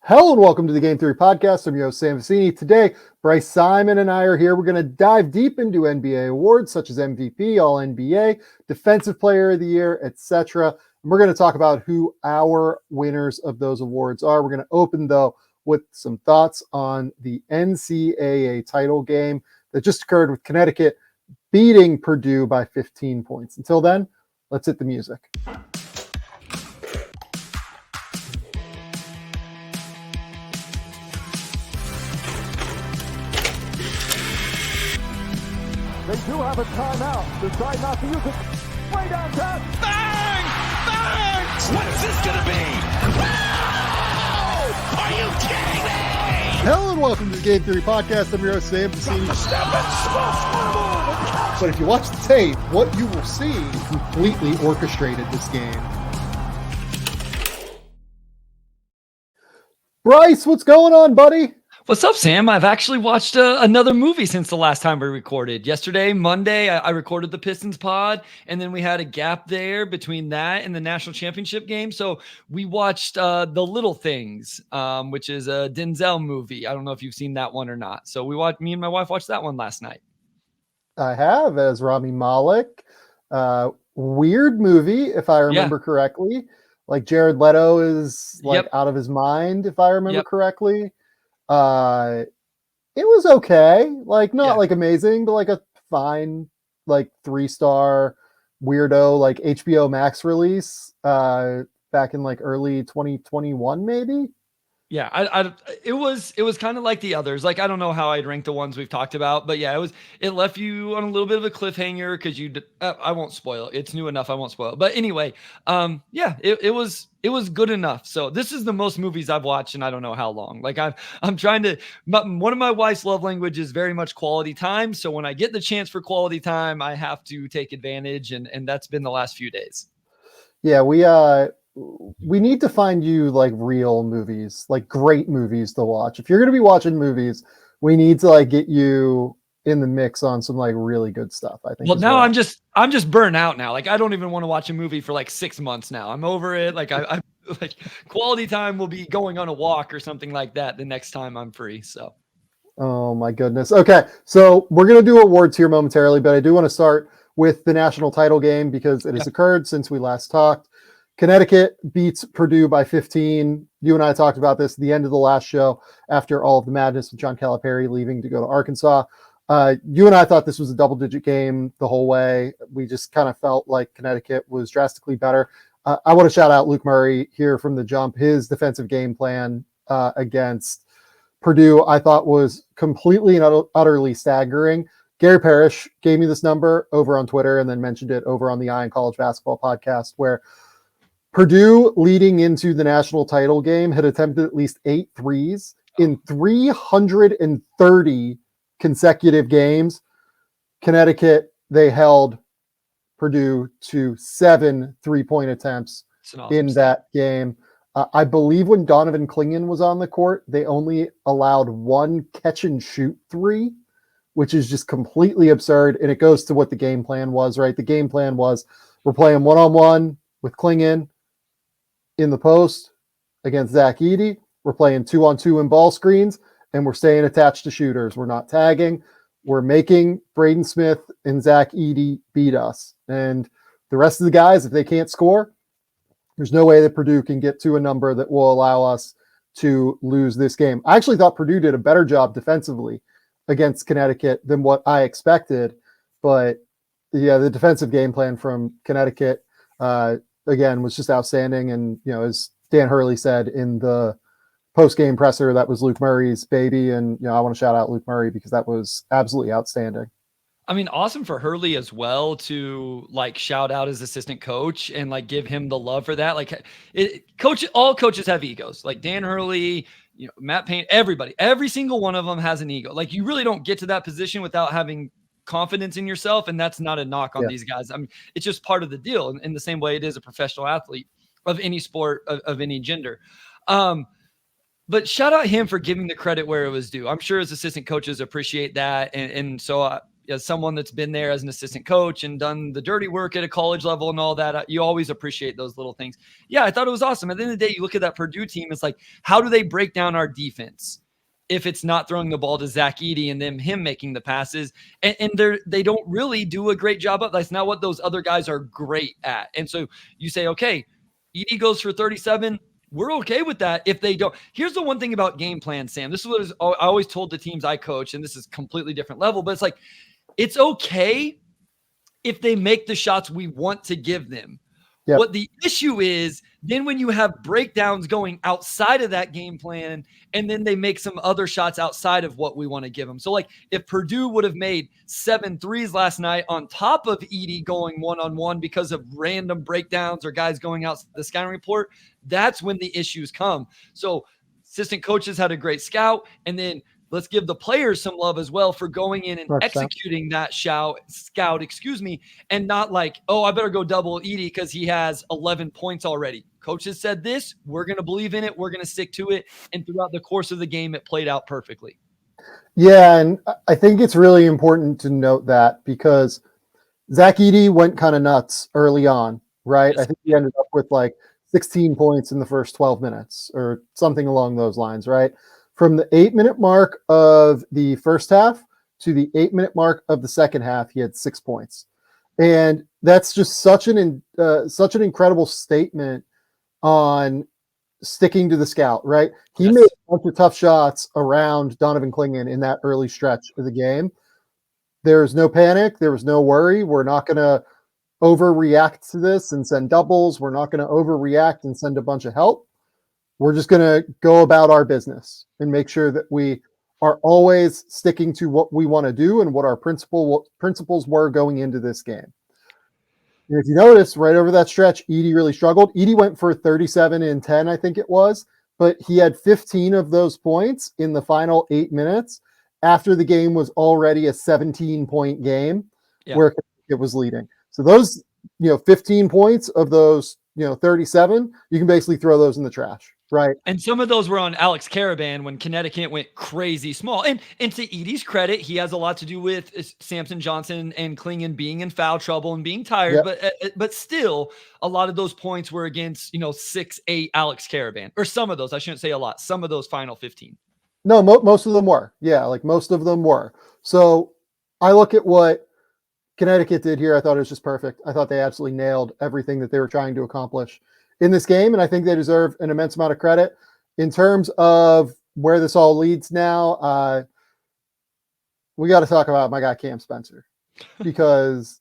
Hello and welcome to the Game Theory Podcast. I'm your host, Sam Vecenie. Today, Bryce Simon and I are here. We're going to dive deep into NBA awards such as MVP, All-NBA, Defensive Player of the Year, etc. And we're going to talk about who our winners of those awards are. We're going to open, though, with some thoughts on the NCAA title game that just occurred with Connecticut beating Purdue by 15 points. Until then, let's hit the music. They do have a timeout. Decide not to use it. Way downtown. Bang! Bang! What's this gonna be? Wow! Are you kidding me? Hello and welcome to the Game Theory Podcast. I'm your host, Sam Vecenie. But if you watch the tape, what you will see completely orchestrated this game. Bryce, what's going on, buddy? What's up, Sam? I've actually watched another movie since the last time we recorded. Yesterday, Monday, I recorded the Pistons pod, and then we had a gap there between that and the national championship game. So we watched The Little Things, which is a Denzel movie. I don't know if you've seen that one or not. So me and my wife watched that one last night. I have, as Rami Malek. Weird movie, if I remember correctly. Like Jared Leto is out of his mind, if I remember correctly. It was okay, not amazing, but like a fine, 3-star weirdo, HBO Max release, back in early 2021, maybe. Yeah, it was kind of like the others. I don't know how I'd rank the ones we've talked about, but yeah, it left you on a little bit of a cliffhanger because I won't spoil it. It's new enough. I won't spoil it. But anyway, it was good enough. So this is the most movies I've watched in I don't know how long. I'm trying to, one of my wife's love language is very much quality time. So when I get the chance for quality time, I have to take advantage. And that's been the last few days. Yeah, we need to find you real movies, great movies to watch. If you're going to be watching movies, we need to get you in the mix on some really good stuff, I think. Well, now I'm just burnt out now. I don't even want to watch a movie for 6 months now. I'm over it. I quality time will be going on a walk or something like that the next time I'm free. So. Oh my goodness. Okay. So we're going to do awards here momentarily, but I do want to start with the national title game because it has occurred since we last talked. Connecticut beats Purdue by 15. You and I talked about this at the end of the last show after all of the madness with John Calipari leaving to go to Arkansas. You and I thought this was a double-digit game the whole way. We just kind of felt like Connecticut was drastically better. I want to shout out Luke Murray here from the jump. His defensive game plan against Purdue, I thought, was completely and utterly staggering. Gary Parrish gave me this number over on Twitter and then mentioned it over on the Eye on College Basketball podcast, where Purdue, leading into the national title game, had attempted at least 8 threes in 330 consecutive games. Connecticut, they held Purdue to 7 3-point attempts in that game. I believe when Donovan Clingan was on the court, they only allowed 1 catch-and-shoot 3, which is just completely absurd. And it goes to what the game plan was, right? The game plan was we're playing one-on-one with Clingan in the post against Zach Edey. We're playing 2-on-2 in ball screens, and we're staying attached to shooters. We're not tagging. We're making Braden Smith and Zach Edey beat us. And the rest of the guys, if they can't score, there's no way that Purdue can get to a number that will allow us to lose this game. I actually thought Purdue did a better job defensively against Connecticut than what I expected. But yeah, the defensive game plan from Connecticut, again, was just outstanding. And, as Dan Hurley said in the post-game presser, that was Luke Murray's baby. And, I want to shout out Luke Murray because that was absolutely outstanding. I mean, awesome for Hurley as well to shout out his assistant coach and give him the love for that. All coaches have egos. Dan Hurley, Matt Payne, every single one of them has an ego. You really don't get to that position without having confidence in yourself. And that's not a knock on these guys. I mean, it's just part of the deal in the same way it is a professional athlete of any sport of any gender. But shout out him for giving the credit where it was due. I'm sure his assistant coaches appreciate that. And so as someone that's been there as an assistant coach and done the dirty work at a college level and all that, you always appreciate those little things. Yeah, I thought it was awesome. At the end of the day, you look at that Purdue team, it's like, how do they break down our defense if it's not throwing the ball to Zach Edey and then him making the passes? And they don't really do a great job of that's not what those other guys are great at. And so you say, okay, Edey goes for 37. We're okay with that if they don't. Here's the one thing about game plan, Sam. This is what I always told the teams I coach, and this is completely different level, but it's like, it's okay if they make the shots we want to give them. Yep. What the issue is, then when you have breakdowns going outside of that game plan, and then they make some other shots outside of what we want to give them. So like if Purdue would have made 7 threes last night on top of Edey going one-on-one because of random breakdowns or guys going out the scouting report, that's when the issues come. So assistant coaches had a great scout, and then let's give the players some love as well for going in and executing that scout, and not like, oh, I better go double Edey because he has 11 points already. Coaches said this, we're going to believe in it, we're going to stick to it, and throughout the course of the game, it played out perfectly. Yeah, and I think it's really important to note that because Zach Edey went kind of nuts early on, right? Yes. I think he ended up with like 16 points in the first 12 minutes or something along those lines, right? From the 8-minute mark of the first half to the 8-minute mark of the second half, he had 6 points. And that's just such an incredible statement on sticking to the scout, right? He made a bunch of tough shots around Donovan Clingan in that early stretch of the game. There was no panic. There was no worry. We're not going to overreact to this and send doubles. We're not going to overreact and send a bunch of help. We're just going to go about our business and make sure that we are always sticking to what we want to do and what our principles were going into this game. And if you notice, right over that stretch, Edey really struggled. Edey went for 37 and 10, I think it was, but he had 15 of those points in the final 8 minutes after the game was already a 17-point game where it was leading. So those, 15 points of those, 37, you can basically throw those in the trash. Right. And some of those were on Alex Caravan when Connecticut went crazy small. And to Edey's credit, he has a lot to do with Samson Johnson and Clingan being in foul trouble and being tired. Yep. But still, a lot of those points were against, 6'8" Alex Caravan. Or some of those. I shouldn't say a lot. Some of those final 15. No, most of them were. Yeah, like most of them were. So I look at what Connecticut did here. I thought it was just perfect. I thought they absolutely nailed everything that they were trying to accomplish in this game, and I think they deserve an immense amount of credit. In terms of where this all leads now, we got to talk about my guy Cam Spencer, because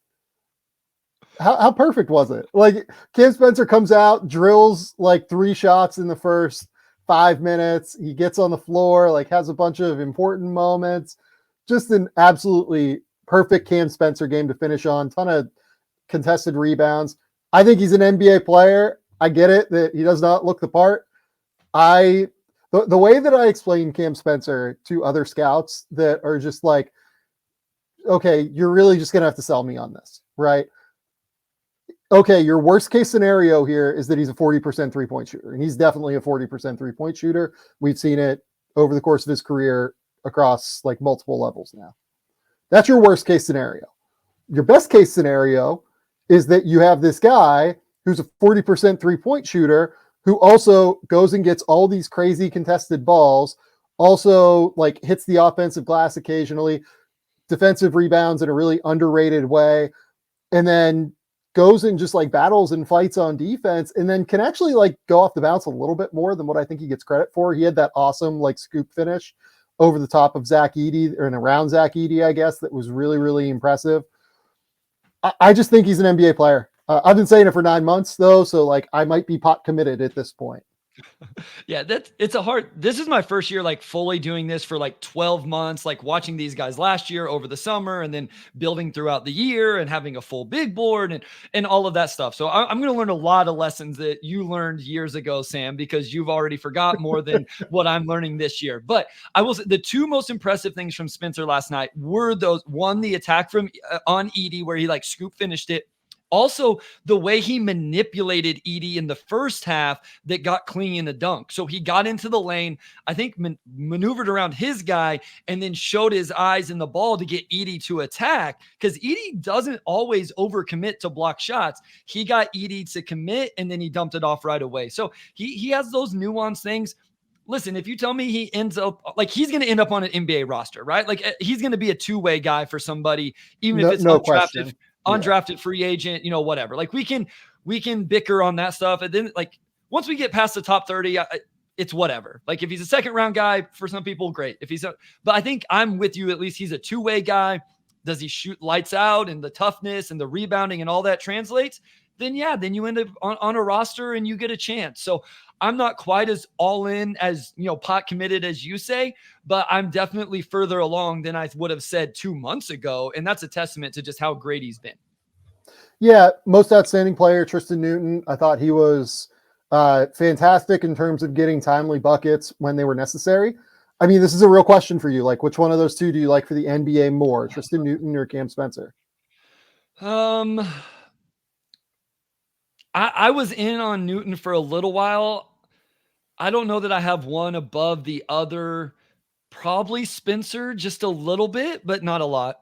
how perfect was it? Like, Cam Spencer comes out, drills like 3 shots in the first 5 minutes. He gets on the floor, like has a bunch of important moments. Just an absolutely perfect Cam Spencer game to finish on. Ton of contested rebounds. I think he's an NBA player. I get it that he does not look the part. The way that I explain Cam Spencer to other scouts that are just like, okay, you're really just going to have to sell me on this, right? Okay, your worst case scenario here is that he's a 40% three-point shooter, and he's definitely a 40% three-point shooter. We've seen it over the course of his career across like multiple levels now. That's your worst case scenario. Your best case scenario is that you have this guy who's a 40% three-point shooter who also goes and gets all these crazy contested balls, also like hits the offensive glass occasionally, defensive rebounds in a really underrated way, and then goes and just like battles and fights on defense, and then can actually like go off the bounce a little bit more than what I think he gets credit for. He had that awesome like scoop finish over the top of Zach Edey, or around Zach Edey, I guess, that was really, really impressive. I just think he's an NBA player. I've been saying it for 9 months though, so like I might be pot committed at this point. Yeah, this is my first year like fully doing this for like 12 months, like watching these guys last year over the summer and then building throughout the year and having a full big board and all of that stuff. So I'm going to learn a lot of lessons that you learned years ago, Sam, because you've already forgot more than what I'm learning this year. But I will say the 2 most impressive things from Spencer last night were those, one, the attack from on Edey where he like scoop finished it. Also, the way he manipulated Edey in the first half that got clean in the dunk. So he got into the lane, I think maneuvered around his guy, and then showed his eyes in the ball to get Edey to attack, because Edey doesn't always overcommit to block shots. He got Edey to commit, and then he dumped it off right away. So he has those nuanced things. Listen, if you tell me he ends up like he's going to end up on an NBA roster, right? Like he's going to be a two-way guy for somebody, even if it's undrafted free agent, whatever. Like we can bicker on that stuff. And then like once we get past the top 30, it's whatever. Like if he's a second round guy for some people, great. But I think I'm with you. At least he's a two-way guy. Does he shoot lights out, and the toughness and the rebounding and all that translates? Then you end up on a roster and you get a chance. So I'm not quite as all in as, pot committed as you say, but I'm definitely further along than I would have said 2 months ago. And that's a testament to just how great he's been. Yeah. Most outstanding player, Tristan Newton. I thought he was fantastic in terms of getting timely buckets when they were necessary. I mean, this is a real question for you. Like, which one of those two do you like for the NBA more, Tristan Newton or Cam Spencer? I was in on Newton for a little while. I don't know that I have one above the other. Probably Spencer just a little bit, but not a lot.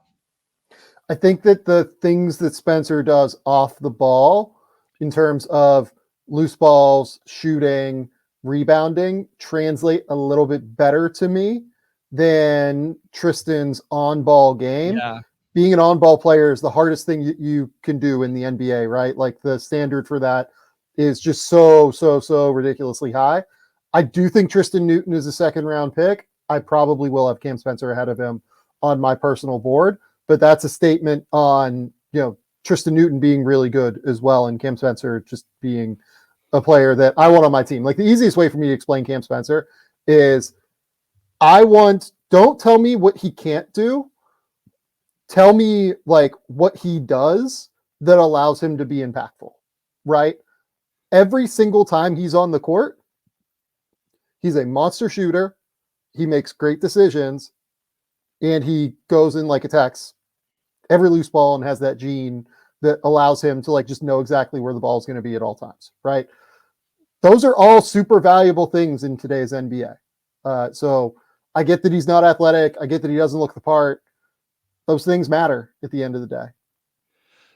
I think that the things that Spencer does off the ball in terms of loose balls, shooting, rebounding translate a little bit better to me than Tristan's on-ball game. Yeah. Being an on-ball player is the hardest thing you can do in the NBA, right? Like the standard for that is just so ridiculously high. I do think Tristan Newton is a second-round pick. I probably will have Cam Spencer ahead of him on my personal board, but that's a statement on, Tristan Newton being really good as well, and Cam Spencer just being a player that I want on my team. Like the easiest way for me to explain Cam Spencer is don't tell me what he can't do. Tell me like what he does that allows him to be impactful, right? Every single time he's on the court, he's a monster shooter. He makes great decisions, and he goes and like attacks every loose ball and has that gene that allows him to like just know exactly where the ball is going to be at all times, right? Those are all super valuable things in today's NBA. So I get that he's not athletic. I get that he doesn't look the part. Those things matter at the end of the day.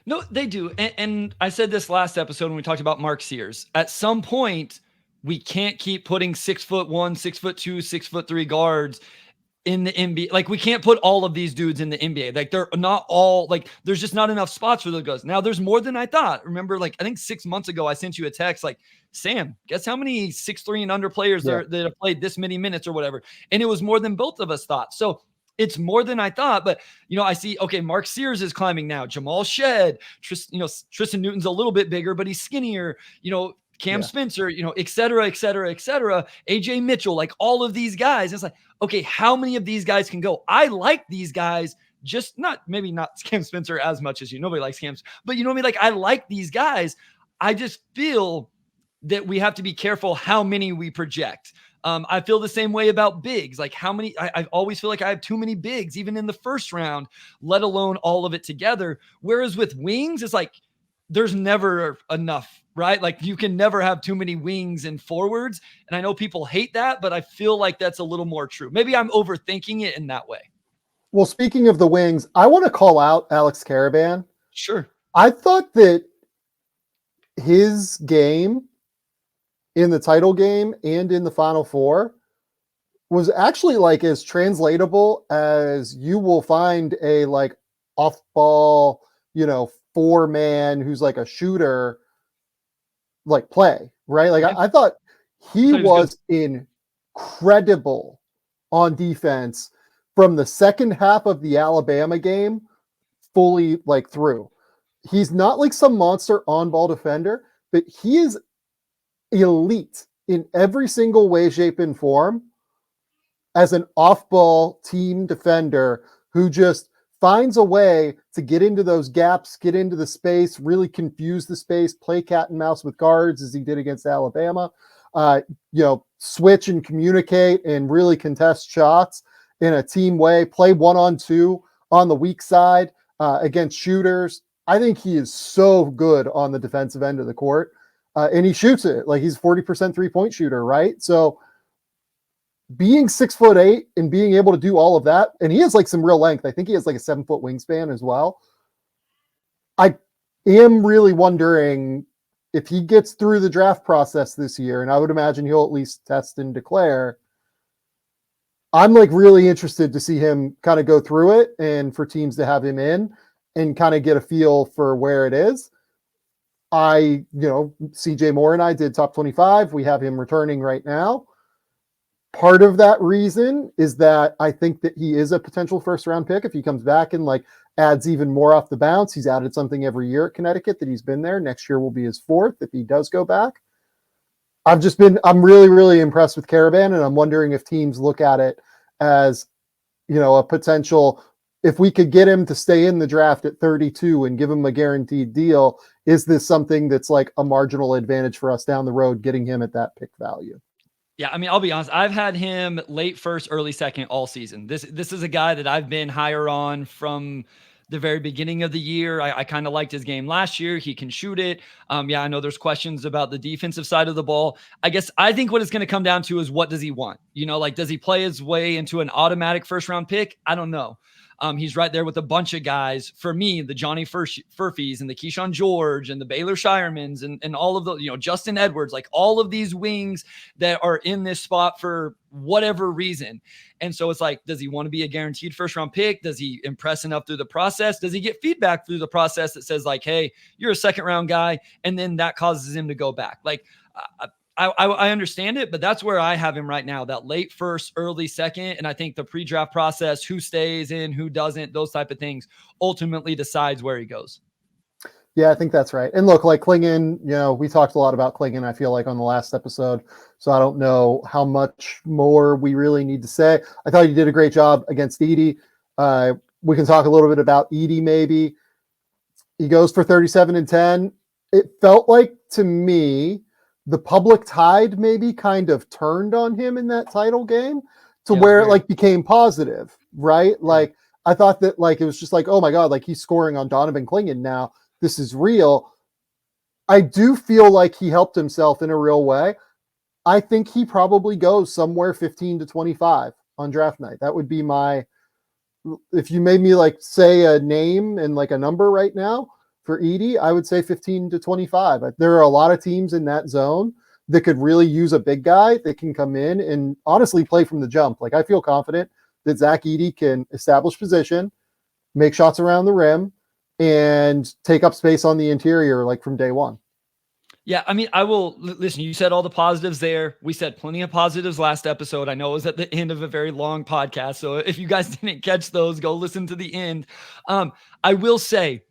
No, they do. And I said this last episode when we talked about Mark Sears. At some point, we can't keep putting 6'1", 6'2", 6'3" guards in the NBA. Like we can't put all of these dudes in the NBA. Like they're not all like, there's just not enough spots for those guys. Now there's more than I thought. Remember, like I think 6 months ago, I sent you a text like, Sam, guess how many 6'3" and under players that have played this many minutes or whatever. And it was more than both of us thought. So it's more than I thought, but I see, okay, Mark Sears is climbing now. Jamal Shed, Tristan Newton's a little bit bigger, but he's skinnier, Cam Spencer, et cetera, et cetera, et cetera. AJ Mitchell, like all of these guys. It's like, okay, how many of these guys can go? I like these guys, just maybe not Cam Spencer as much as nobody likes Cam, but you know what I mean? Like I like these guys. I just feel that we have to be careful how many we project. I feel the same way about bigs. Like how many, I always feel like I have too many bigs, even in the first round, let alone all of it together. Whereas with wings, it's like, there's never enough, right? Like you can never have too many wings and forwards. And I know people hate that, but I feel like that's a little more true. Maybe I'm overthinking it in that way. Well, speaking of the wings, I want to call out Alex Caravan. Sure. I thought that his game in the title game and in the Final Four was actually like as translatable as you will find a like off ball, 4-man who's like a shooter, like play, right? Like I thought he was incredible on defense from the second half of the Alabama game fully like through. He's not like some monster on-ball defender, but he is elite in every single way, shape, and form as an off-ball team defender who just finds a way to get into those gaps, get into the space, really confuse the space, play cat and mouse with guards as he did against Alabama, switch and communicate and really contest shots in a team way, play 1-on-2 on the weak side against shooters. I think he is so good on the defensive end of the court. And he shoots it like he's 40% 3-point shooter, right? So being 6'8" and being able to do all of that, and he has like some real length. I think he has like a 7-foot wingspan as well. I am really wondering if he gets through the draft process this year, and I would imagine he'll at least test and declare. I'm like really interested to see him kind of go through it and for teams to have him in and kind of get a feel for where it is. CJ Moore and I did top 25. We have him returning right now. Part of that reason is that I think that he is a potential first round pick. If he comes back and like adds even more off the bounce, he's added something every year at Connecticut that he's been there. Next year will be his 4th if he does go back. I'm really, really impressed with Caravan, and I'm wondering if teams look at it as, a potential, if we could get him to stay in the draft at 32 and give him a guaranteed deal, is this something that's like a marginal advantage for us down the road, getting him at that pick value? Yeah, I mean, I'll be honest. I've had him late first, early second all season. This is a guy that I've been higher on from the very beginning of the year. I kind of liked his game last year. He can shoot it. Yeah, I know there's questions about the defensive side of the ball. I think what it's going to come down to is what does he want? Does he play his way into an automatic first round pick? I don't know. He's right there with a bunch of guys. For me, the Johnny Furphies and the Keyshawn George and the Baylor Shiremans and all of those, Justin Edwards, like all of these wings that are in this spot for whatever reason. And so it's like, does he want to be a guaranteed first round pick? Does he impress enough through the process? Does he get feedback through the process that says like, hey, you're a second round guy, and then that causes him to go back? Like, I understand it, but that's where I have him right now, that late first, early second. And I think the pre-draft process, who stays in, who doesn't, those type of things ultimately decides where he goes. Yeah, I think that's right. And look, like Klingon, we talked a lot about Klingon, I feel like, on the last episode. So I don't know how much more we really need to say. I thought you did a great job against Edey. We can talk a little bit about Edey maybe. He goes for 37 and 10. It felt like to me, the public tide maybe kind of turned on him in that title game to where it like became positive, right? Like I thought that like, it was just like, oh my God, like he's scoring on Donovan Klingon now. This is real. I do feel like he helped himself in a real way. I think he probably goes somewhere 15 to 25 on draft night. That would be if you made me like say a name and like a number right now, for Edey, I would say 15 to 25. There are a lot of teams in that zone that could really use a big guy that can come in and honestly play from the jump. Like I feel confident that Zach Edey can establish position, make shots around the rim, and take up space on the interior like from day one. Yeah, I mean, I will listen. You said all the positives there. We said plenty of positives last episode. I know it was at the end of a very long podcast, so if you guys didn't catch those, go listen to the end. I will say,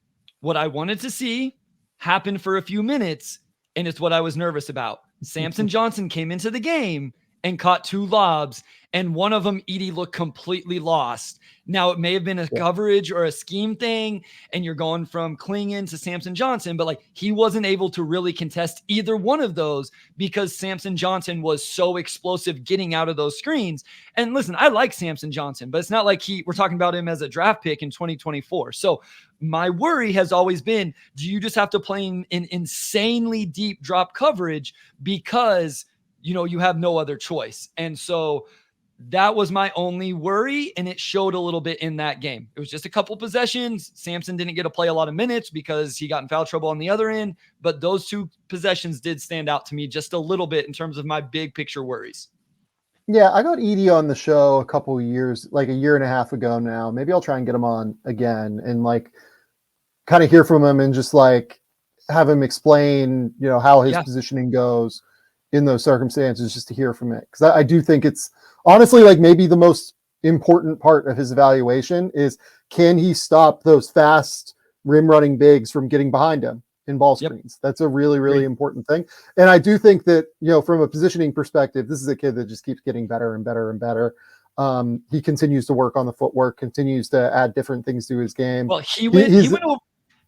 what I wanted to see happen for a few minutes, and it's what I was nervous about. Samson Johnson came into the game and caught 2 lobs, and one of them, Edey looked completely lost. Now, it may have been a coverage or a scheme thing, and you're going from Klingon to Samson Johnson, but like he wasn't able to really contest either one of those because Samson Johnson was so explosive getting out of those screens. And listen, I like Samson Johnson, but it's not like we're talking about him as a draft pick in 2024. So my worry has always been, do you just have to play in insanely deep drop coverage because, you have no other choice? And so that was my only worry, and it showed a little bit in that game. It was just a couple possessions. Samson didn't get to play a lot of minutes because he got in foul trouble on the other end, but those 2 possessions did stand out to me just a little bit in terms of my big picture worries. Yeah, I got Edey on the show a couple of years, like a year and a half ago now. Maybe I'll try and get him on again and like kind of hear from him and just like have him explain, how his positioning goes in those circumstances, just to hear from it. Because I do think it's honestly like maybe the most important part of his evaluation is, can he stop those fast rim running bigs from getting behind him in ball screens? That's a really, really important thing. And I do think that, from a positioning perspective, this is a kid that just keeps getting better and better and better. He continues to work on the footwork, continues to add different things to his game. Well, he went over.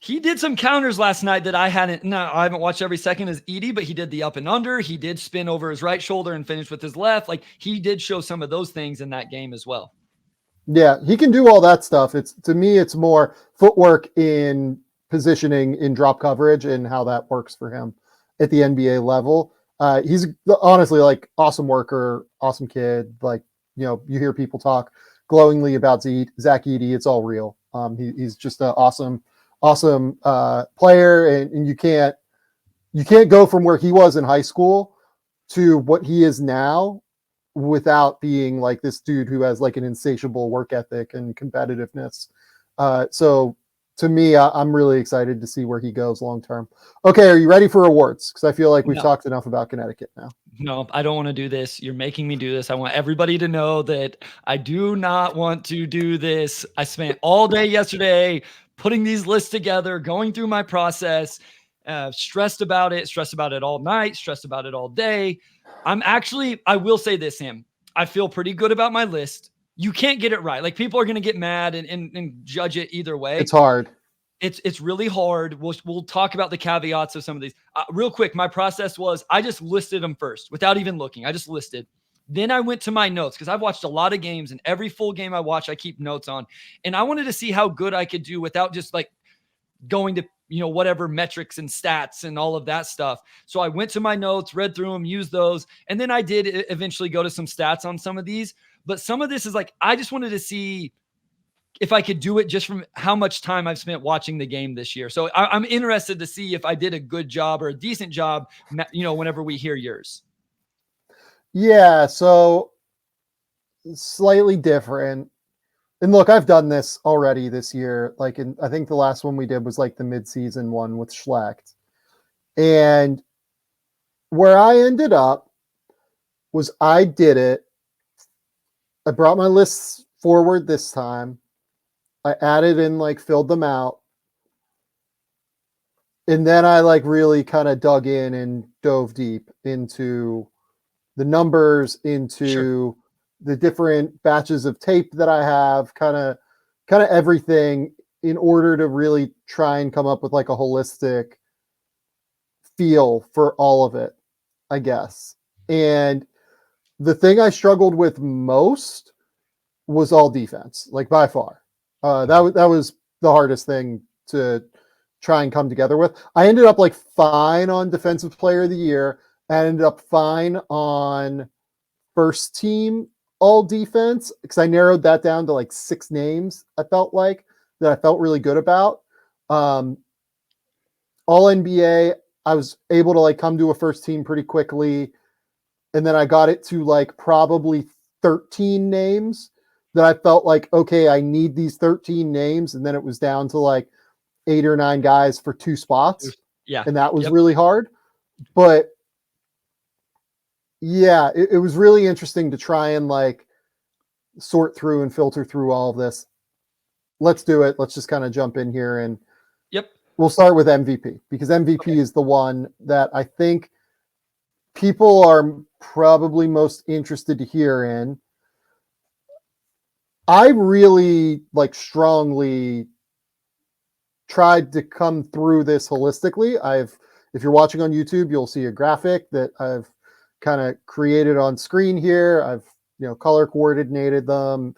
He did some counters last night that I haven't watched every second as Edey, but he did the up and under. He did spin over his right shoulder and finish with his left. Like he did show some of those things in that game as well. Yeah, he can do all that stuff. To me, it's more footwork in positioning in drop coverage and how that works for him at the NBA level. He's honestly like awesome worker, awesome kid. Like, you hear people talk glowingly about Zach Edey. It's all real. He's just an awesome player, and you can't go from where he was in high school to what he is now without being like this dude who has like an insatiable work ethic and competitiveness. So to me, I'm really excited to see where he goes long term. Okay, are you ready for awards? Because I feel like we've talked enough about Connecticut now. No, I don't want to do this. You're making me do this. I want everybody to know that I do not want to do this. I spent all day yesterday putting these lists together, going through my process, stressed about it all night, stressed about it all day. I will say this, Sam, I feel pretty good about my list. You can't get it right. Like, people are going to get mad and judge it either way. It's hard. It's really hard. We'll talk about the caveats of some of these. Real quick, my process was I just listed them first without even looking. I just listed. Then I went to my notes because I've watched a lot of games, and every full game I watch, I keep notes on. And I wanted to see how good I could do without just like going to, whatever metrics and stats and all of that stuff. So I went to my notes, read through them, used those. And then I did eventually go to some stats on some of these. But some of this is like, I just wanted to see if I could do it just from how much time I've spent watching the game this year. So I'm interested to see if I did a good job or a decent job, whenever we hear yours. Yeah, so slightly different. And look, I've done this already this year. Like, I think the last one we did was like the mid-season one with Schlecht. And where I ended up was I brought my lists forward this time. I added in, like, filled them out. And then I like really kind of dug in and dove deep into the numbers, into the different batches of tape that I have, kind of everything, in order to really try and come up with like a holistic feel for all of it, I guess. And the thing I struggled with most was all defense, like by far. That was the hardest thing to try and come together with. I ended up like fine on defensive player of the year. I ended up fine on first team all defense, because I narrowed that down to like 6 names. I felt really good about. All NBA, I was able to like come to a first team pretty quickly. And then I got it to like probably 13 names that I felt like, okay, I need these 13 names. And then it was down to like 8 or 9 guys for 2 spots. Yeah. And that was really hard. But yeah, it was really interesting to try and like sort through and filter through all of this. Let's do it. Let's just kind of jump in here, and we'll start with MVP, because MVP is the one that I think people are probably most interested to hear in. I really like strongly tried to come through this holistically. If you're watching on YouTube, you'll see a graphic that I've kind of created on screen here. I've color coordinated them.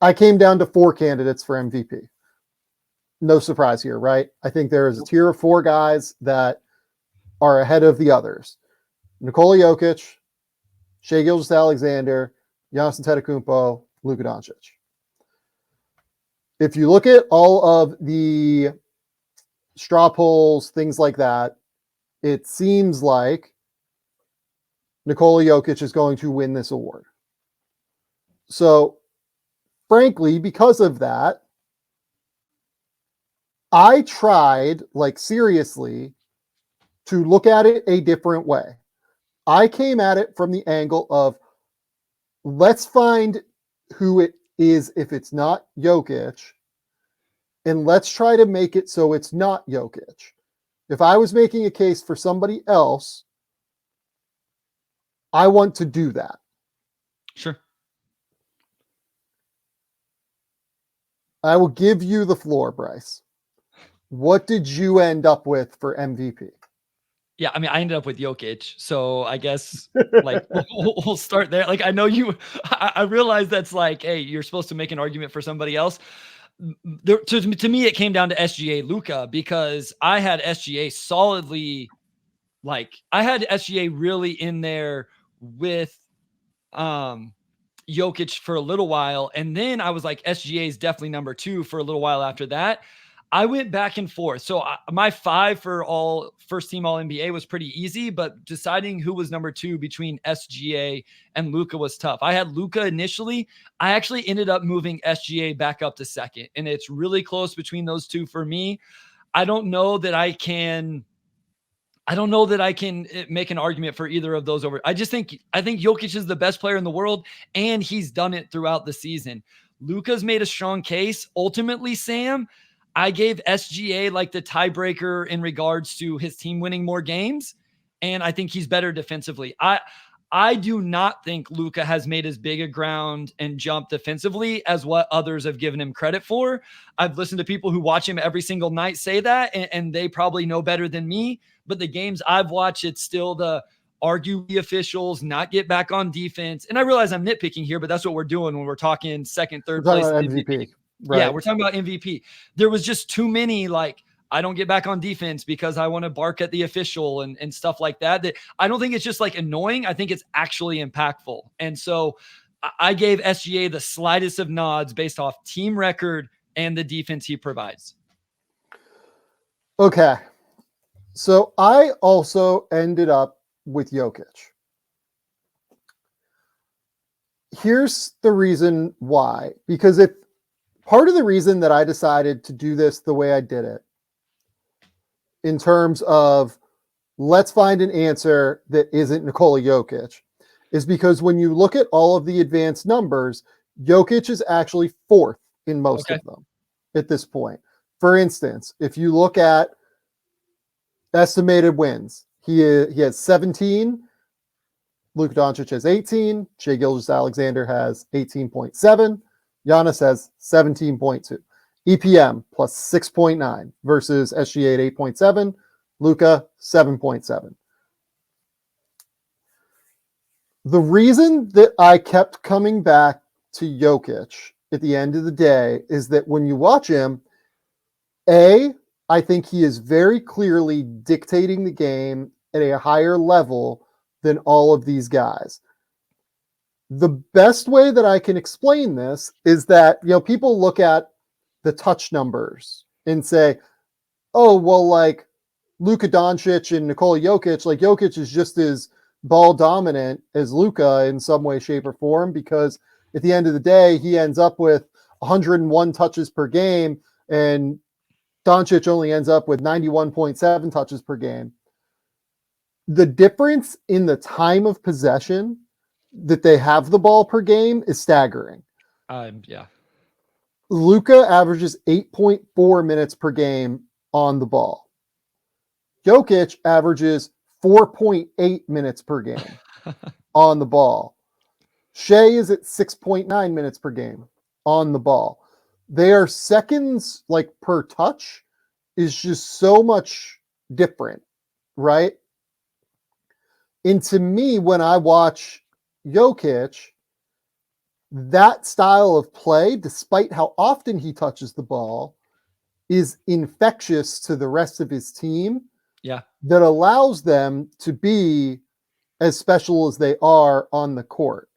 I came down to 4 candidates for MVP. No surprise here, right? I think there is a tier of 4 guys that are ahead of the others. Nikola Jokic, Shai Gilgeous-Alexander, Giannis Antetokounmpo, Luka Doncic. If you look at all of the straw polls, things like that, it seems like Nikola Jokic is going to win this award. So, frankly, because of that, I tried, like, seriously, to look at it a different way. I came at it from the angle of, let's find who it is if it's not Jokic, and let's try to make it so it's not Jokic. If I was making a case for somebody else, I want to do that. Sure. I will give you the floor, Bryce. What did you end up with for MVP? Yeah, I mean, I ended up with Jokic, so I guess like we'll start there. Like, I know I realize that's like, hey, you're supposed to make an argument for somebody else. to me, it came down to SGA Luka, because I had SGA solidly, like I had SGA really in there with Jokic for a little while. And then I was like, SGA is definitely number 2 for a little while after that. I went back and forth. So my 5 for all first team all NBA was pretty easy, but deciding who was number 2 between SGA and Luka was tough. I had Luka initially. I actually ended up moving SGA back up to second, and it's really close between those two for me. I don't know that I can make an argument for either of those over. I think Jokic is the best player in the world, and he's done it throughout the season. Luka's made a strong case. Ultimately, Sam, I gave SGA like the tiebreaker in regards to his team winning more games, and I think he's better defensively. I do not think Luka has made as big a ground and jump defensively as what others have given him credit for. I've listened to people who watch him every single night say that, and they probably know better than me. But the games I've watched, it's still the argue the officials, not get back on defense. And I realize I'm nitpicking here, but that's what we're doing when we're talking second, third place. MVP. Right. Yeah, we're talking about MVP. There was just too many, like, I don't get back on defense because I want to bark at the official and stuff like that. That I don't think it's just like annoying. I think it's actually impactful. And so I gave SGA the slightest of nods based off team record and the defense he provides. Okay. So I also ended up with Jokic. Here's the reason why. Because if part of the reason that I decided to do this the way I did it, in terms of let's find an answer that isn't Nikola Jokic, is because when you look at all of the advanced numbers, Jokic is actually 4th in most of them at this point. For instance, if you look at estimated wins, he has 17. Luka Doncic has 18. Shai Gilgeous-Alexander has 18.7. Giannis has 17.2. EPM plus 6.9 versus SGA at 8.7. Luka 7.7. The reason that I kept coming back to Jokic at the end of the day is that when you watch him, I think he is very clearly dictating the game at a higher level than all of these guys. The best way that I can explain this is that, people look at the touch numbers and say, oh, well, like Luka Doncic and Nikola Jokic, like Jokic is just as ball dominant as Luka in some way, shape, or form, because at the end of the day, he ends up with 101 touches per game, and Doncic only ends up with 91.7 touches per game. The difference in the time of possession that they have the ball per game is staggering. Yeah. Luka averages 8.4 minutes per game on the ball. Jokic averages 4.8 minutes per game on the ball. Shai is at 6.9 minutes per game on the ball. Their seconds like per touch is just so much different, right? And to me, when I watch Jokic, that style of play, despite how often he touches the ball, is infectious to the rest of his team. Yeah. That allows them to be as special as they are on the court.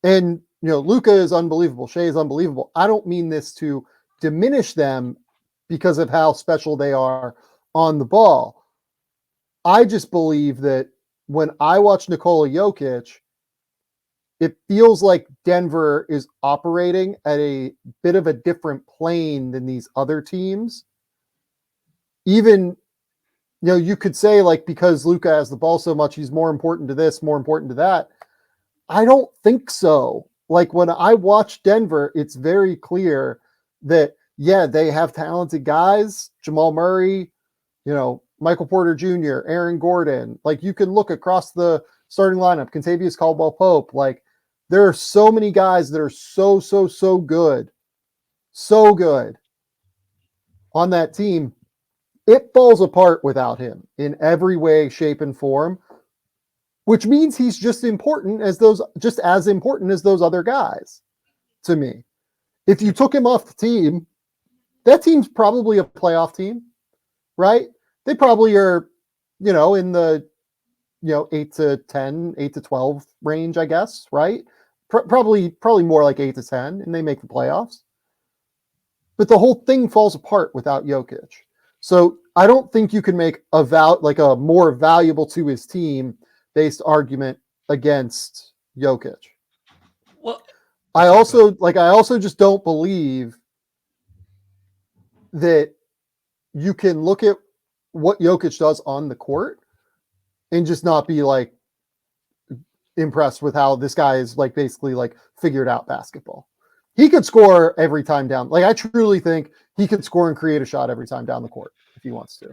And, Luka is unbelievable. Shai is unbelievable. I don't mean this to diminish them because of how special they are on the ball. I just believe that when I watch Nikola Jokic, it feels like Denver is operating at a bit of a different plane than these other teams. Even, you could say like, because Luka has the ball so much, he's more important to this, more important to that. I don't think so. Like when I watch Denver, it's very clear that, yeah, they have talented guys, Jamal Murray, Michael Porter Jr., Aaron Gordon. Like you can look across the starting lineup, Kentavious Caldwell-Pope. Like there are so many guys that are so good on that team. It falls apart without him in every way, shape, and form, which means he's just as important as those other guys to me. If you took him off the team, that team's probably a playoff team, right? They probably are, in the, 8 to 10, 8 to 12 range, I guess, right? Probably more like 8 to 10, and they make the playoffs. But the whole thing falls apart without Jokic. So I don't think you can make a more valuable to his team based argument against Jokic. Well, I also just don't believe that you can look at what Jokic does on the court and just not be like impressed with how this guy is like basically like figured out basketball. He could score every time down. Like, I truly think he could score and create a shot every time down the court if he wants to.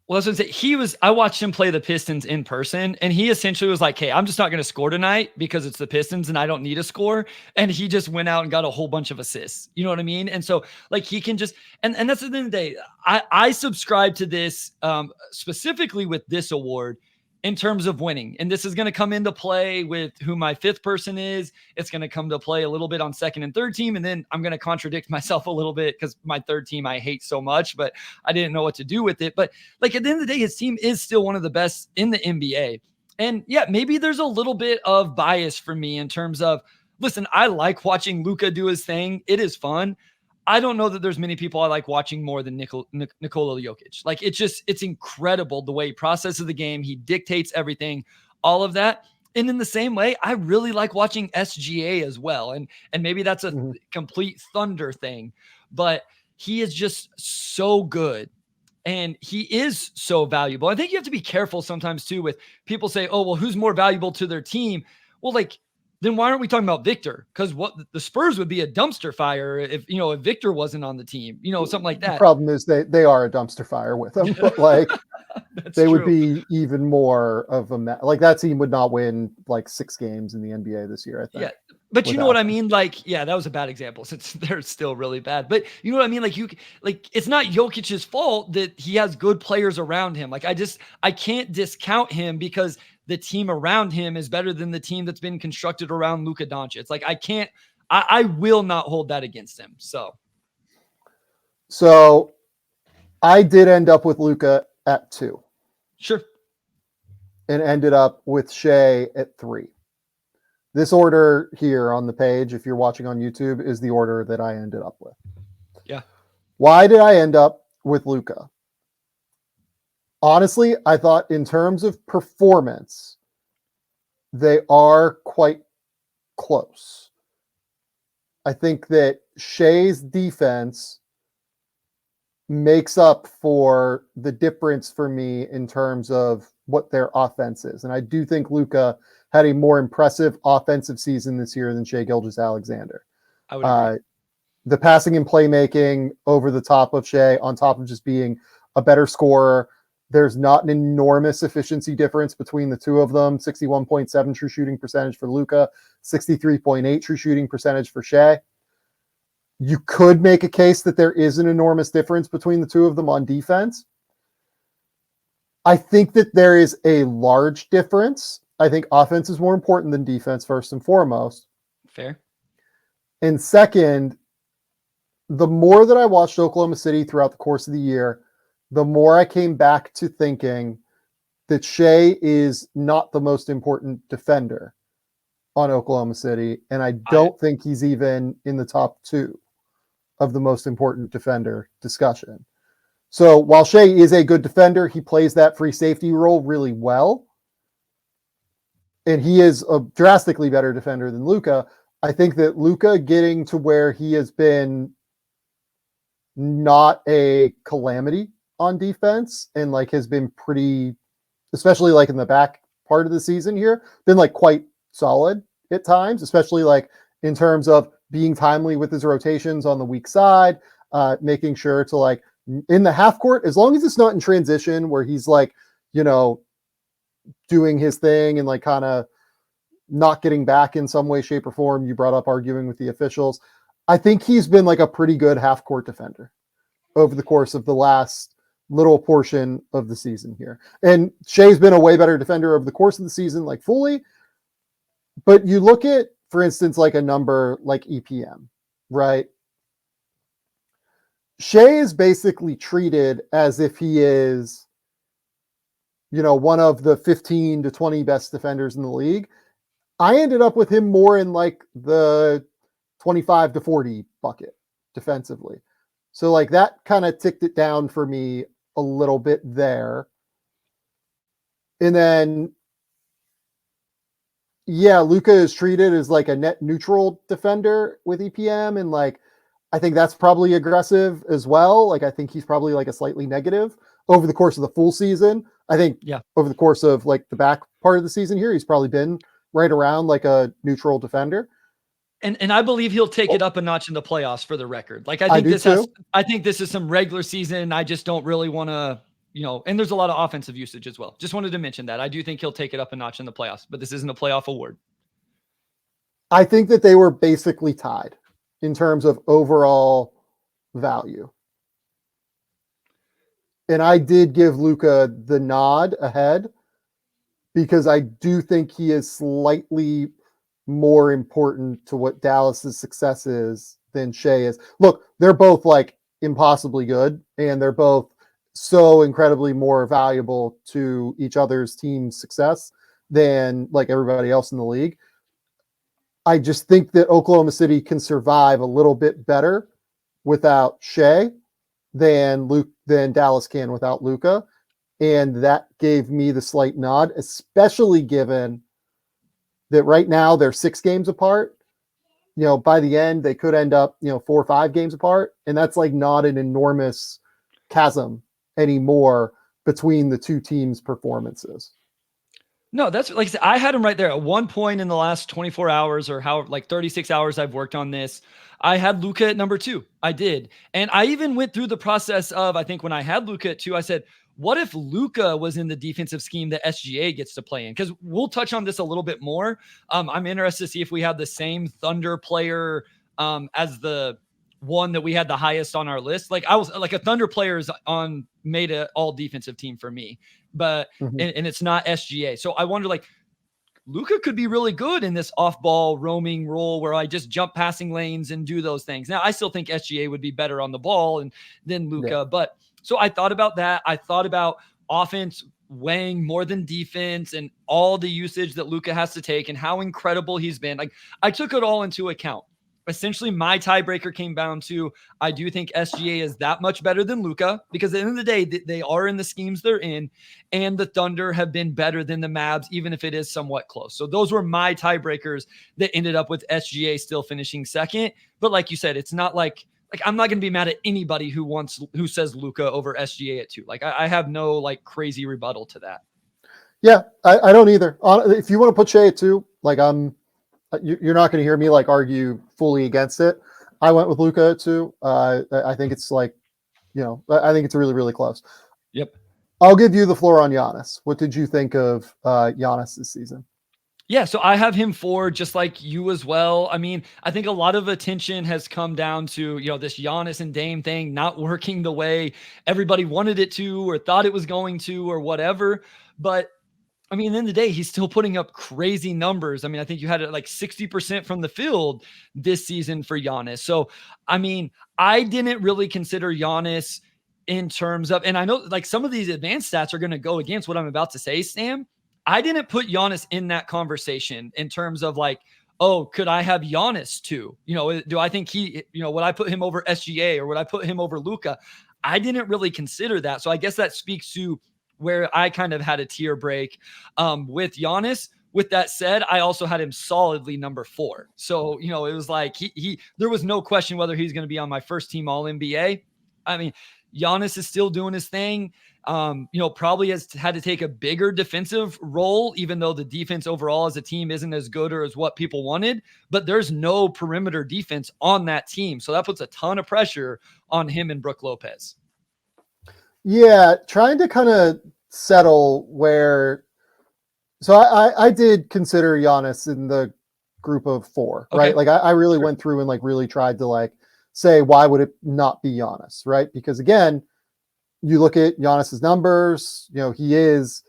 Well, I was going to say, I watched him play the Pistons in person, and he essentially was like, hey, I'm just not going to score tonight because it's the Pistons and I don't need a score. And he just went out and got a whole bunch of assists. You know what I mean? And so like he can just, and that's the end of the day. I subscribe to this specifically with this award in terms of winning. And this is going to come into play with who my fifth person is. It's going to come to play a little bit on second and third team. And then I'm going to contradict myself a little bit because my third team I hate so much, but I didn't know what to do with it. But like at the end of the day, his team is still one of the best in the NBA. And yeah, maybe there's a little bit of bias for me in terms of, listen, I like watching Luka do his thing. It is fun. I don't know that there's many people I like watching more than Nikola Jokic. Like it's incredible the way he processes the game. He dictates everything, all of that. And in the same way, I really like watching SGA as well. And maybe that's a complete Thunder thing, but he is just so good. And he is so valuable. I think you have to be careful sometimes too with people say, oh, well, who's more valuable to their team? Well, like, then why aren't we talking about Victor? Because what the Spurs would be a dumpster fire if Victor wasn't on the team, something like that. The problem is they are a dumpster fire with him, but like they would be even more of a like that team would not win like 6 games in the NBA this year, I think. Yeah. But you know what I mean? Like, yeah, that was a bad example since they're still really bad. But you know what I mean? Like it's not Jokic's fault that he has good players around him. Like I can't discount him because the team around him is better than the team that's been constructed around Luka Doncic. Like I will not hold that against him. So I did end up with Luka at 2. Sure. And ended up with Shea at 3. This order here on the page, if you're watching on YouTube, is the order that I ended up with. Yeah. Why did I end up with Luka? Honestly, I thought in terms of performance, they are quite close. I think that Shea's defense makes up for the difference for me in terms of what their offense is. And I do think Luka had a more impressive offensive season this year than Shai Gilgeous-Alexander. I would agree. The passing and playmaking over the top of Shai, on top of just being a better scorer. There's not an enormous efficiency difference between the two of them. 61.7 true shooting percentage for Luka, 63.8 true shooting percentage for Shai. You could make a case that there is an enormous difference between the two of them on defense. I think that there is a large difference. I think offense is more important than defense, first and foremost. Fair. And second, the more that I watched Oklahoma City throughout the course of the year, the more I came back to thinking that Shai is not the most important defender on Oklahoma City. And I don't think he's even in the top 2 of the most important defender discussion. So while Shai is a good defender, he plays that free safety role really well. And he is a drastically better defender than Luka. I think that Luka getting to where he has been not a calamity on defense and like has been pretty, especially like in the back part of the season here, been like quite solid at times, especially like in terms of being timely with his rotations on the weak side, making sure to like in the half court, as long as it's not in transition where he's like, doing his thing and like kind of not getting back in some way, shape, or form. You brought up arguing with the officials. I think he's been like a pretty good half court defender over the course of the last little portion of the season here. And Shai's been a way better defender over the course of the season, like fully. But you look at, for instance, like a number like EPM, right? Shea is basically treated as if he is, one of the 15 to 20 best defenders in the league. I ended up with him more in like the 25 to 40 bucket defensively. So like that kind of ticked it down for me a little bit there. And then, yeah, Luka is treated as like a net neutral defender with EPM. And like, I think that's probably aggressive as well. Like, I think he's probably like a slightly negative over the course of the full season. I think over the course of like the back part of the season here, he's probably been right around like a neutral defender. And I believe he'll take it up a notch in the playoffs, for the record. Like, I think this is some regular season. I just don't really want to, and there's a lot of offensive usage as well. Just wanted to mention that. I do think he'll take it up a notch in the playoffs, but this isn't a playoff award. I think that they were basically tied in terms of overall value. And I did give Luka the nod ahead because I do think he is slightly more important to what Dallas's success is than Shea is. Look, they're both like impossibly good, and they're both so incredibly more valuable to each other's team's success than like everybody else in the league. I just think that Oklahoma City can survive a little bit better without Shea than Dallas can without Luka. And that gave me the slight nod, especially given that right now they're 6 games apart. By the end, they could end up, 4 or 5 games apart. And that's like not an enormous chasm anymore between the two teams' performances. No, that's like I said, I had him right there at one point in the last 24 hours or 36 hours I've worked on this. I had Luka at number 2. I did. And I even went through the process of, I think when I had Luka at 2, I said, what if Luka was in the defensive scheme that SGA gets to play in? Because we'll touch on this a little bit more. I'm interested to see if we have the same Thunder player as the one that we had the highest on our list. Like I was like a Thunder player is made an all defensive team for me, but and it's not SGA. So I wonder, like, Luka could be really good in this off-ball roaming role where I just jump passing lanes and do those things. Now I still think SGA would be better on the ball than Luka, but. So I thought about that. I thought about offense weighing more than defense and all the usage that Luka has to take and how incredible he's been. Like, I took it all into account. Essentially, my tiebreaker came down to, I do think SGA is that much better than Luka because at the end of the day, they are in the schemes they're in, and the Thunder have been better than the Mavs, even if it is somewhat close. So those were my tiebreakers that ended up with SGA still finishing second. But like you said, it's not like I'm not going to be mad at anybody who says Luka over SGA at 2. Like I have no like crazy rebuttal to that. Yeah, I don't either. If you want to put Shea at 2, like you're not going to hear me like argue fully against it. I went with Luka at 2. I think it's like, I think it's really, really close. Yep. I'll give you the floor on Giannis. What did you think of Giannis this season? Yeah, so I have him 4, just like you as well. I mean, I think a lot of attention has come down to, this Giannis and Dame thing not working the way everybody wanted it to or thought it was going to or whatever. But I mean, at the end of the day, he's still putting up crazy numbers. I mean, I think you had it like 60% from the field this season for Giannis. So, I mean, I didn't really consider Giannis in terms of, and I know like some of these advanced stats are going to go against what I'm about to say, Sam. I didn't put Giannis in that conversation in terms of like, oh, could I have Giannis too? Do I think would I put him over SGA or would I put him over Luka? I didn't really consider that. So I guess that speaks to where I kind of had a tier break with Giannis. With that said, I also had him solidly number 4. So, it was like there was no question whether he's going to be on my first team All NBA. I mean, Giannis is still doing his thing. Probably has had to take a bigger defensive role, even though the defense overall as a team isn't as good or as what people wanted, but there's no perimeter defense on that team. So that puts a ton of pressure on him and Brook Lopez. Yeah. Trying to kind of settle where, so I did consider Giannis in the group of 4, right? Like I really went through and like really tried to like say, why would it not be Giannis? Right. Because again, you look at Giannis's numbers, he is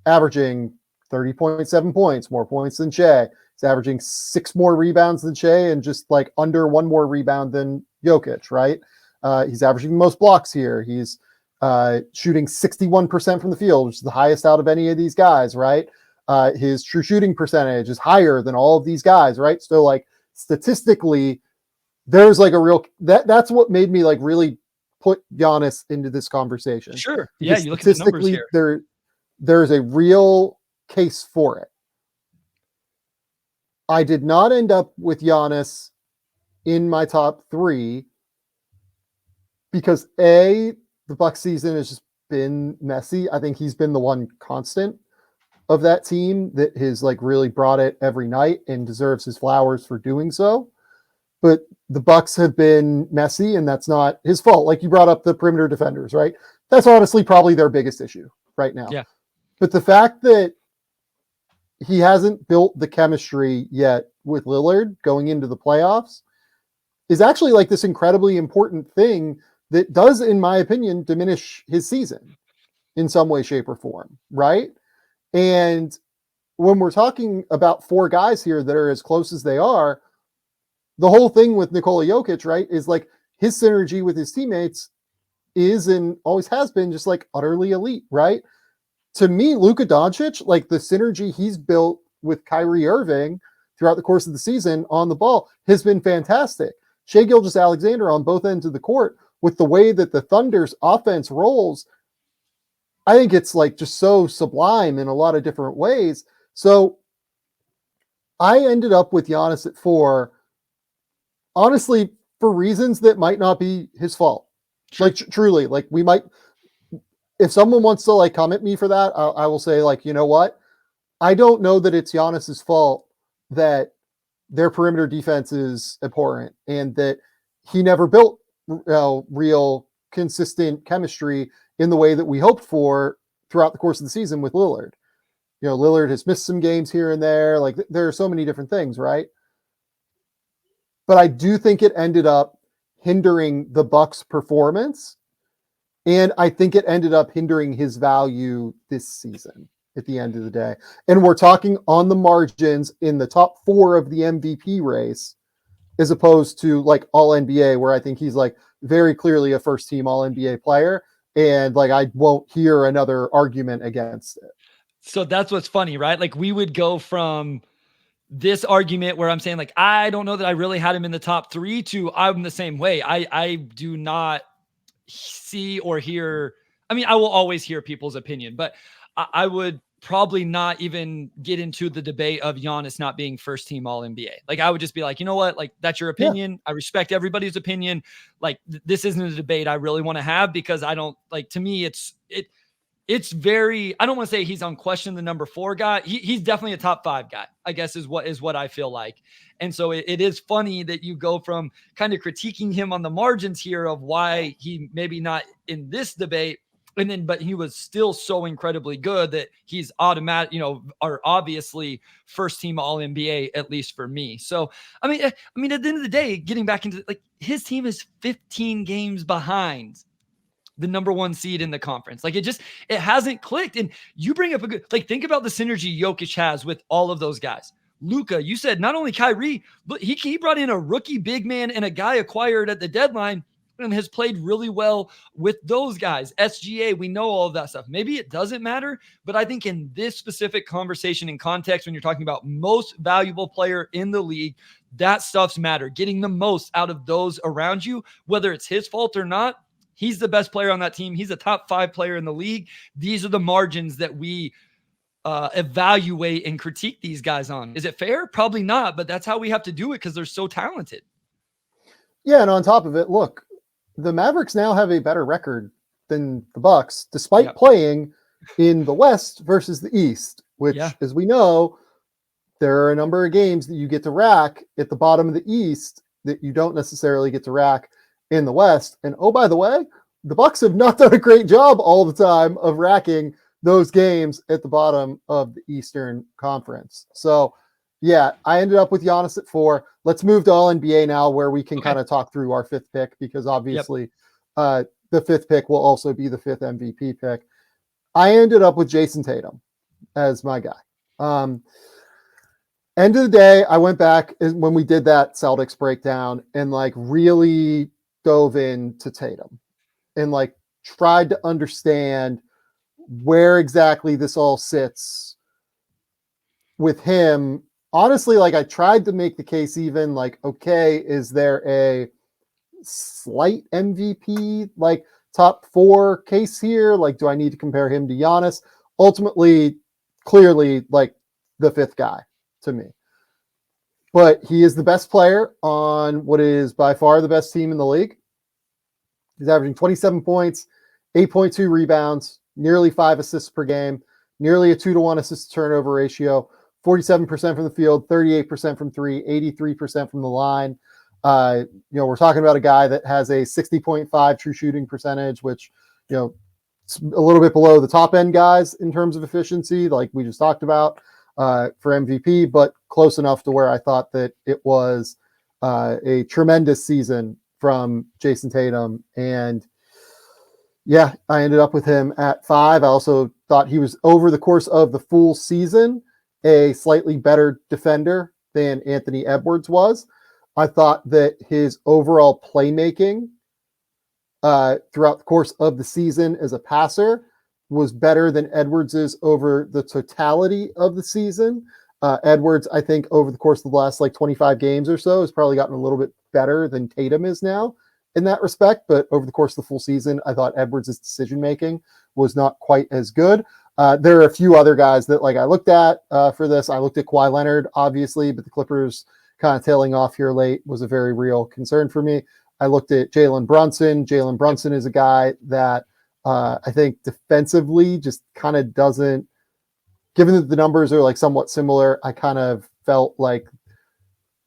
averaging 30.7 points, more points than Shea. He's averaging 6 more rebounds than Shea and just like under 1 more rebound than Jokic, right? He's averaging the most blocks here. He's shooting 61% from the field, which is the highest out of any of these guys, right? His true shooting percentage is higher than all of these guys, right? So like statistically, there's like a real that's what made me like really put Giannis into this conversation. Sure. Because yeah, you look at the numbers here. There's a real case for it. I did not end up with Giannis in my top 3 because the Bucks season has just been messy. I think he's been the one constant of that team that has like really brought it every night and deserves his flowers for doing so. But the Bucks have been messy, and that's not his fault. Like you brought up the perimeter defenders, right? That's honestly probably their biggest issue right now. Yeah. But the fact that he hasn't built the chemistry yet with Lillard going into the playoffs is actually like this incredibly important thing that does, in my opinion, diminish his season in some way, shape, or form, right? And when we're talking about 4 guys here that are as close as they are, the whole thing with Nikola Jokic, right, is like his synergy with his teammates is and always has been just like utterly elite, right? To me, Luka Doncic, like the synergy he's built with Kyrie Irving throughout the course of the season on the ball has been fantastic. Shai Gilgeous-Alexander on both ends of the court, with the way that the Thunder's offense rolls, I think it's like just so sublime in a lot of different ways. So I ended up with Giannis at 4, honestly, for reasons that might not be his fault. Sure. Like truly, like we might, if someone wants to like come at me for that, I will say like, you know what? I don't know that it's Giannis's fault that their perimeter defense is abhorrent and that he never built real consistent chemistry in the way that we hoped for throughout the course of the season with Lillard. You know, Lillard has missed some games here and there. Like there are so many different things, right? But I do think it ended up hindering the Bucks' performance. And I think it ended up hindering his value this season at the end of the day. And we're talking on the margins in the top 4 of the MVP race, as opposed to like all NBA, where I think he's like very clearly a first team all NBA player. And like, I won't hear another argument against it. So that's what's funny, right? Like we would go from this argument where I'm saying like, I don't know that I really had him in the top 3 to I'm the same way. I do not see or hear. I mean, I will always hear people's opinion, but I would probably not even get into the debate of Giannis not being first team all NBA. Like I would just be like, you know what? Like that's your opinion. Yeah. I respect everybody's opinion. Like this isn't a debate I really want to have because I don't like, to me, it's very, I don't want to say he's unquestioned the number 4 guy. He's definitely a top 5 guy, I guess is what I feel like. And so it is funny that you go from kind of critiquing him on the margins here of why he maybe not in this debate. And then, but he was still so incredibly good that he's automatic, are obviously first team all NBA, at least for me. So, I mean, at the end of the day, getting back into like his team is 15 games behind the number 1 seed in the conference. Like it hasn't clicked. And you bring up a good, like, think about the synergy Jokic has with all of those guys. Luka, you said not only Kyrie, but he brought in a rookie big man and a guy acquired at the deadline and has played really well with those guys. SGA, we know all of that stuff. Maybe it doesn't matter, but I think in this specific conversation and context, when you're talking about most valuable player in the league, that stuff's matter. Getting the most out of those around you, whether it's his fault or not, he's the best player on that team. He's a top 5 player in the league. These are the margins that we evaluate and critique these guys on. Is it fair? Probably not, but that's how we have to do it because they're so talented. Yeah, and on top of it, look, the Mavericks now have a better record than the Bucks, despite playing in the West versus the East, which, as we know, there are a number of games that you get to rack at the bottom of the East that you don't necessarily get to rack in the West. And oh, by the way, the Bucks have not done a great job all the time of racking those games at the bottom of the Eastern Conference. So yeah, I ended up with Giannis at 4. Let's move to all NBA now, where we can kind of talk through our 5th pick, because obviously the 5th pick will also be the 5th MVP pick. I ended up with Jason Tatum as my guy. End of the day, I went back when we did that Celtics breakdown and like really dove into Tatum and like tried to understand where exactly this all sits with him. Honestly, like I tried to make the case even like, okay, is there a slight MVP, like top 4 case here? Like, do I need to compare him to Giannis? Ultimately, clearly, like the 5th guy to me. But he is the best player on what is by far the best team in the league. He's averaging 27 points, 8.2 rebounds, nearly 5 assists per game, nearly a 2-to-1 assist turnover ratio, 47% from the field, 38% from 3, 83% from the line. We're talking about a guy that has a 60.5 true shooting percentage, which, it's a little bit below the top end guys in terms of efficiency, like we just talked about for MVP, but close enough to where I thought that it was a tremendous season from Jason Tatum. And yeah, I ended up with him at 5. I also thought he was, over the course of the full season, a slightly better defender than Anthony Edwards was. I thought that his overall playmaking throughout the course of the season as a passer was better than Edwards's over the totality of the season. Edwards, I think, over the course of the last 25 games or so, has probably gotten a little bit better than Tatum is now in that respect. But over the course of the full season, I thought Edwards' decision-making was not quite as good. There are a few other guys that I looked at for this. I looked at Kawhi Leonard, obviously, but the Clippers kind of tailing off here late was a very real concern for me. I looked at Jalen Brunson. Jalen Brunson is a guy that I think defensively just kind of doesn't, given that the numbers are somewhat similar, I kind of felt like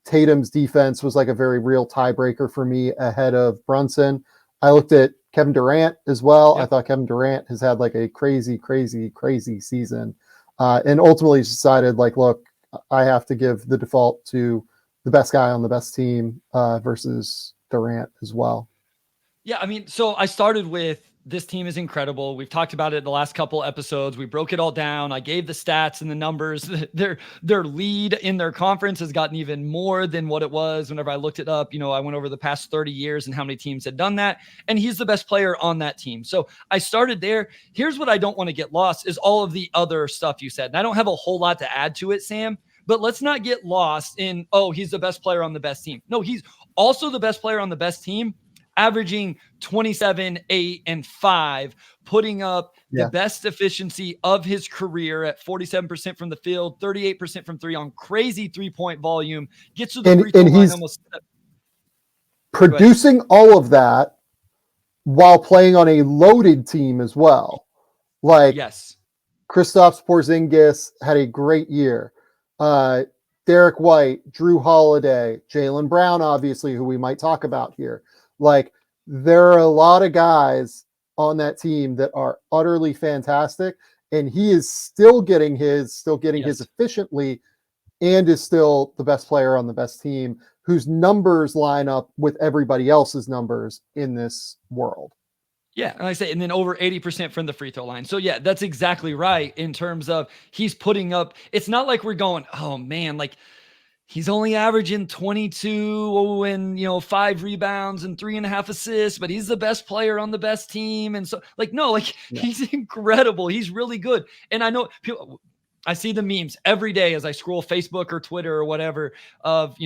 Tatum's defense was a very real tiebreaker for me ahead of Brunson. I looked at Kevin Durant as well. Yep. I thought Kevin Durant has had a crazy, crazy, crazy season. And ultimately decided look, I have to give the default to the best guy on the best team versus Durant as well. Yeah, I mean, so I started with, this team is incredible. We've talked about it the last couple episodes. We broke it all down. I gave the stats and the numbers. Their lead in their conference has gotten even more than what it was whenever I looked it up. I went over the past 30 years and how many teams had done that. And he's the best player on that team. So I started there. Here's what I don't want to get lost is all of the other stuff you said. And I don't have a whole lot to add to it, Sam. But let's not get lost in, he's the best player on the best team. No, he's also the best player on the best team, averaging 27, 8, and 5, putting up the best efficiency of his career at 47% from the field, 38% from 3 on crazy 3-point volume, gets to the free throw line almost. Producing all of that while playing on a loaded team as well. Kristaps Porzingis had a great year. Derek White, Drew Holiday, Jaylen Brown, obviously, who we might talk about here. There are a lot of guys on that team that are utterly fantastic, and he is still getting his efficiently, and is still the best player on the best team, whose numbers line up with everybody else's numbers in this world. Yeah, and I say, and then over 80% from the free throw line. So yeah, that's exactly right in terms of he's putting up. It's not like we're going, oh man, he's only averaging 22 and 5 rebounds and 3.5 assists, but he's the best player on the best team. And so he's incredible. He's really good. And I know people, I see the memes every day as I scroll Facebook or Twitter or whatever of,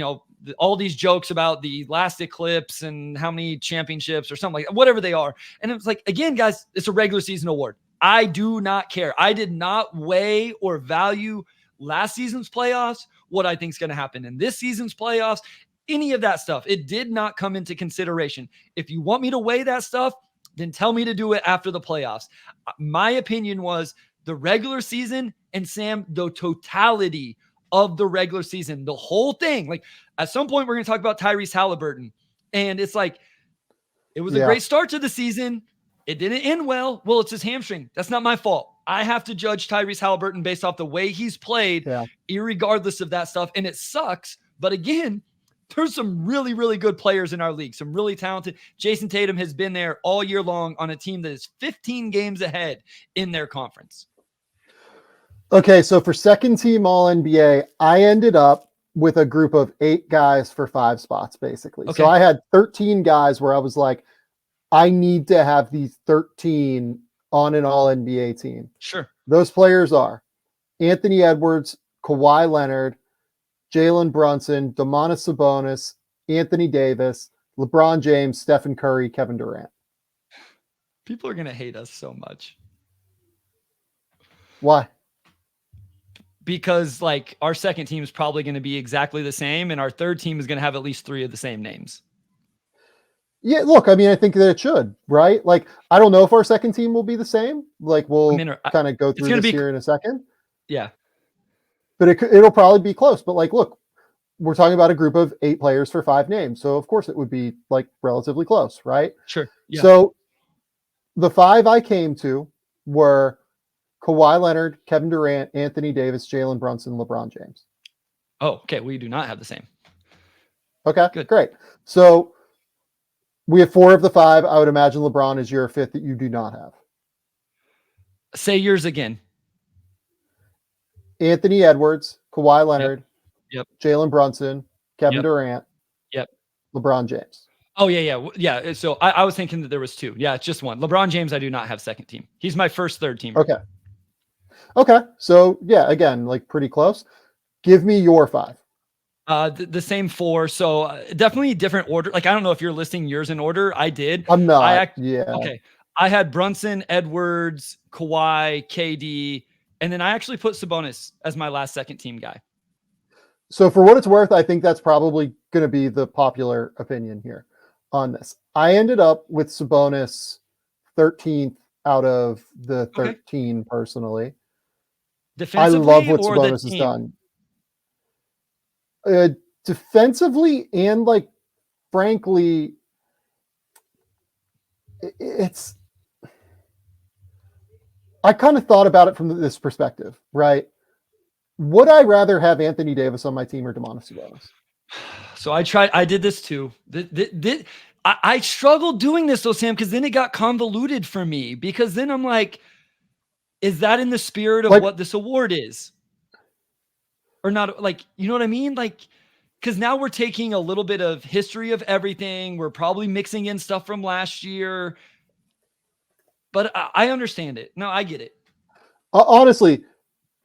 all these jokes about the last eclipse and how many championships or something like that, whatever they are. And it's again, guys, it's a regular season award. I do not care. I did not weigh or value last season's playoffs, what I think is going to happen in this season's playoffs, any of that stuff. It did not come into consideration. If you want me to weigh that stuff, then tell me to do it after the playoffs. My opinion was the regular season, and Sam, the totality of the regular season, the whole thing. At some point, we're going to talk about Tyrese Halliburton. And it's it was a great start to the season. It didn't end well. Well, it's his hamstring. That's not my fault. I have to judge Tyrese Halliburton based off the way he's played, irregardless of that stuff. And it sucks. But again, there's some really, really good players in our league, some really talented. Jason Tatum has been there all year long on a team that is 15 games ahead in their conference. Okay, so for second team All-NBA, I ended up with a group of 8 guys for 5 spots, basically. Okay. So I had 13 guys where I was like, I need to have these 13 on an all NBA team. Sure. Those players are Anthony Edwards, Kawhi Leonard, Jalen Brunson, Domantas Sabonis, Anthony Davis, LeBron James, Stephen Curry, Kevin Durant. People are going to hate us so much. Why? Because like our second team is probably going to be exactly the same, and our third team is going to have at least 3 of the same names. Yeah, look, I mean, I think that it should, right? Like, I don't know if our second team will be the same. Like, we'll kind of go through this here in a second. Yeah. But it'll probably be close. But like, look, we're talking about a group of 8 players for 5 names. So of course it would be like relatively close, right? Sure. Yeah. So the 5 I came to were Kawhi Leonard, Kevin Durant, Anthony Davis, Jalen Brunson, LeBron James. Oh, okay. We do not have the same. Okay, good. Great. So we have 4 of the 5. I would imagine LeBron is your 5th that you do not have. Say yours again. Anthony Edwards, Kawhi Leonard, Yep. Jalen Brunson, Kevin Durant, LeBron James. Oh, yeah. So I was thinking that there was 2. Yeah, it's just 1. LeBron James, I do not have second team. He's my first third team. Okay. So, yeah, again, like pretty close. Give me your 5. The same 4. So definitely different order. Like, I don't know if you're listing yours in order. I did. I'm not. Okay. I had Brunson, Edwards, Kawhi, KD, and then I actually put Sabonis as my last second team guy. So for what it's worth, I think that's probably going to be the popular opinion here on this. I ended up with Sabonis 13th out of the 13 personally. I love what Sabonis has done. Defensively and like, frankly, I kind of thought about it from this perspective, right? Would I rather have Anthony Davis on my team or Domantas Sabonis? So I did this too. I struggled doing this though, Sam, because then it got convoluted for me, because then I'm like, is that in the spirit of what this award is? Or not? Like, you know what I mean? Like, because now we're taking a little bit of history of everything. We're probably mixing in stuff from last year. But I understand it. No, I get it. Honestly,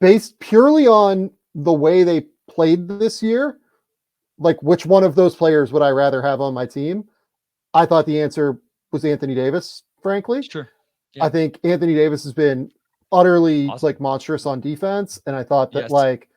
based purely on the way they played this year, like which one of those players would I rather have on my team? I thought the answer was Anthony Davis, frankly. Sure. Yeah. I think Anthony Davis has been utterly like monstrous on defense. And I thought that like,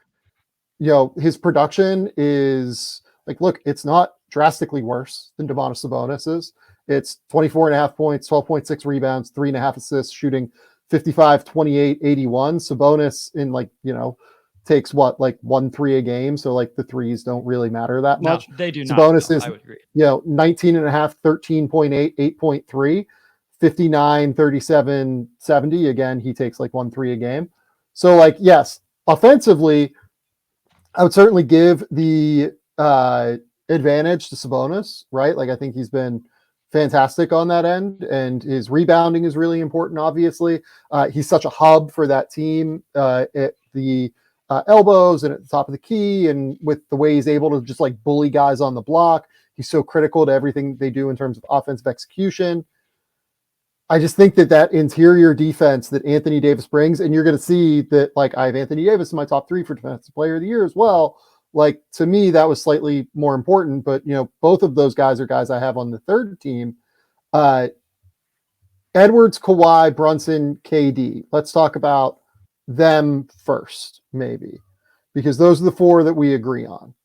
you know, his production is like, look, it's not drastically worse than Domantas Sabonis's. It's 24.5 points, 12.6 rebounds, 3.5 assists, shooting 55, 28, 81. Sabonis in like, you know, takes what, like 1 3 a game. So like the threes don't really matter that much. No, they do not. Sabonis is, I would agree. You know, 19.5, 13.8, 8.3, 59, 37, 70. Again, he takes like 1 3 a game. So like, yes, offensively, I would certainly give the advantage to Sabonis, right? Like I think he's been fantastic on that end, and his rebounding is really important. Obviously, he's such a hub for that team at the elbows and at the top of the key, and with the way he's able to just like bully guys on the block. He's so critical to everything they do in terms of offensive execution. I just think that interior defense that Anthony Davis brings, and you're going to see that like I have Anthony Davis in my top 3 for Defensive Player of the Year as well. Like to me, that was slightly more important, but you know, both of those guys are guys I have on the third team. Edwards, Kawhi, Brunson, KD. Let's talk about them first, maybe, because those are the 4 that we agree on.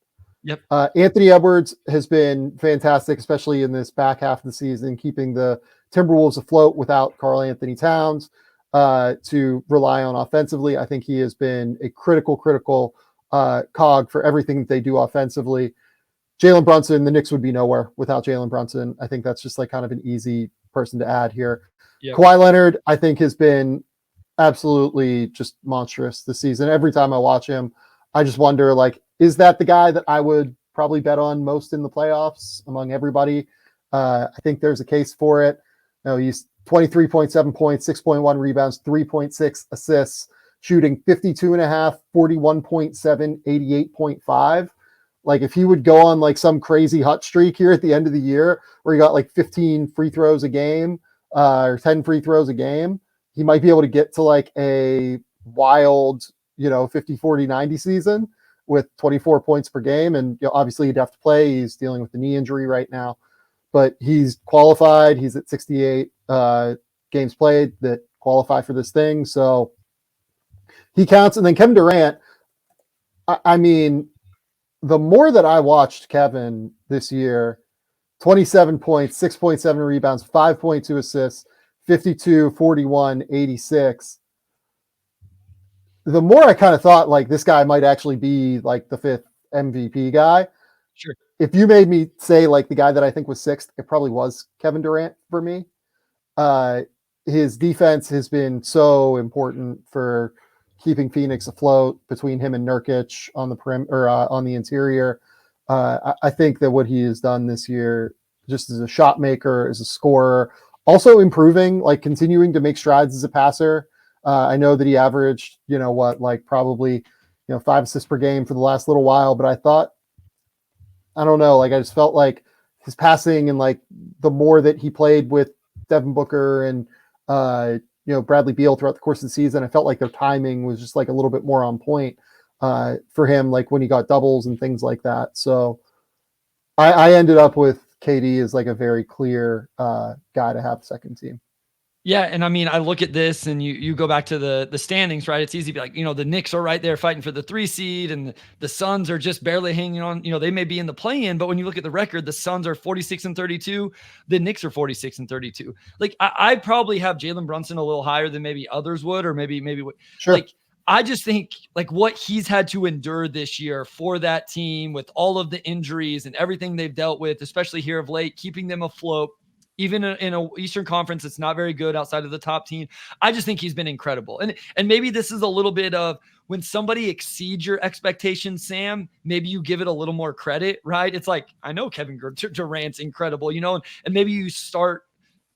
Yep. Anthony Edwards has been fantastic, especially in this back half of the season, keeping the Timberwolves afloat without Karl Anthony Towns to rely on offensively. I think he has been a critical cog for everything that they do offensively. Jalen Brunson, the Knicks would be nowhere without Jalen Brunson. I think that's just like kind of an easy person to add here. Yep. Kawhi Leonard, I think, has been absolutely just monstrous this season. Every time I watch him, I just wonder, like, is that the guy that I would probably bet on most in the playoffs among everybody? I think there's a case for it. You know, he's 23.7 points, 6.1 rebounds, 3.6 assists, shooting 52.5, 41.7, 88.5. Like if he would go on like some crazy hot streak here at the end of the year where he got like 15 free throws a game or 10 free throws a game, he might be able to get to like a wild, 50, 40, 90 season with 24 points per game. And obviously he'd have to play. He's dealing with the knee injury right now, but he's qualified. He's at 68 games played that qualify for this thing. So he counts. And then Kevin Durant, I mean, the more that I watched Kevin this year, 27 points, 6.7 rebounds, 5.2 assists, 52, 41, 86. The more I kind of thought like this guy might actually be like the 5th MVP guy. Sure. If you made me say like the guy that I think was 6th, it probably was Kevin Durant for me. His defense has been so important for keeping Phoenix afloat between him and Nurkic on the perimeter, on the interior. I think that what he has done this year, just as a shot maker, as a scorer, also improving, like continuing to make strides as a passer. I know that he averaged, probably, 5 assists per game for the last little while, but I don't know, like I just felt like his passing and like the more that he played with Devin Booker and, Bradley Beal throughout the course of the season, I felt like their timing was just like a little bit more on point for him, like when he got doubles and things like that. So I ended up with KD as like a very clear guy to have second team. Yeah, and I mean, I look at this and you go back to the standings, right? It's easy to be like, the Knicks are right there fighting for the 3 seed and the Suns are just barely hanging on. They may be in the play-in, but when you look at the record, the Suns are 46-32, the Knicks are 46-32. Like I probably have Jalen Brunson a little higher than maybe others would, or maybe sure. Like I just think like what he's had to endure this year for that team with all of the injuries and everything they've dealt with, especially here of late, keeping them afloat. Even in a Eastern Conference that's not very good outside of the top team. I just think he's been incredible. And maybe this is a little bit of when somebody exceeds your expectations, Sam, maybe you give it a little more credit, right? It's like, I know Kevin Durant's incredible, and maybe you start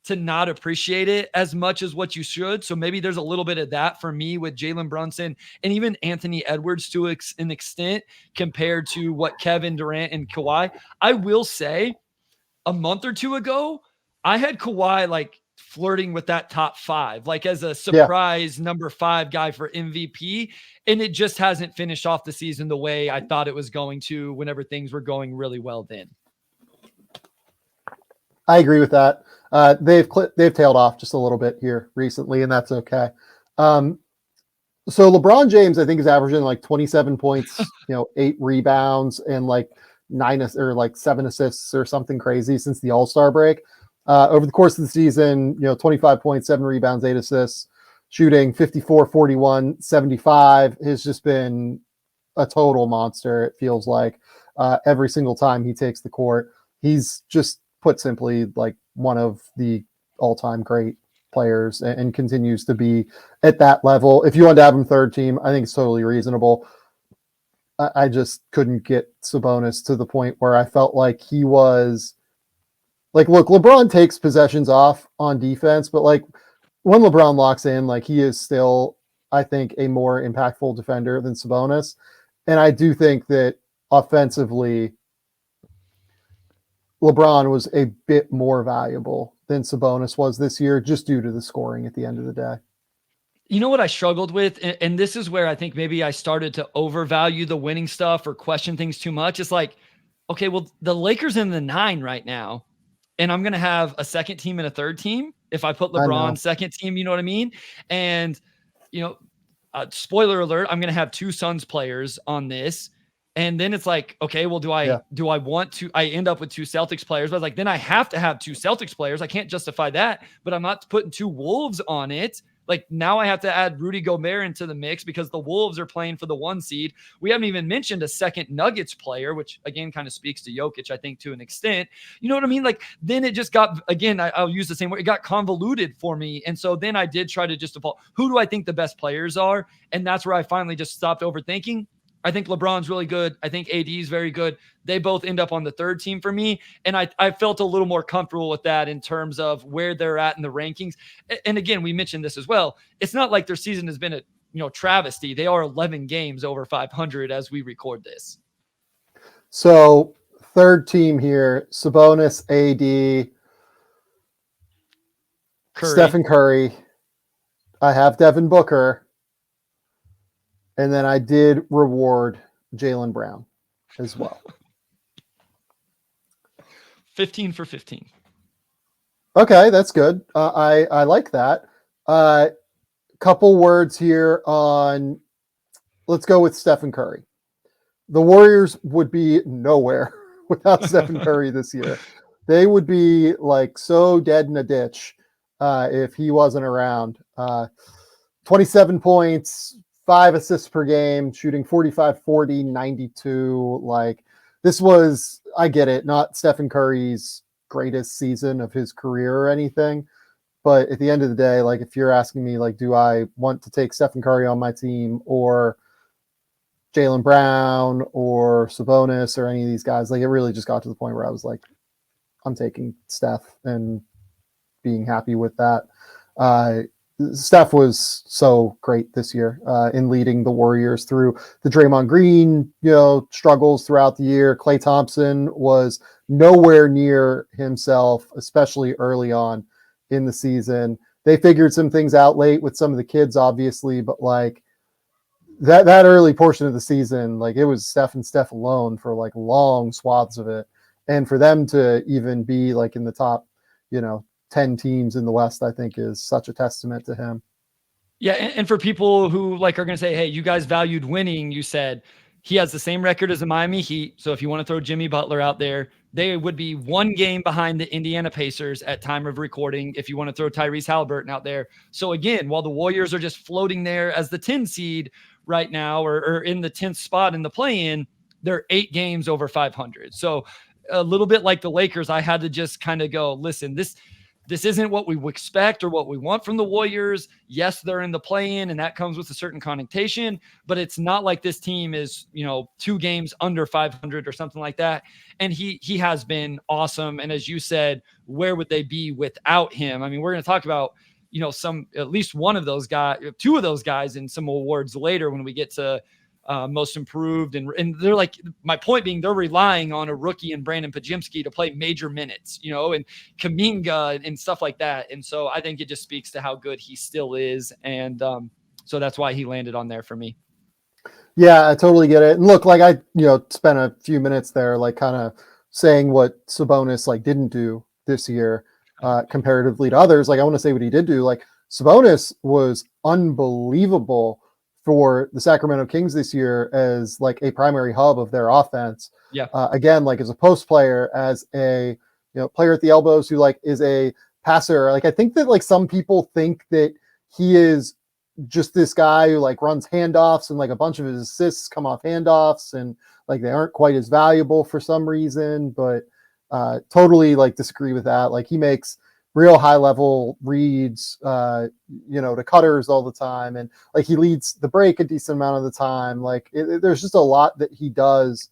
to not appreciate it as much as what you should. So maybe there's a little bit of that for me with Jalen Brunson and even Anthony Edwards to an extent compared to what Kevin Durant and Kawhi. I will say a month or two ago, I had Kawhi like flirting with that top 5, like as a surprise number 5 guy for MVP. And it just hasn't finished off the season the way I thought it was going to whenever things were going really well then. I agree with that. They've tailed off just a little bit here recently, and that's okay. So LeBron James, I think, is averaging like 27 points, 8 rebounds and like 7 assists or something crazy since the All-Star break. Over the course of the season, 25 points, 7 rebounds, 8 assists, shooting 54, 41, 75 has just been a total monster. It feels like every single time he takes the court, he's just put simply like one of the all-time great players and continues to be at that level. If you wanted to have him third team, I think it's totally reasonable. I just couldn't get Sabonis to the point where I felt like he was like, look, LeBron takes possessions off on defense, but like when LeBron locks in, like he is still, I think, a more impactful defender than Sabonis. And I do think that offensively, LeBron was a bit more valuable than Sabonis was this year, just due to the scoring at the end of the day. You know what I struggled with? And this is where I think maybe I started to overvalue the winning stuff or question things too much. It's like, okay, well, the Lakers in the 9 right now, and I'm going to have a second team and a third team if I put LeBron second team, you know what I mean? And, spoiler alert, I'm going to have 2 Suns players on this. And then it's like, okay, well, do I want to, I end up with 2 Celtics players, but I was like, then I have to have 2 Celtics players. I can't justify that, but I'm not putting 2 Wolves on it. Like now I have to add Rudy Gobert into the mix because the Wolves are playing for the 1 seed. We haven't even mentioned a second Nuggets player, which again kind of speaks to Jokic, I think, to an extent. You know what I mean? Like then it just got, again, I'll use the same word. It got convoluted for me. And so then I did try to just default, who do I think the best players are? And that's where I finally just stopped overthinking. I think LeBron's really good. I think AD is very good. They both end up on the third team for me. And I felt a little more comfortable with that in terms of where they're at in the rankings. And again, we mentioned this as well. It's not like their season has been a travesty. They are 11 games over 500 as we record this. So third team here, Sabonis, AD, Stephen Curry. I have Devin Booker. And then I did reward Jaylen Brown as well. 15 for 15. Okay, that's good. I like that. Couple words here on, let's go with Stephen Curry. The Warriors would be nowhere without Stephen Curry this year. They would be like so dead in a ditch if he wasn't around. 27 points, 5 assists per game, shooting 45, 40, 92. Like, this was, I get it, not Stephen Curry's greatest season of his career or anything. But at the end of the day, like, if you're asking me, like, do I want to take Stephen Curry on my team or Jaylen Brown or Sabonis or any of these guys, like, it really just got to the point where I was like, I'm taking Steph and being happy with that. Steph was so great this year in leading the Warriors through the Draymond Green, struggles throughout the year. Klay Thompson was nowhere near himself, especially early on in the season. They figured some things out late with some of the kids, obviously, but like that early portion of the season, like, it was Steph and Steph alone for like long swaths of it. And for them to even be like in the top, 10 teams in the West, I think is such a testament to him. Yeah. And for people who like are going to say, hey, you guys valued winning, you said he has the same record as the Miami Heat. So if you want to throw Jimmy Butler out there, they would be 1 game behind the Indiana Pacers at time of recording if you want to throw Tyrese Halliburton out there. So again, while the Warriors are just floating there as the 10 seed right now or in the 10th spot in the play-in, they're 8 games over 500. So a little bit like the Lakers, I had to just kind of go, listen, this isn't what we expect or what we want from the Warriors. Yes, they're in the play-in, and that comes with a certain connotation, but it's not like this team is, 2 games under 500 or something like that. And he has been awesome. And as you said, where would they be without him? I mean, we're going to talk about, at least one of those guys, 2 of those guys in some awards later when we get to most improved. And they're like, my point being, they're relying on a rookie and Brandon Pajimski to play major minutes, and Kuminga and stuff like that. And so I think it just speaks to how good he still is. And so that's why he landed on there for me. Yeah, I totally get it. And look, like, I, spent a few minutes there, like, kind of saying what Sabonis like didn't do this year comparatively to others. Like, I want to say what he did do. Like, Sabonis was unbelievable for the Sacramento Kings this year as like a primary hub of their offense. Yeah. Again, like as a post player, as a player at the elbows who like is a passer. Like, I think that like some people think that he is just this guy who like runs handoffs and like a bunch of his assists come off handoffs and like they aren't quite as valuable for some reason, but totally like disagree with that. Like, he makes real high level reads, to cutters all the time. And like, he leads the break a decent amount of the time. Like, there's just a lot that he does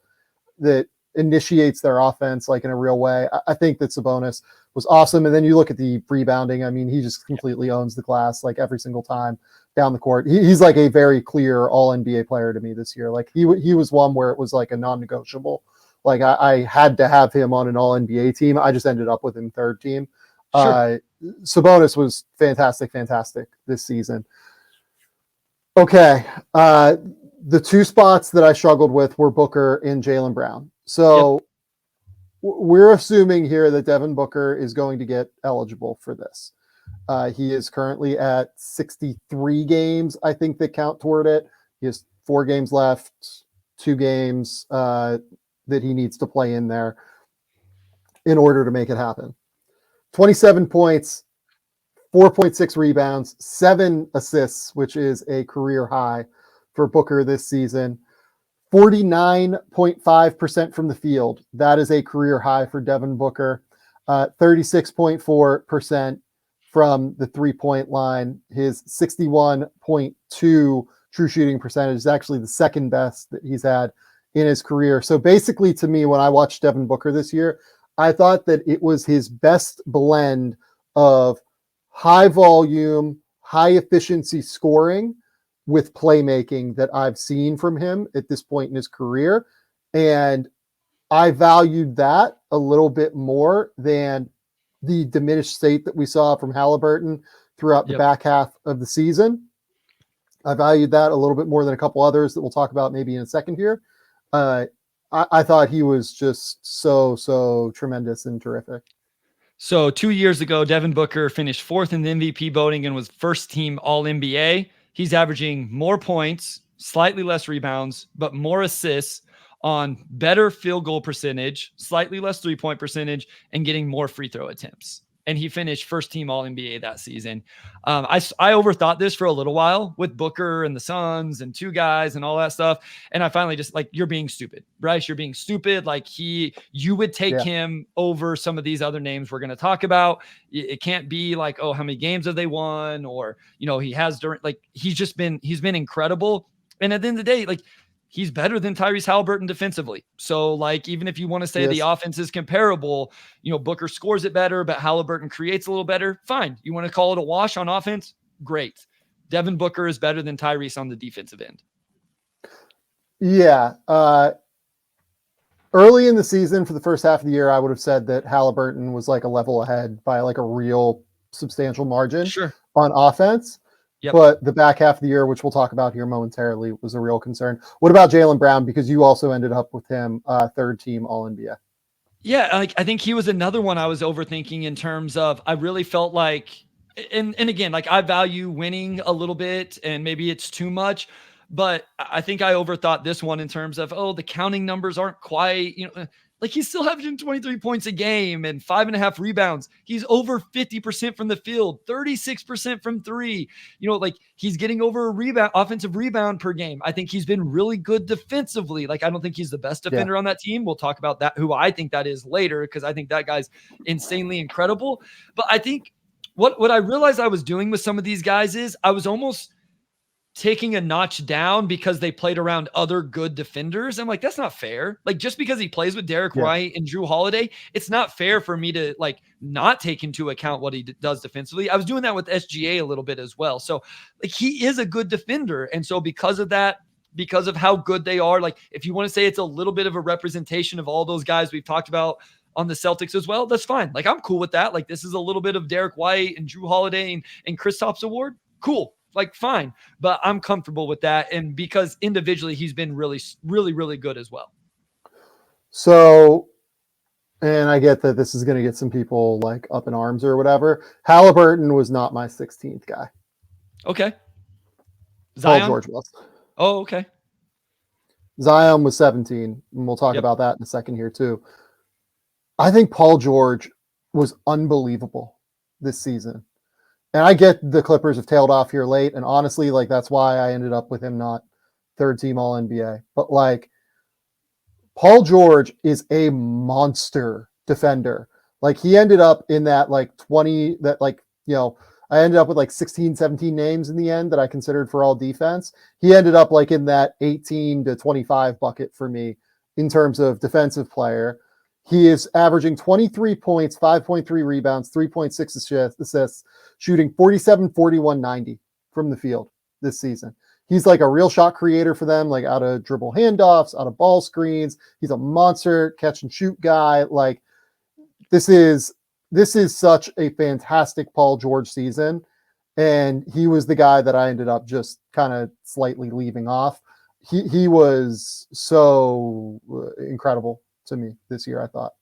that initiates their offense, like, in a real way. I think that Sabonis was awesome. And then you look at the rebounding. I mean, he just completely owns the glass, like, every single time down the court. He's like a very clear all NBA player to me this year. Like, he was one where it was like a non-negotiable. Like, I had to have him on an all NBA team. I just ended up with him third team. Sure. Sabonis was fantastic this season. Okay. The 2 spots that I struggled with were Booker and Jaylen Brown. So we're assuming here that Devin Booker is going to get eligible for this. He is currently at 63 games, I think, that count toward it. He has 4 games left, 2 games that he needs to play in there in order to make it happen. 27 points, 4.6 rebounds, 7 assists, which is a career high for Booker this season. 49.5% from the field. That is a career high for Devin Booker. 36.4% from the 3-point line. His 61.2 true shooting percentage is actually the second best that he's had in his career. So basically, to me, when I watched Devin Booker this year, I thought that it was his best blend of high volume, high efficiency scoring with playmaking that I've seen from him at this point in his career. And I valued that a little bit more than the diminished state that we saw from Halliburton throughout the back half of the season. I valued that a little bit more than a couple others that we'll talk about maybe in a second here. I thought he was just so tremendous and terrific. So 2 years ago, Devin Booker finished 4th in the MVP voting and was first team All NBA. He's averaging more points, slightly less rebounds, but more assists on better field goal percentage, slightly less 3-point percentage, and getting more free throw attempts. And he finished first team All NBA that season. I overthought this for a little while with Booker and the Suns and 2 guys and all that stuff. And I finally just like, you're being stupid, Bryce. You're being stupid. Like you would take him over some of these other names we're going to talk about. It can't be like, oh, how many games have they won? Or, he has he's been incredible. And at the end of the day, like, he's better than Tyrese Halliburton defensively. So, like, even if you want to say the offense is comparable, Booker scores it better, but Halliburton creates a little better. Fine. You want to call it a wash on offense? Great. Devin Booker is better than Tyrese on the defensive end. Yeah. Early in the season, for the first half of the year, I would have said that Halliburton was like a level ahead by like a real substantial margin on offense. Yep. But the back half of the year, which we'll talk about here momentarily, was a real concern. What about Jaylen Brown? Because you also ended up with him third team All NBA. Yeah, I think he was another one I was overthinking in terms of I really felt like, and again, like I value winning a little bit, and maybe it's too much, but I think I overthought this one in terms of, the counting numbers aren't quite, like he's still averaging 23 points a game and 5.5 rebounds. He's over 50% from the field, 36% from 3. Like he's getting over a offensive rebound per game. I think he's been really good defensively. Like I don't think he's the best defender on that team. We'll talk about that, who I think that is later, because I think that guy's insanely incredible. But I think what I realized I was doing with some of these guys is I was almost taking a notch down because they played around other good defenders. I'm like, that's not fair. Like just because he plays with Derek White and Drew Holiday, it's not fair for me to like not take into account what he does defensively. I was doing that with SGA a little bit as well. So like he is a good defender. And so because of that, because of how good they are, like if you want to say it's a little bit of a representation of all those guys we've talked about on the Celtics as well, that's fine. Like I'm cool with that. Like this is a little bit of Derek White and Drew Holiday and Kristaps award. Cool. Like fine, but I'm comfortable with that. And because individually he's been really, really, really good as well. So, and I get that this is going to get some people like up in arms or whatever. Halliburton was not my 16th guy. Okay. Zion? Paul George was. Oh, okay. Zion was 17, and we'll talk about that in a second here too. I think Paul George was unbelievable this season. And I get the Clippers have tailed off here late. And honestly, like that's why I ended up with him not third team All NBA. But like Paul George is a monster defender. Like he ended up in that like 20 that like, I ended up with like 16, 17 names in the end that I considered for all defense. He ended up like in that 18 to 25 bucket for me in terms of defensive player. He is averaging 23 points, 5.3 rebounds, 3.6 assists, shooting 47, 41, 90 from the field this season. He's like a real shot creator for them, like out of dribble handoffs, out of ball screens. He's a monster catch and shoot guy. Like this is such a fantastic Paul George season. And he was the guy that I ended up just kind of slightly leaving off. He was so incredible to me this year, I thought.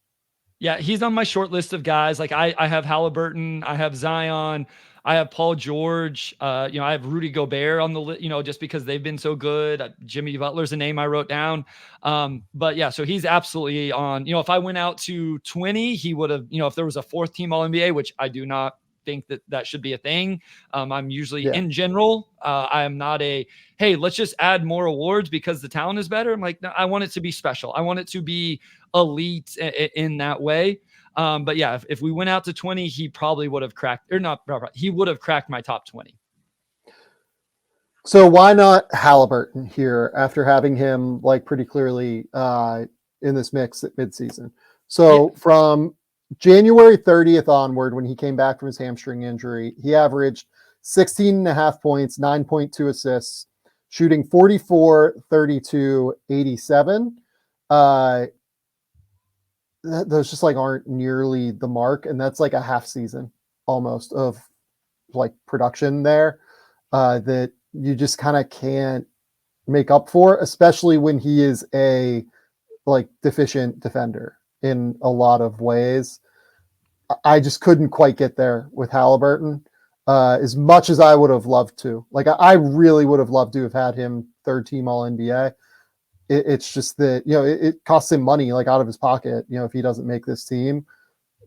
Yeah, he's on my short list of guys. Like I have Halliburton, I have Zion, I have Paul George, I have Rudy Gobert on the list, just because they've been so good. Jimmy Butler's a name I wrote down. But yeah, so he's absolutely on, if I went out to 20, he would have, if there was a 4th team All NBA, which I do not think that should be a thing. I'm usually in general, I am not hey, let's just add more awards because the talent is better. I'm like, no, I want it to be special. I want it to be elite in that way. But yeah, if we went out to 20, he probably would have cracked, or not, he would have cracked my top 20. So why not Halliburton here after having him like pretty clearly in this mix at midseason? So from January 30th onward, when he came back from his hamstring injury, he averaged 16.5 points, 9.2 assists, shooting 44, 32, 87. those just like aren't nearly the mark. And that's like a half season almost of like production there that you just kind of can't make up for, especially when he is a like deficient defender in a lot of ways. I just couldn't quite get there with Halliburton as much as I would have loved to. Like I really would have loved to have had him third team All NBA. It's just that, you know, it costs him money like out of his pocket, you know, if he doesn't make this team.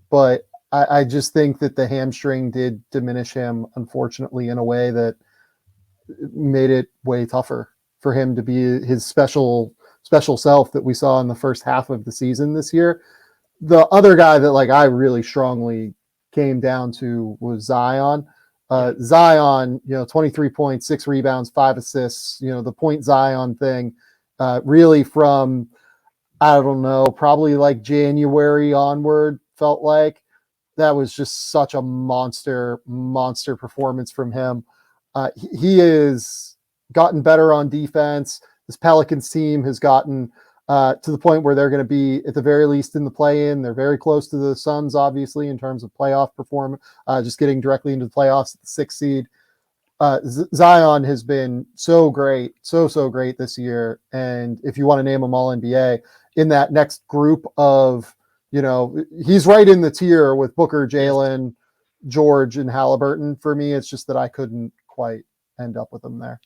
But I just think that the hamstring did diminish him, unfortunately, in a way that made it way tougher for him to be his special self that we saw in the first half of the season this year. The other guy that like I really strongly came down to was Zion. Zion, you know, 23 points, 6 rebounds, 5 assists, you know, the point Zion thing, really from, I don't know, probably like January onward, felt like that was just such a monster performance from him. He has gotten better on defense. This Pelicans team has gotten to the point where they're going to be at the very least in the play-in. They're very close to the Suns, obviously, in terms of playoff performance, just getting directly into the playoffs at the 6th seed. Zion has been so great, so great this year. And if you want to name him All NBA, in that next group of, you know, he's right in the tier with Booker, Jalen, George, and Halliburton. For me, it's just that I couldn't quite end up with him there.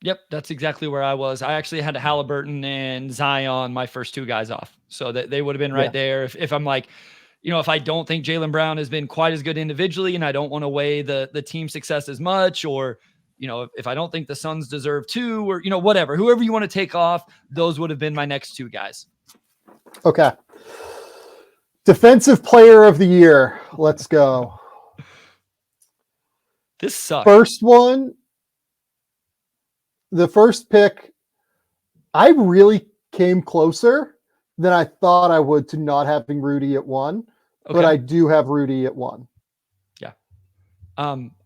Yep, that's exactly where I was. I actually had Halliburton and Zion, my first 2 guys off. So that they would have been right there. If I'm like, you know, if I don't think Jaylen Brown has been quite as good individually and I don't want to weigh the team success as much, or, you know, if I don't think the Suns deserve 2 or, you know, whatever, whoever you want to take off, those would have been my next 2 guys. Okay. Defensive player of the year. Let's go. This sucks. First one. The first pick, I really came closer than I thought I would to not having Rudy at 1, but I do have Rudy at 1. Yeah.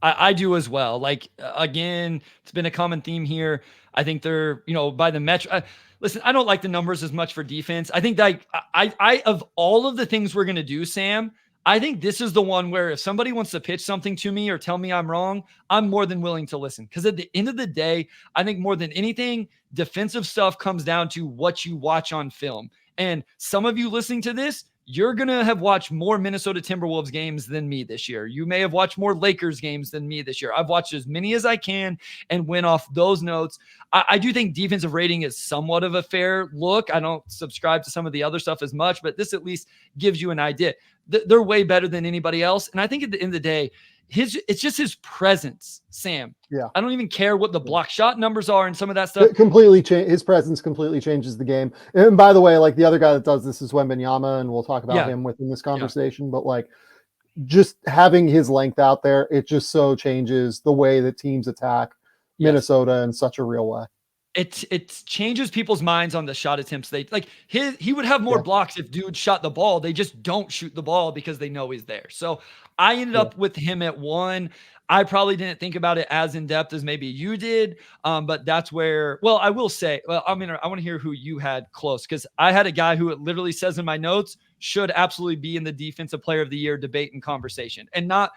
I do as well. Like, again, it's been a common theme here. I think they're, you know, by the metric. Listen, I don't like the numbers as much for defense. I think that I of all of the things we're going to do, Sam, I think this is the one where if somebody wants to pitch something to me or tell me I'm wrong, I'm more than willing to listen. Because at the end of the day, I think more than anything, defensive stuff comes down to what you watch on film. And some of you listening to this, you're going to have watched more Minnesota Timberwolves games than me this year. You may have watched more Lakers games than me this year. I've watched as many as I can and went off those notes. I do think defensive rating is somewhat of a fair look. I don't subscribe to some of the other stuff as much, but this at least gives you an idea. They're way better than anybody else. And I think at the end of the day, it's just his presence, Sam. Yeah. I don't even care what the block shot numbers are and some of that stuff. His presence completely changes the game. And by the way, like the other guy that does this is Wembanyama, and we'll talk about him within this conversation. But like just having his length out there, it just so changes the way that teams attack Minnesota in such a real way. It changes people's minds on the shot attempts. They like he would have more blocks if dude shot the ball. They just don't shoot the ball because they know he's there. So I ended up with him at 1. I probably didn't think about it as in depth as maybe you did. But that's where, well, I will say, well, I mean, I want to hear who you had close, because I had a guy who it literally says in my notes should absolutely be in the defensive player of the year debate and conversation. And not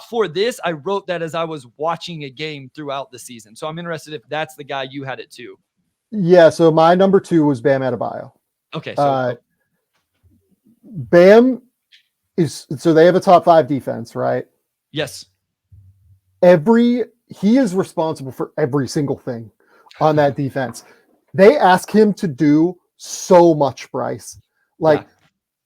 for this. I wrote that as I was watching a game throughout the season. So I'm interested if that's the guy you had it too. Yeah. So my number 2 was Bam Adebayo. Okay. So Bam so they have a top 5 defense, right? Yes. He is responsible for every single thing on that defense. They ask him to do so much, Bryce. Like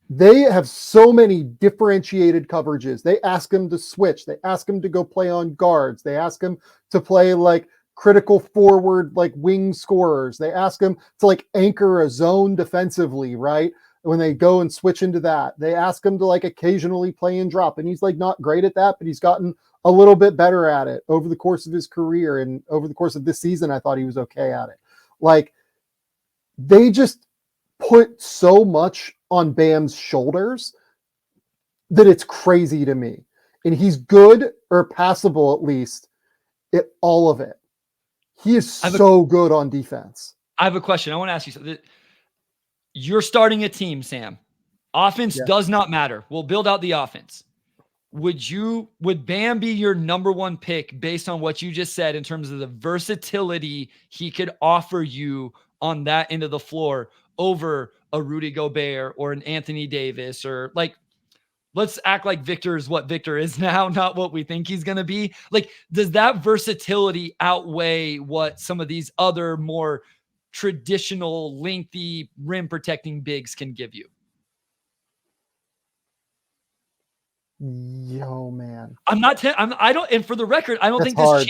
they have so many differentiated coverages. They ask him to switch. They ask him to go play on guards. They ask him to play like critical forward, like wing scorers. They ask him to like anchor a zone defensively, right? When they go and switch into that, they ask him to like occasionally play and drop. And he's like not great at that, but he's gotten a little bit better at it over the course of his career. And over the course of this season, I thought he was okay at it. Like they just put so much on Bam's shoulders that it's crazy to me. And he's good or passable, at least, at all of it. He is so good on defense. I have a question. I want to ask you something. You're starting a team, Sam, Offense does not matter. We'll build out the offense. Would Bam be your number one pick based on what you just said in terms of the versatility he could offer you on that end of the floor over a Rudy Gobert or an Anthony Davis, or like, let's act like Victor is what Victor is now, not what we think he's going to be. Like, does that versatility outweigh what some of these other more traditional, lengthy, rim protecting bigs can give you? Yo, man. I don't, and for the record, I don't That's think this hard.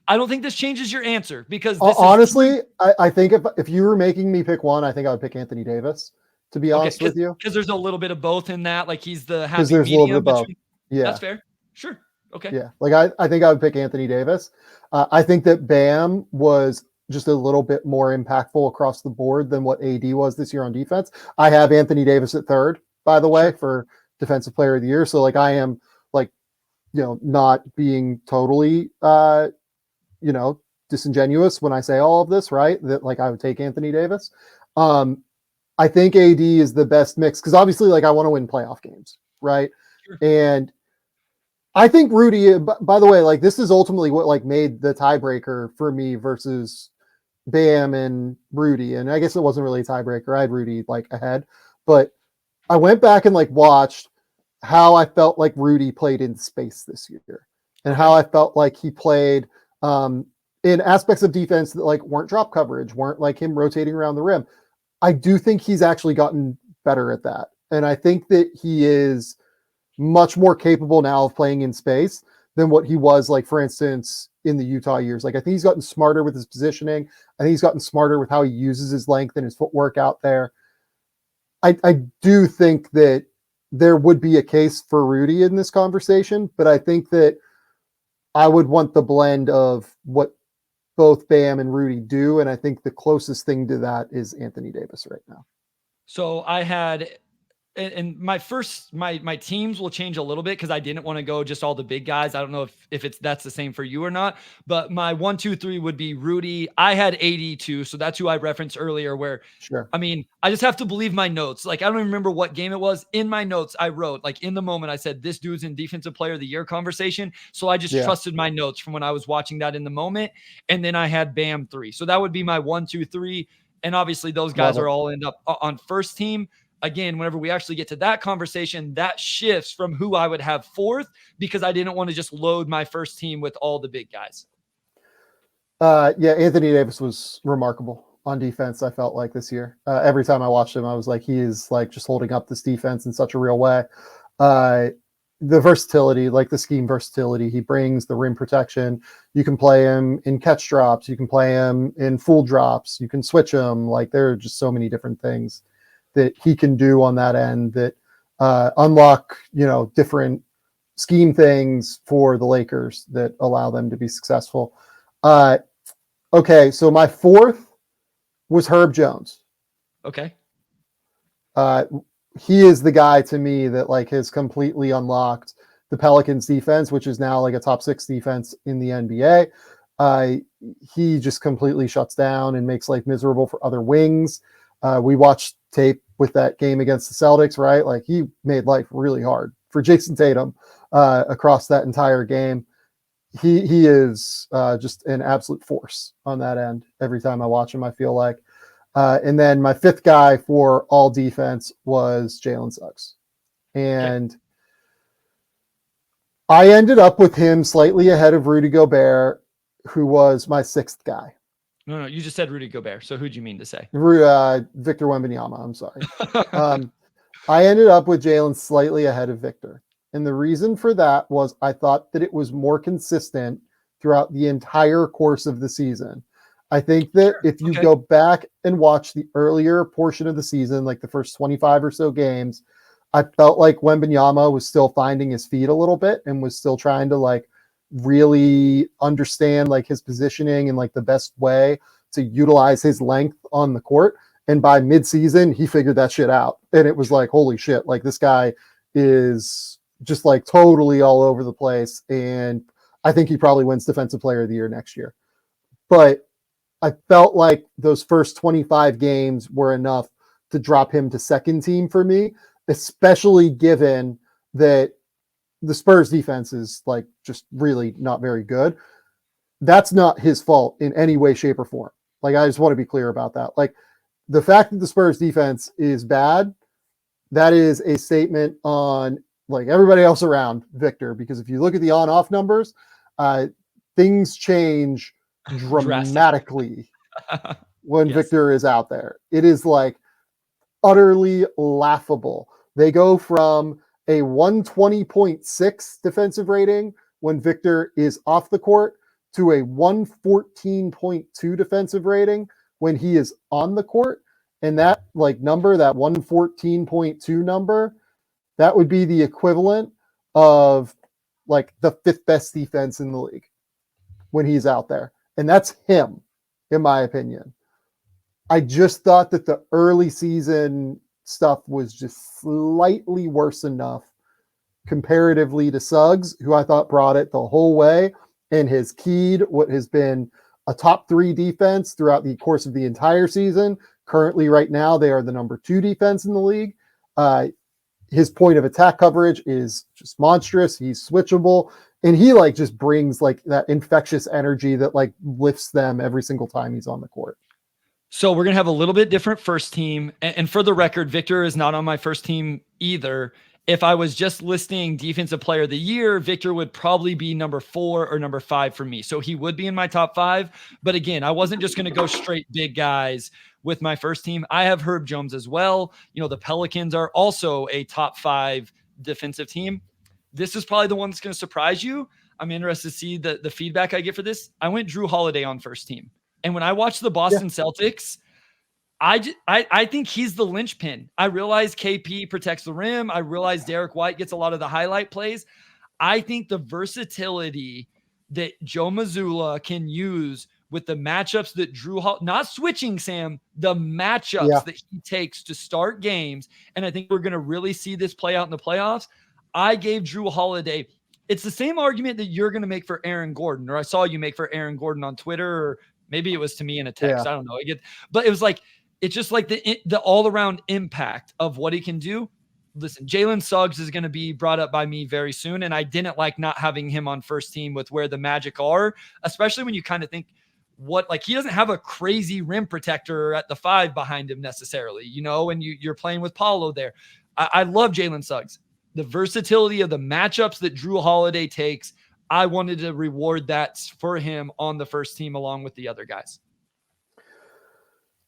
I don't think this changes your answer, because this honestly, I think if you were making me pick one, I think I would pick Anthony Davis, to be honest with you. Because there's a little bit of both in that. Like, he's the happy there's medium a little bit of both. Yeah. That's fair. Sure. Okay. Yeah. Like, I think I would pick Anthony Davis. I think that Bam was just a little bit more impactful across the board than what AD was this year on defense. I have Anthony Davis at third, by the way, for defensive player of the year. So, like, I am, like, not being totally, disingenuous when I say all of this, right? That, like, I would take Anthony Davis. I think AD is the best mix, because obviously, like, I want to win playoff games, right? Sure. And I think Rudy, by the way, like, this is ultimately what, like, made the tiebreaker for me versus Bam and Rudy. And I guess it wasn't really a tiebreaker. I had Rudy, like, ahead, but I went back and, like, watched how I felt like Rudy played in space this year, and how I felt like he played in aspects of defense that, like, weren't drop coverage, weren't like him rotating around the rim. I do think he's actually gotten better at that. And I think that he is much more capable now of playing in space than what he was, like, for instance, in the Utah years. Like, I think he's gotten smarter with his positioning. I think he's gotten smarter with how he uses his length and his footwork out there. I do think that there would be a case for Rudy in this conversation, but I think that I would want the blend of what both Bam and Rudy do. And I think the closest thing to that is Anthony Davis right now. So I had, and my teams will change a little bit, because I didn't want to go just all the big guys. I don't know if that's the same for you or not, but my 1, 2, 3 would be Rudy. I had 82. So that's who I referenced earlier, where, sure. I mean, I just have to believe my notes. Like, I don't even remember what game it was. In my notes, I wrote, like, in the moment, I said, this dude's in defensive player of the year conversation. So I just trusted my notes from when I was watching that in the moment. And then I had Bam 3. So that would be my 1, 2, 3. And obviously those guys are all end up on first team. Again, whenever we actually get to that conversation, that shifts from who I would have fourth, because I didn't want to just load my first team with all the big guys. Yeah, Anthony Davis was remarkable on defense, I felt like, this year. Every time I watched him, I was like, he is, like, just holding up this defense in such a real way. The versatility, like the scheme versatility he brings, the rim protection. You can play him in catch drops. You can play him in full drops. You can switch him. Like, there are just so many different things that he can do on that end that unlock, different scheme things for the Lakers that allow them to be successful. Okay, so my fourth was Herb Jones. Okay. He is the guy to me that, like, has completely unlocked the Pelicans defense, which is now like a top 6 defense in the NBA. He just completely shuts down and makes life miserable for other wings. We watched tape with that game against the Celtics, right? Like, he made life really hard for Jason Tatum across that entire game. He is just an absolute force on that end. Every time I watch him, I feel like. And then my fifth guy for all defense was Jalen Suggs. And I ended up with him slightly ahead of Rudy Gobert, who was my sixth guy. No, you just said Rudy Gobert. So who'd you mean to say? Victor Wembanyama, I'm sorry. I ended up with Jalen slightly ahead of Victor. And the reason for that was I thought that it was more consistent throughout the entire course of the season. I think that if you go back and watch the earlier portion of the season, like the first 25 or so games, I felt like Wembanyama was still finding his feet a little bit and was still trying to, like, really understand, like, his positioning and, like, the best way to utilize his length on the court. And by midseason, he figured that shit out. And it was like, holy shit, like, this guy is just, like, totally all over the place. And I think he probably wins Defensive Player of the Year next year. But I felt like those first 25 games were enough to drop him to second team for me. especially given that the Spurs defense is like just really not very good. That's not his fault in any way, shape, or form. Like, I just want to be clear about that. Like, the fact that the Spurs defense is bad, that is a statement on like everybody else around Victor, because if you look at the on-off numbers, things change dramatically when Victor is out there. It is like utterly laughable. They go from a 120.6 defensive rating when Victor is off the court to a 114.2 defensive rating when he is on the court. And that like number, that 114.2 number, that would be the equivalent of like the 5th best defense in the league when he's out there. And that's him, in my opinion. I just thought that the early season stuff was just slightly worse enough comparatively to Suggs, who I thought brought it the whole way and has keyed what has been a top 3 defense throughout the course of the entire season. Currently, right now, they are the number 2 defense in the league. His point of attack coverage is just monstrous. He's switchable, and he like just brings like that infectious energy that like lifts them every single time he's on the court. So we're going to have a little bit different first team. And for the record, Victor is not on my first team either. If I was just listing defensive player of the year, Victor would probably be number 4 or number 5 for me. So he would be in my top 5. But again, I wasn't just going to go straight big guys with my first team. I have Herb Jones as well. You know, the Pelicans are also a top 5 defensive team. This is probably the one that's going to surprise you. I'm interested to see the feedback I get for this. I went Drew Holiday on first team. And when I watch the Boston Celtics, I think he's the linchpin. I realize KP protects the rim. I realize Derek White gets a lot of the highlight plays. I think the versatility that Joe Mazzulla can use with the matchups that not switching, Sam, the matchups that he takes to start games. And I think we're going to really see this play out in the playoffs. I gave Drew Holiday. It's the same argument that you're going to make for Aaron Gordon, or I saw you make for Aaron Gordon on Twitter, or maybe it was to me in a text. I don't know. But it was like, it's just like the all-around impact of what he can do. Listen, Jalen Suggs is going to be brought up by me very soon, and I didn't like not having him on first team with where the Magic are, especially when you kind of think he doesn't have a crazy rim protector at the 5 behind him necessarily, you know, and you're playing with Paulo there. I love Jalen Suggs. The versatility of the matchups that Drew Holiday takes, I wanted to reward that for him on the first team along with the other guys.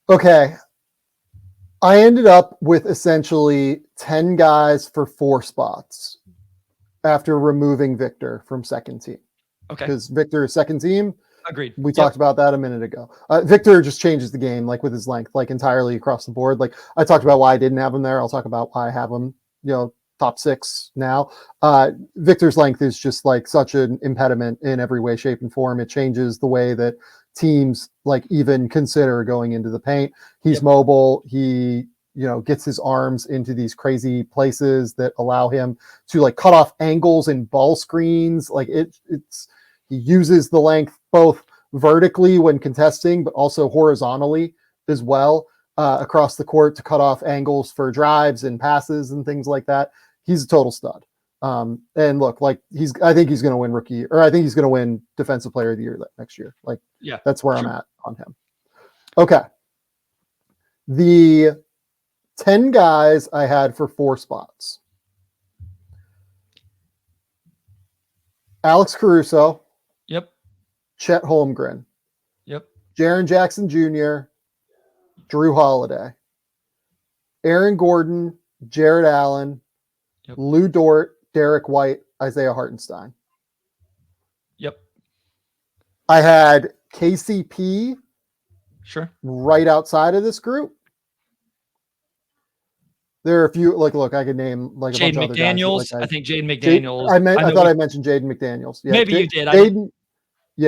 Okay. I ended up with essentially 10 guys for 4 spots after removing Victor from second team. Okay. Because Victor is second team. Agreed. We talked about that a minute ago. Victor just changes the game, like with his length, like entirely across the board. Like I talked about why I didn't have him there. I'll talk about why I have him, you know, top 6 now. Victor's length is just like such an impediment in every way, shape, and form. It changes the way that teams like even consider going into the paint. He's mobile. He, you know, gets his arms into these crazy places that allow him to like cut off angles and ball screens. Like he uses the length both vertically when contesting, but also horizontally as well across the court to cut off angles for drives and passes and things like that. He's a total stud. And look, like I think he's going to win I think he's going to win defensive player of the year next year. Like, that's where I'm at on him. Okay. The 10 guys I had for 4 spots. Alex Caruso. Yep. Chet Holmgren. Yep. Jaren Jackson Jr. Drew Holiday. Aaron Gordon. Jared Allen. Yep. Lou Dort. Derek White. Isaiah Hartenstein. Yep. I had KCP. Sure. Right outside of this group. There are a few, like, look, I could name like a Jaden bunch of McDaniels. other guys. I think Jaden McDaniels. I thought I mentioned Jaden McDaniels. Yeah, maybe you did.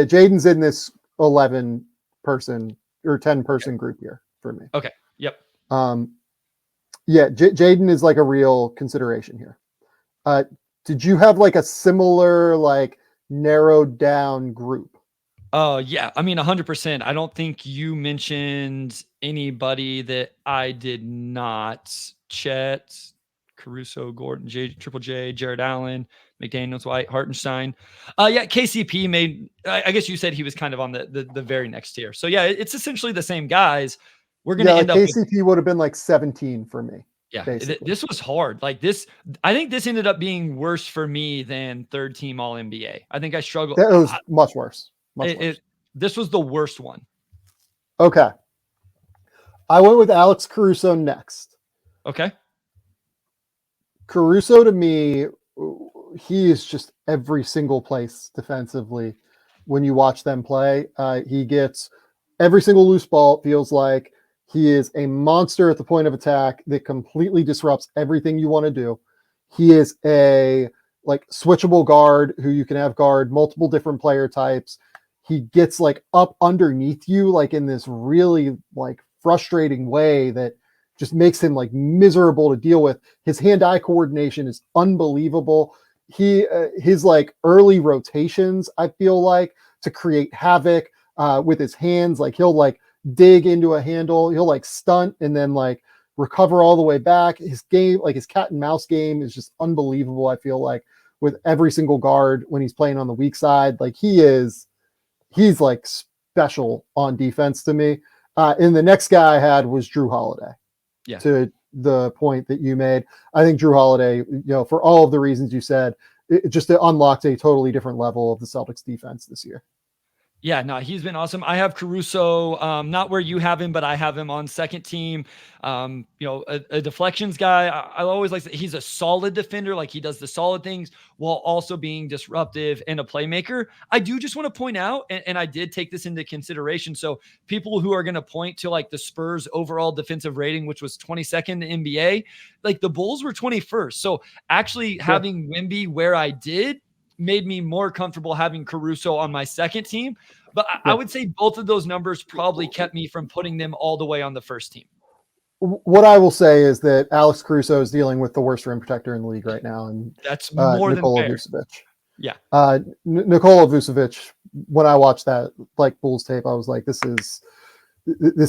Jaden's in this 11 person or 10 person group here for me. Okay. Yep. Jaden is like a real consideration here. Did you have like a similar, like narrowed down group? Yeah. I mean, 100%. I don't think you mentioned anybody that I did not. Chet, Caruso, Gordon, Triple J, Jared Allen, McDaniels, White, Hartenstein. Yeah, KCP made. I guess you said he was kind of on the very next tier. So yeah, it's essentially the same guys. We're going to end up. KCP would have been like 17 for me. Yeah, this was hard. Like this, I think this ended up being worse for me than third team All NBA. I think I struggled. It was much worse. This was the worst one. Okay. I went with Alex Caruso next. Okay. Caruso to me, he is just every single place defensively. When you watch them play, he gets every single loose ball. It feels like he is a monster at the point of attack that completely disrupts everything you want to do. He is a like switchable guard who you can have guard multiple different player types. He gets like up underneath you, like in this really like frustrating way that just makes him like miserable to deal with. His hand-eye coordination is unbelievable. His like early rotations, I feel like, to create havoc with his hands, like he'll like dig into a handle, he'll like stunt and then like recover all the way back. His game, like his cat and mouse game, is just unbelievable. I feel like with every single guard when he's playing on the weak side, like he's like special on defense to me. And the next guy I had was Drew Holiday. Yeah. To the point that you made, I think Drew Holiday, for all of the reasons you said, it just unlocked a totally different level of the Celtics defense this year. Yeah, no, he's been awesome. I have Caruso, not where you have him, but I have him on second team. A deflections guy. I always like that he's a solid defender. Like he does the solid things while also being disruptive and a playmaker. I do just want to point out, and I did take this into consideration. So people who are going to point to like the Spurs overall defensive rating, which was 22nd in the NBA, like the Bulls were 21st. So actually having Wemby where I did made me more comfortable having Caruso on my second team. But I would say both of those numbers probably kept me from putting them all the way on the first team. What I will say is that Alex Caruso is dealing with the worst rim protector in the league right now. And that's more Nikola than fair. Vucevic. Yeah. Nikola Vucevic, when I watched that like Bulls tape, I was like, this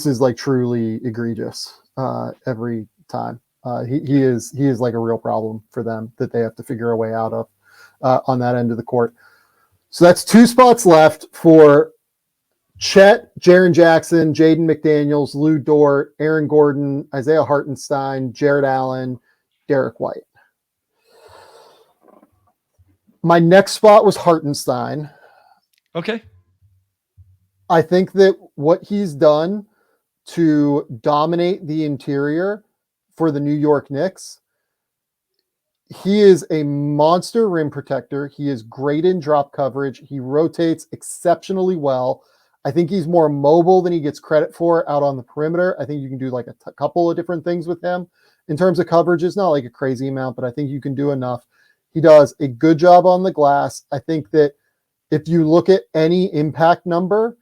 is like truly egregious every time. He is like a real problem for them that they have to figure a way out of on that end of the court. So that's two spots left for Chet, Jaren Jackson, Jaden McDaniels, Lou Dort, Aaron Gordon, Isaiah Hartenstein, Jared Allen, Derek White. My next spot was Hartenstein. Okay. I think that what he's done to dominate the interior for the New York Knicks, he is a monster rim protector. He is great in drop coverage. He rotates exceptionally well. I think he's more mobile than he gets credit for out on the perimeter. I think you can do like a couple of different things with him in terms of coverage. It's not like a crazy amount, but I think you can do enough. He does a good job on the glass. I think that if you look at any impact number,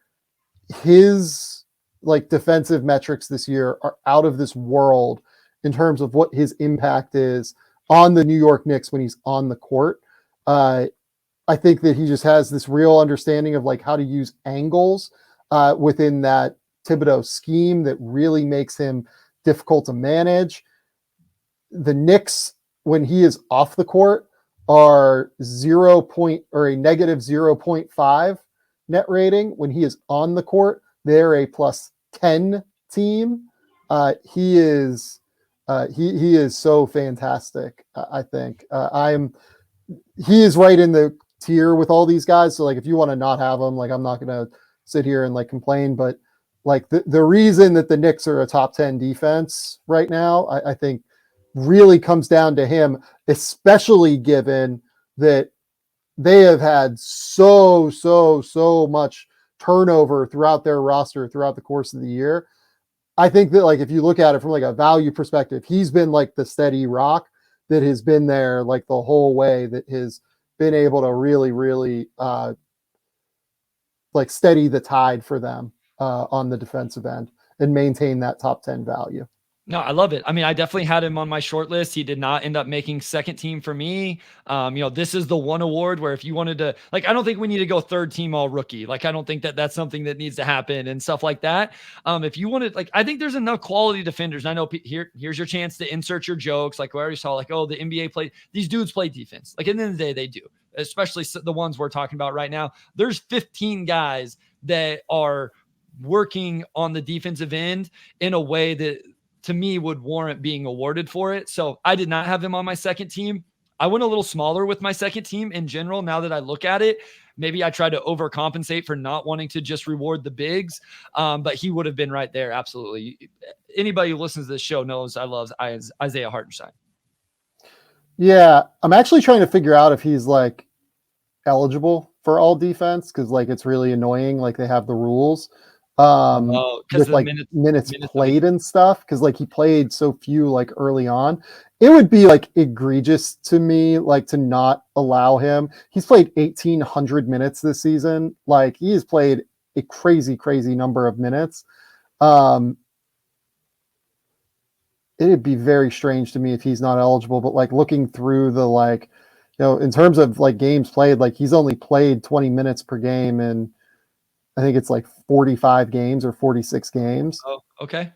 his like defensive metrics this year are out of this world in terms of what his impact is on the New York Knicks when he's on the court. I think that he just has this real understanding of like how to use angles within that Thibodeau scheme that really makes him difficult to manage. The Knicks, when he is off the court, are a negative 0.5 net rating. When he is on the court, they're a plus 10 team. He is so fantastic. I think he is right in the tier with all these guys. So like, if you want to not have him, like I'm not going to sit here and like complain, but like the reason that the Knicks are a top 10 defense right now, I think really comes down to him, especially given that they have had so much turnover throughout their roster throughout the course of the year. I think that like, if you look at it from like a value perspective, he's been like the steady rock that has been there like the whole way, that has been able to really like steady the tide for them on the defensive end and maintain that top 10 value. No, I love it. I mean, I definitely had him on my short list. He did not end up making second team for me. This is the one award where if you wanted to, like, I don't think we need to go third team all rookie. Like, I don't think that that's something that needs to happen and stuff like that. If you wanted, like, I think there's enough quality defenders. And I know here's your chance to insert your jokes. Like we already saw, like, oh, the NBA these dudes play defense. Like at the end of the day, they do, especially the ones we're talking about right now. There's 15 guys that are working on the defensive end in a way that, to me, would warrant being awarded for it. So I did not have him on my second team. I went a little smaller with my second team in general. Now that I look at it, maybe I tried to overcompensate for not wanting to just reward the bigs. But he would have been right there. Absolutely. Anybody who listens to this show knows I love Isaiah Hartenstein. Yeah. I'm actually trying to figure out if he's like eligible for all defense. Cause like, it's really annoying. Like they have the rules. With like minutes played and stuff, because like he played so few like early on. It would be like egregious to me like to not allow him. He's played 1,800 minutes this season. Like he has played a crazy number of minutes. It'd be very strange to me if he's not eligible, but like looking through the like, in terms of like games played, like he's only played 20 minutes per game, and I think it's like 45 games or 46 games. Oh, okay.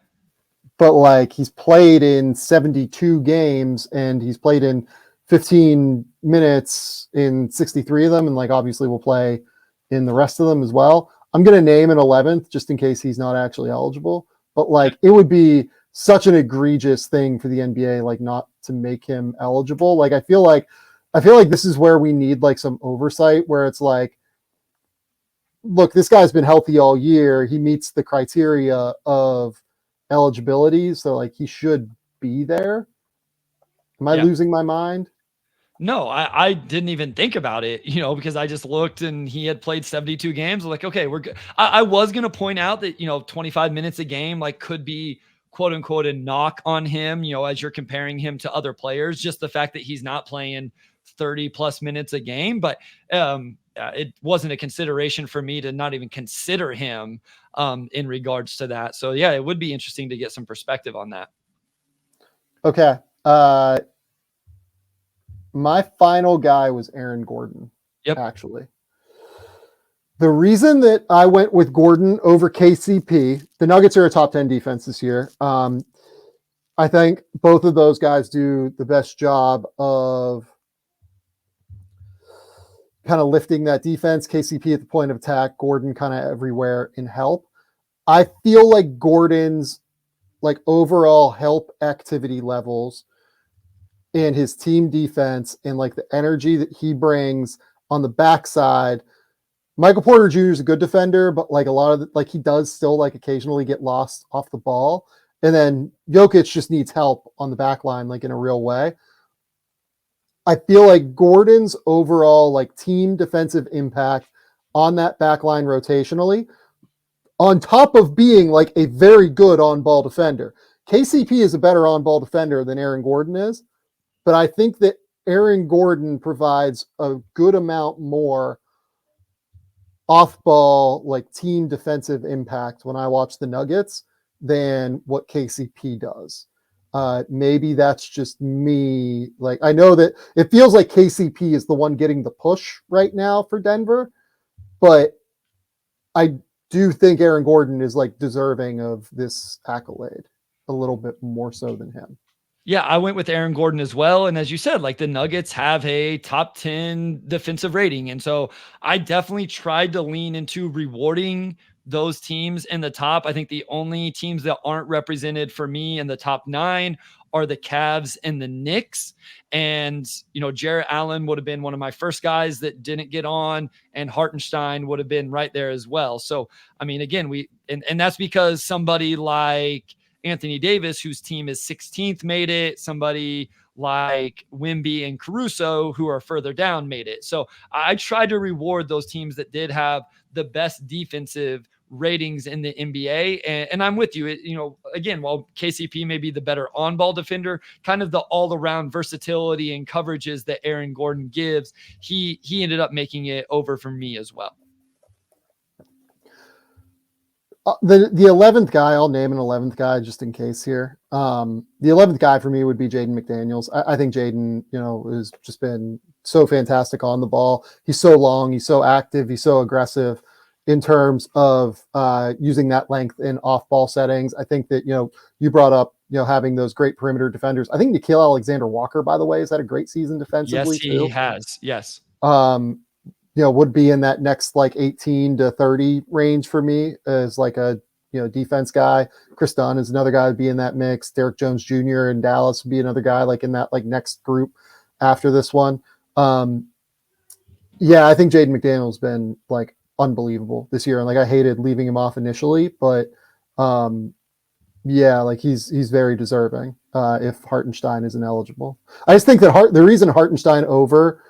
But like he's played in 72 games and he's played in 15 minutes in 63 of them. And like, obviously we'll play in the rest of them as well. I'm going to name an 11th just in case he's not actually eligible, but like it would be such an egregious thing for the NBA, like not to make him eligible. Like, I feel like this is where we need like some oversight where it's like, look, this guy's been healthy all year. He meets the criteria of eligibility. So like he should be there. Am I losing my mind? No, I didn't even think about it, because I just looked and he had played 72 games. I'm like, okay, we're good. I was going to point out that, 25 minutes a game, like could be quote unquote a knock on him, as you're comparing him to other players, just the fact that he's not playing 30 plus minutes a game. But, it wasn't a consideration for me to not even consider him in regards to that. So yeah, it would be interesting to get some perspective on that. Okay. My final guy was Aaron Gordon. Yep. Actually, the reason that I went with Gordon over KCP, the Nuggets are a top 10 defense this year. I think both of those guys do the best job of kind of lifting that defense. KCP at the point of attack, Gordon kind of everywhere in help. I feel like Gordon's like overall help activity levels and his team defense and like the energy that he brings on the backside. Michael Porter Jr. is a good defender, but like a lot of like he does still like occasionally get lost off the ball. And then Jokic just needs help on the back line, like in a real way. I feel like Gordon's overall like team defensive impact on that back line rotationally, on top of being like a very good on-ball defender. KCP is a better on-ball defender than Aaron Gordon is, but I think that Aaron Gordon provides a good amount more off-ball like team defensive impact when I watch the Nuggets than what KCP does. Maybe that's just me. Like, I know that it feels like KCP is the one getting the push right now for Denver, but I do think Aaron Gordon is like deserving of this accolade a little bit more so than him. Yeah, I went with Aaron Gordon as well. And as you said, like the Nuggets have a top 10 defensive rating. And so I definitely tried to lean into rewarding those teams in the top. I think the only teams that aren't represented for me in the top 9 are the Cavs and the Knicks. And, Jarrett Allen would have been one of my first guys that didn't get on, and Hartenstein would have been right there as well. So, I mean, again, and that's because somebody like Anthony Davis, whose team is 16th, made it. Somebody like Wemby and Caruso, who are further down, made it. So I tried to reward those teams that did have the best defensive ratings in the NBA. And I'm with you. Again, while KCP may be the better on-ball defender, kind of the all-around versatility and coverages that Aaron Gordon gives, he ended up making it over for me as well. The 11th guy, I'll name an 11th guy just in case here. The 11th guy for me would be Jaden McDaniels. I think Jaden, has just been so fantastic on the ball. He's so long, he's so active, he's so aggressive in terms of using that length in off-ball settings. I think that, you brought up, having those great perimeter defenders. I think Nickeil Alexander-Walker, by the way, has had a great season defensively. Yes, he has. Yes. Would be in that next like 18 to 30 range for me as like a, defense guy. Chris Dunn is another guy to be in that mix. Derek Jones Jr. in Dallas would be another guy like in that like next group after this one. I think Jaden McDaniel's been like unbelievable this year. And like, I hated leaving him off initially, but like he's very deserving if Hartenstein isn't eligible. I just think that the reason Hartenstein over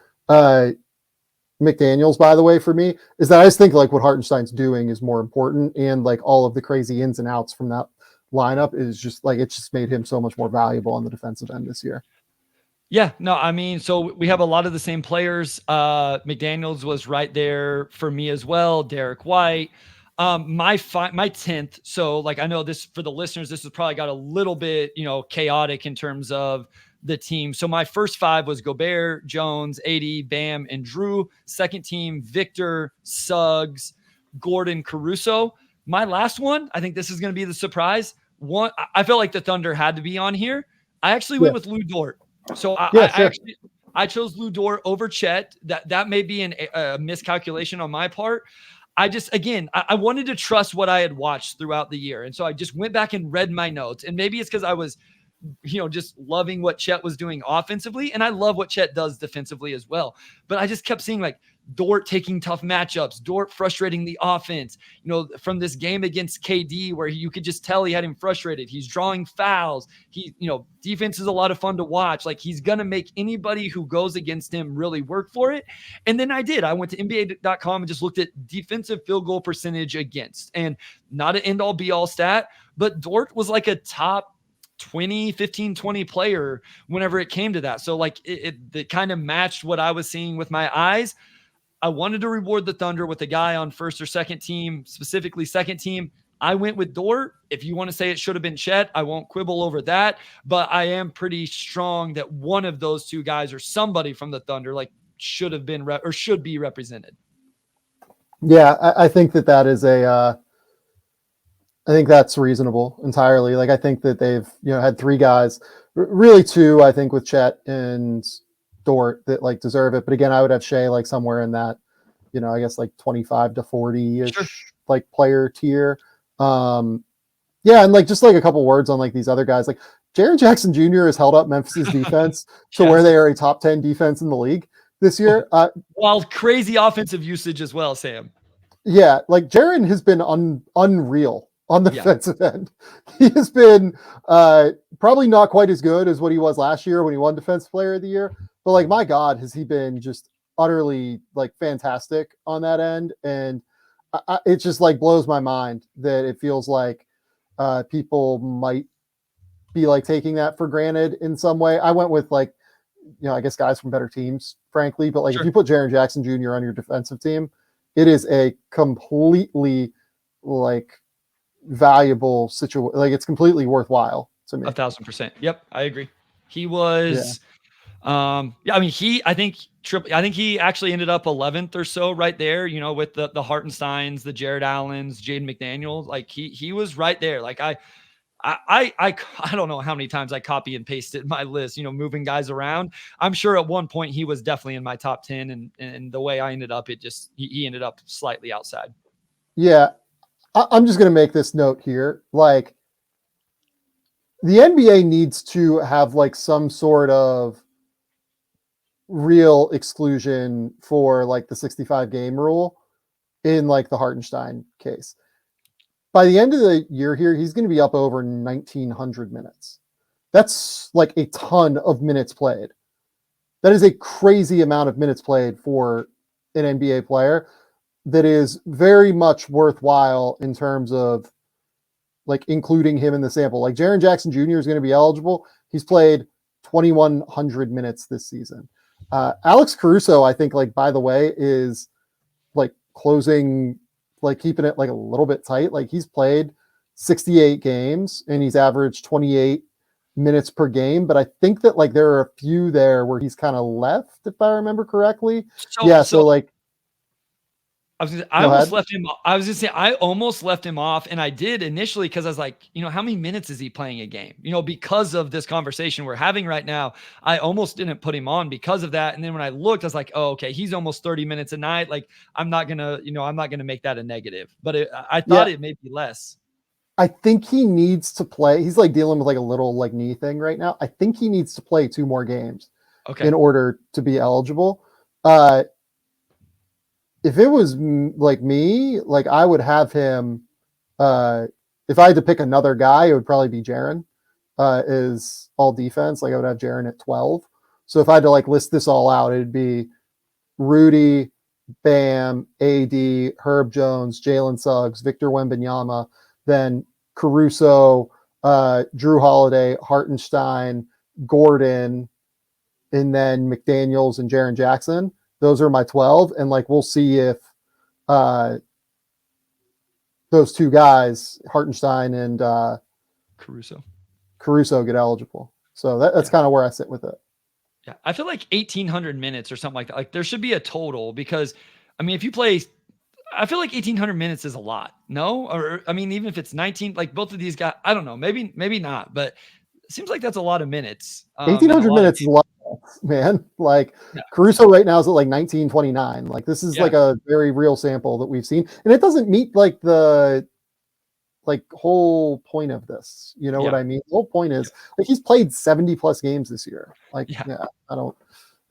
McDaniels, by the way, for me, is that I just think like what Hartenstein's doing is more important, and like all of the crazy ins and outs from that lineup is just like, it's just made him so much more valuable on the defensive end this year. Yeah, no, I mean, so we have a lot of the same players. McDaniels was right there for me as well. Derek White, my 10th. So like, I know this for the listeners, this has probably got a little bit, chaotic in terms of the team. So my first 5 was Gobert, Jones, AD, Bam, and Drew. Second team, Victor, Suggs, Gordon, Caruso. My last one, I think this is going to be the surprise one. I felt like the Thunder had to be on here. I actually went with Lou Dort. So I chose Lou Dort over Chet. That may be a miscalculation on my part. I wanted to trust what I had watched throughout the year. And so I just went back and read my notes. And maybe it's because I was just loving what Chet was doing offensively. And I love what Chet does defensively as well. But I just kept seeing like Dort taking tough matchups, Dort frustrating the offense, from this game against KD where you could just tell he had him frustrated. He's drawing fouls. Defense is a lot of fun to watch. Like, he's going to make anybody who goes against him really work for it. And then I went to NBA.com and just looked at defensive field goal percentage against, and not an end all be all stat, but Dort was like a top 15, 20 player whenever it came to that. So like it kind of matched what I was seeing with my eyes. I wanted to reward the Thunder with a guy on first or second team, specifically second team. I went with Dort. If you want to say it should have been Chet, I won't quibble over that, but I am pretty strong that one of those two guys or somebody from the Thunder like should have been or should be represented. Yeah, I think that is I think that's reasonable entirely. Like, I think that they've, had 3 guys, really 2, I think, with Chet and Dort that like deserve it. But again, I would have Shea like somewhere in that, I guess like 25 to 40-ish like player tier. And like just like a couple words on like these other guys. Like Jaren Jackson Jr. has held up Memphis's defense to where they are a top 10 defense in the league this year. While crazy offensive usage as well, Sam. Yeah, like Jaren has been unreal on the defensive end. He has been probably not quite as good as what he was last year when he won Defensive Player of the Year. But like, my God, has he been just utterly like fantastic on that end. And it just like blows my mind that it feels like people might be like taking that for granted in some way. I went with like, I guess guys from better teams, frankly. But like, if you put Jaren Jackson Jr. on your defensive team, it is a completely like valuable situation. Like, it's completely worthwhile to me. 1,000%. Yep, I agree. He was, I mean, I think he actually ended up 11th or so right there, with the Hartensteins, the Jared Allens, Jaden McDaniels. Like he was right there. Like I don't know how many times I copy and pasted my list, moving guys around. I'm sure at one point he was definitely in my top 10, and the way I ended up, he ended up slightly outside. Yeah. I'm just going to make this note here. Like, the NBA needs to have like some sort of real exclusion for like the 65 game rule in like the Hartenstein case. By the end of the year here, he's going to be up over 1,900 minutes. That's like a ton of minutes played. That is a crazy amount of minutes played for an NBA player that is very much worthwhile in terms of like including him in the sample. Like, Jaren Jackson Jr. is going to be eligible. He's played 2,100 minutes this season. Alex Caruso, I think, like, by the way, is like closing like keeping it like a little bit tight. Like he's played 68 games and he's averaged 28 minutes per game. But I think that like there are a few there where he's kind of left, if I remember correctly. So like I almost left him. I was just saying, I almost left him off, and I did initially because I was like, how many minutes is he playing a game? Because of this conversation we're having right now, I almost didn't put him on because of that. And then when I looked, I was like, oh, okay, he's almost 30 minutes a night. Like I'm not gonna make that a negative. But I thought it may be less. I think he needs to play. He's like dealing with like a little like knee thing right now. I think he needs to play 2 more games in order to be eligible. If it was like me, like I would have him. If I had to pick another guy, it would probably be Jaren. Is all defense. Like I would have Jaren at 12. So if I had to like list this all out, it'd be Rudy, Bam, AD, Herb Jones, Jalen Suggs, Victor Wembanyama, then Caruso, Drew Holiday, Hartenstein, Gordon, and then McDaniels and Jaren Jackson. Those are my 12. And like, we'll see if those 2 guys, Hartenstein and Caruso get eligible. So that's kind of where I sit with it. Yeah. I feel like 1,800 minutes or something like that. Like there should be a total because, I mean, if you play, I feel like 1,800 minutes is a lot. No? Or, I mean, even if it's 19, like both of these guys, I don't know, maybe not, but it seems like that's a lot of minutes. 1,800 minutes is a lot, man. Like Caruso right now is at like 1929. Like this is like a very real sample that we've seen. And it doesn't meet like the whole point of this. You know what I mean? The whole point is like he's played 70 plus games this year. Like,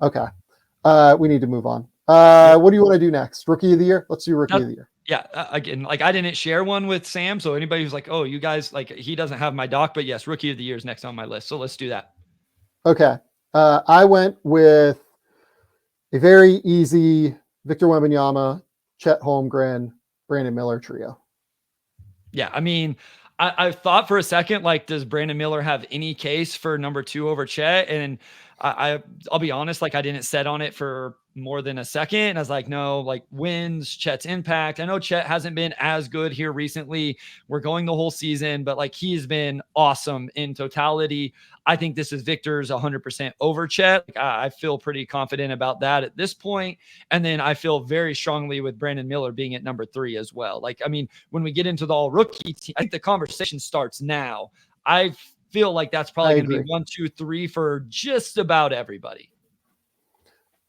okay. We need to move on. What do you want to do next? Rookie of the year? Let's do rookie of the year. Yeah. Again, like I didn't share one with Sam. So anybody who's like, oh, you guys, like he doesn't have my doc, but yes, rookie of the year is next on my list. So let's do that. Okay. I went with a very easy Victor Wembanyama, Chet Holmgren, Brandon Miller trio. Yeah. I mean, I thought for a second, like, does Brandon Miller have any case for number 2 over Chet? And I'll be honest, like I didn't set on it for more than a second. I was like, no, like wins, Chet's impact. I know Chet hasn't been as good here recently. We're going the whole season, but like he's been awesome in totality. I think this is Victor's 100% over Chet. Like, I feel pretty confident about that at this point. And then I feel very strongly with Brandon Miller being at number 3 as well. Like, I mean, when we get into the all rookie team, I think the conversation starts now. I feel like that's probably going to be 1, 2, 3 for just about everybody.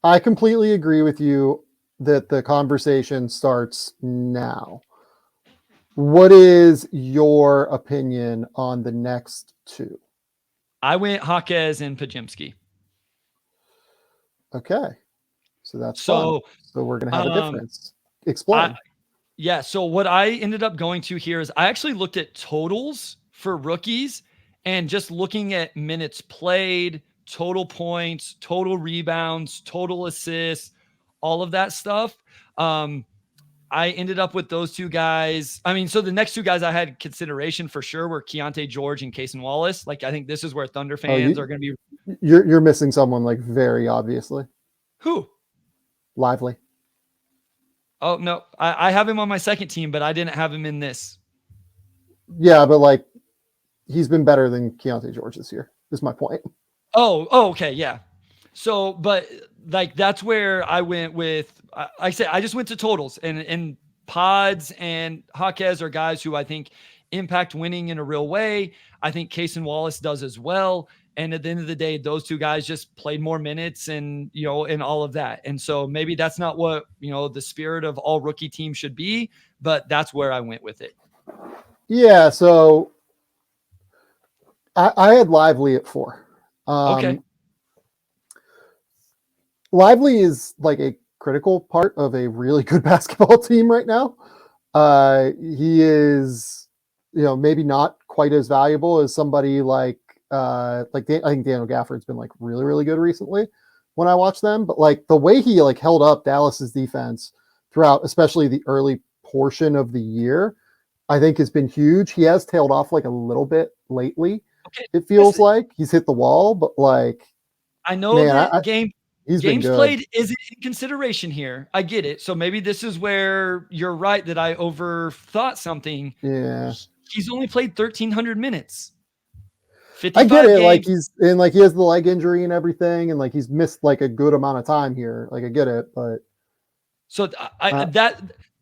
I completely agree with you that the conversation starts now. What is your opinion on the next 2? I went Jaquez and Pajimski. Okay. So that's fun. So we're going to have a difference. Explain. So what I ended up going to here is I actually looked at totals for rookies and just looking at minutes played, total points, total rebounds, total assists, all of that stuff. I ended up with those 2 guys. I mean, so the next 2 guys I had consideration for sure were Keontae George and Cason Wallace. Like, I think this is where Thunder fans are going to be. You're missing someone like very obviously. Who? Lively. Oh, no. I have him on my second team, but I didn't have him in this. Yeah, but like he's been better than Keontae George this year, is my point. Oh, okay. Yeah. So, but like, that's where I went with, I said, I just went to totals and Pods and Jaquez are guys who I think impact winning in a real way. I think Cason Wallace does as well. And at the end of the day, those 2 guys just played more minutes and, and all of that. And so maybe that's not what, the spirit of all rookie teams should be, but that's where I went with it. Yeah. So I had Lively at 4. Okay. Lively is like a critical part of a really good basketball team right now. He is, maybe not quite as valuable as somebody like I think Daniel Gafford's been like really, really good recently when I watch them, but like the way he like held up Dallas's defense throughout, especially the early portion of the year, I think has been huge. He has tailed off like a little bit lately. Okay, it feels like he's hit the wall, but like I know game He's been games good. played isn't in consideration here. I get it. So maybe this is where you're right that I overthought something. Yeah. He's only played 1,300 minutes. I get it. games. Like he has the leg injury and everything, and like he's missed like a good amount of time here. Like I get it, but so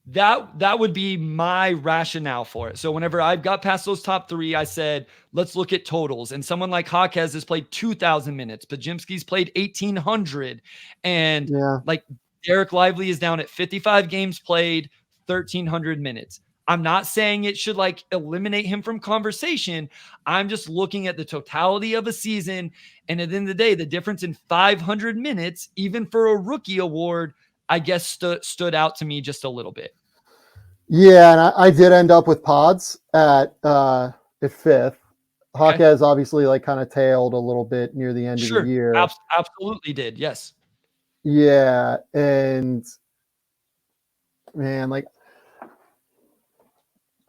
that would be my rationale for it. So whenever I got past those top three, I said, let's look at totals. And someone like Jaquez has played 2,000 minutes. Pajimski's played 1,800. And like Derek Lively is down at 55 games played, 1,300 minutes. I'm not saying it should like eliminate him from conversation. I'm just looking at the totality of a season. And at the end of the day, the difference in 500 minutes, even for a rookie award, I guess stood out to me just a little bit. Yeah, and I did end up with Pods at fifth. Jaquez obviously like kind of tailed a little bit near the end of the year. Absolutely did. Yes. Yeah, and man, like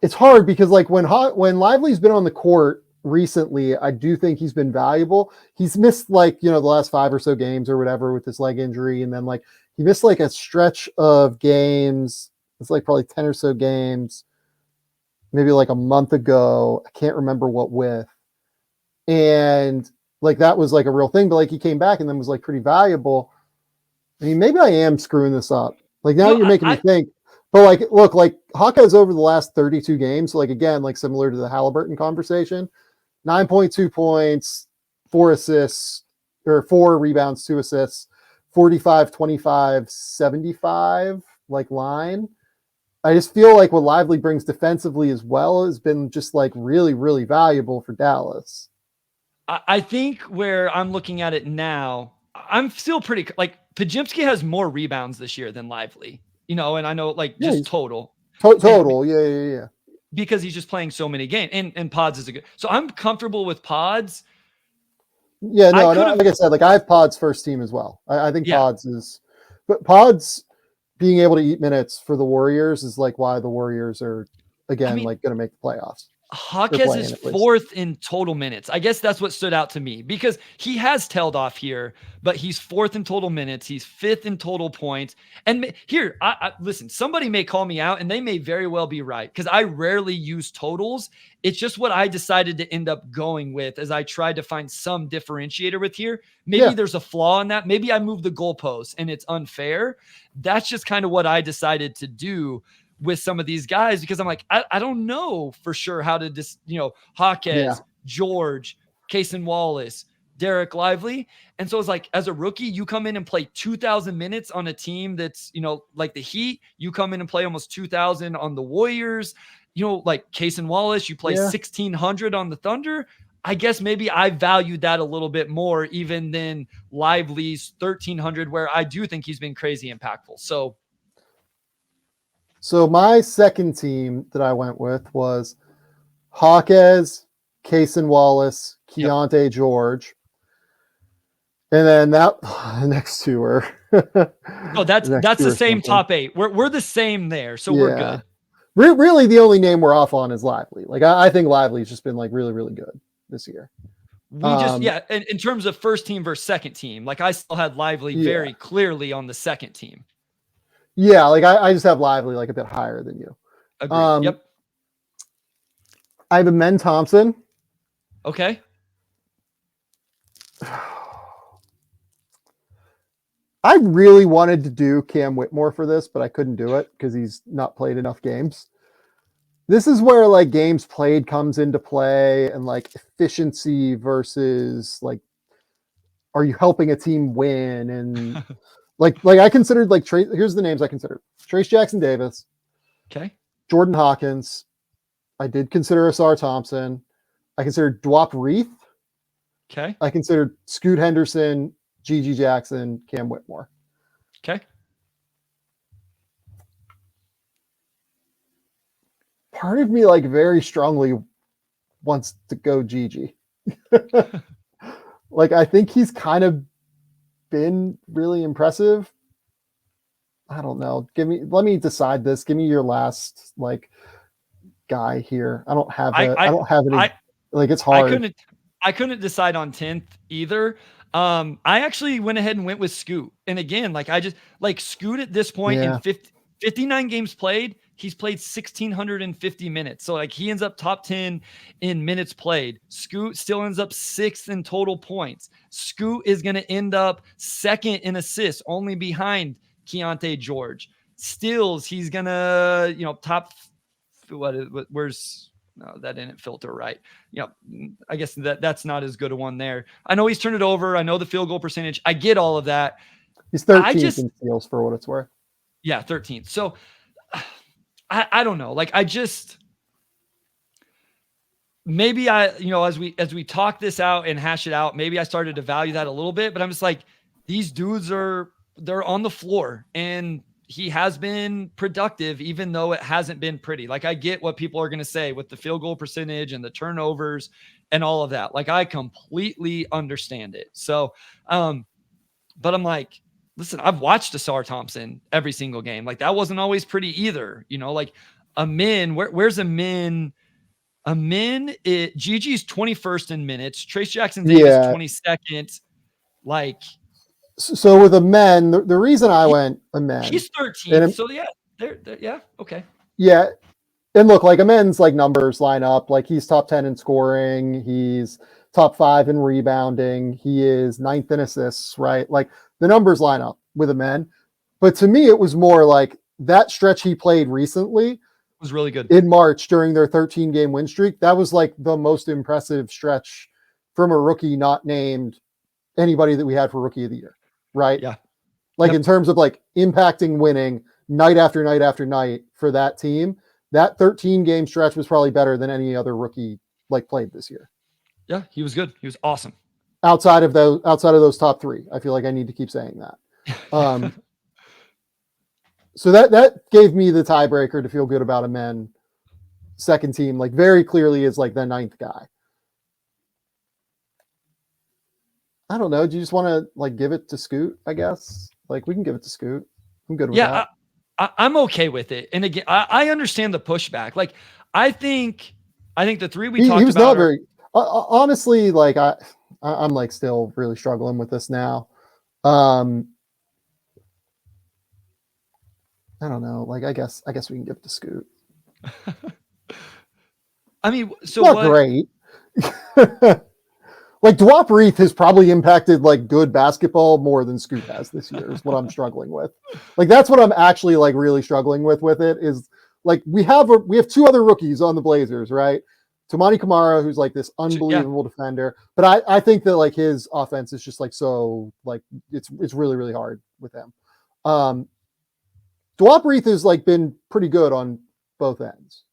it's hard because like when Lively's been on the court recently, I do think he's been valuable. He's missed like, the last 5 or so games or whatever with this leg injury, and then like he missed like a stretch of games. It's like probably 10 or so games, maybe like a month ago. I can't remember what with. And like that was like a real thing, but like he came back and then was like pretty valuable. I mean, maybe I am screwing this up. Like now you're making me think. But like, look, like Jaquez over the last 32 games, so like again, like similar to the Halliburton conversation, 9.2 points, 4 assists, or 4 rebounds, 2 assists, 45, 25, 75 like line. I just feel like what Lively brings defensively as well has been just like really, really valuable for Dallas. I think where I'm looking at it now, I'm still pretty like Pajimski has more rebounds this year than Lively, and I know like just total. Total. Yeah. Because he's just playing so many games and Pods is a good. So I'm comfortable with Pods. Yeah, no, like I said, like I have Pods first team as well. I think Pods is, but Pods being able to eat minutes for the Warriors is like why the Warriors are again like going to make the playoffs. Jaquez is 4th in total minutes. I guess that's what stood out to me because he has tailed off here, but he's 4th in total minutes. He's 5th in total points. And here, I listen, somebody may call me out and they may very well be right because I rarely use totals. It's just what I decided to end up going with as I tried to find some differentiator with here. Maybe there's a flaw in that. Maybe I moved the goalpost and it's unfair. That's just kind of what I decided to do with some of these guys because I'm like, I don't know for sure how to just, Jaquez, George, Cason Wallace, Derek Lively. And so it's like, as a rookie, you come in and play 2,000 minutes on a team that's, like the Heat, you come in and play almost 2,000 on the Warriors, like Cason Wallace, you play 1,600 on the Thunder. I guess maybe I valued that a little bit more even than Lively's 1,300, where I do think he's been crazy impactful. So my second team that I went with was Jaquez, Cason Wallace, Keontae George. And then the next two are that's the same top 8. We're the same there, so we're good. Really, the only name we're off on is Lively. Like I think Lively's just been like really, really good this year. We in terms of first team versus second team, like I still had Lively very clearly on the second team. Yeah, like I just have Lively like a bit higher than you. Agreed. Yep. I have Amen Thompson. Okay. I really wanted to do Cam Whitmore for this, but I couldn't do it because he's not played enough games. This is where like games played comes into play and like efficiency versus like, are you helping a team win? And like I considered like here's the names I considered: Trace Jackson Davis, Jordan Hawkins. I did consider Asar Thompson. I considered Dwop Reith. I considered Scoot Henderson, Gigi Jackson, Cam Whitmore. Part of me like very strongly wants to go Gigi. Like I think he's kind of been really impressive. I don't know. Let me decide this. Give me your last like guy here. I don't have any like it's hard. I couldn't decide on 10th either. I actually went ahead and went with Scoot. And again, like I just like Scoot at this point in 59 games played, he's played 1,650 minutes. So like he ends up top 10 in minutes played. Scoot still ends up 6th in total points. Scoot is going to end up 2nd in assists, only behind Keontae George. Steals, he's going to, top, where's, no, that didn't filter right. I guess that's not as good a one there. I know he's turned it over. I know the field goal percentage. I get all of that. He's 13th in steals for what it's worth. Yeah, 13th. So I don't know. Like maybe as we talk this out and hash it out, maybe I started to value that a little bit, but I'm just like, these dudes they're on the floor and he has been productive, even though it hasn't been pretty. Like I get what people are going to say with the field goal percentage and the turnovers and all of that. Like I completely understand it. So, but I'm like, listen, I've watched Asar Thompson every single game. Like that wasn't always pretty either. Like Amin, where's Amin? Amin, Gigi's 21st in minutes. Trace Jackson Davis, 22nd. Like, so with Amin, the reason I went Amin, he's 13th. So yeah, yeah, okay. Yeah. And look, like Amin's like numbers line up. Like he's top 10 in scoring. He's top 5 in rebounding. He is 9th in assists, right? Like the numbers line up with Amin. But to me, it was more like that stretch he played recently was really good in March during their 13-game win streak. That was like the most impressive stretch from a rookie not named anybody that we had for Rookie of the Year, right? Yeah. Like in terms of like impacting winning night after night after night for that team, that 13-game stretch was probably better than any other rookie like played this year. Yeah, he was good. He was awesome. Outside of those top 3, I feel like I need to keep saying that. So that gave me the tiebreaker to feel good about Amin. Second team, like very clearly is like the 9th guy. I don't know. Do you just want to like give it to Scoot? I guess like we can give it to Scoot. I'm good with that. I'm okay with it. And again, I understand the pushback. Like I think the 3 we talked about. He was not very honestly. Like I'm like still really struggling with this now. I don't know. Like I guess we can give it to Scoot. I mean, so not great. Like Dwap Reith has probably impacted like good basketball more than Scoot has this year is what I'm struggling with. Like that's what I'm actually like really struggling with it is like we have 2 other rookies on the Blazers, right? Toumani Camara, who's like this unbelievable defender, but I think that like his offense is just like so like it's really really hard with him. Dwap Reith has like been pretty good on both ends,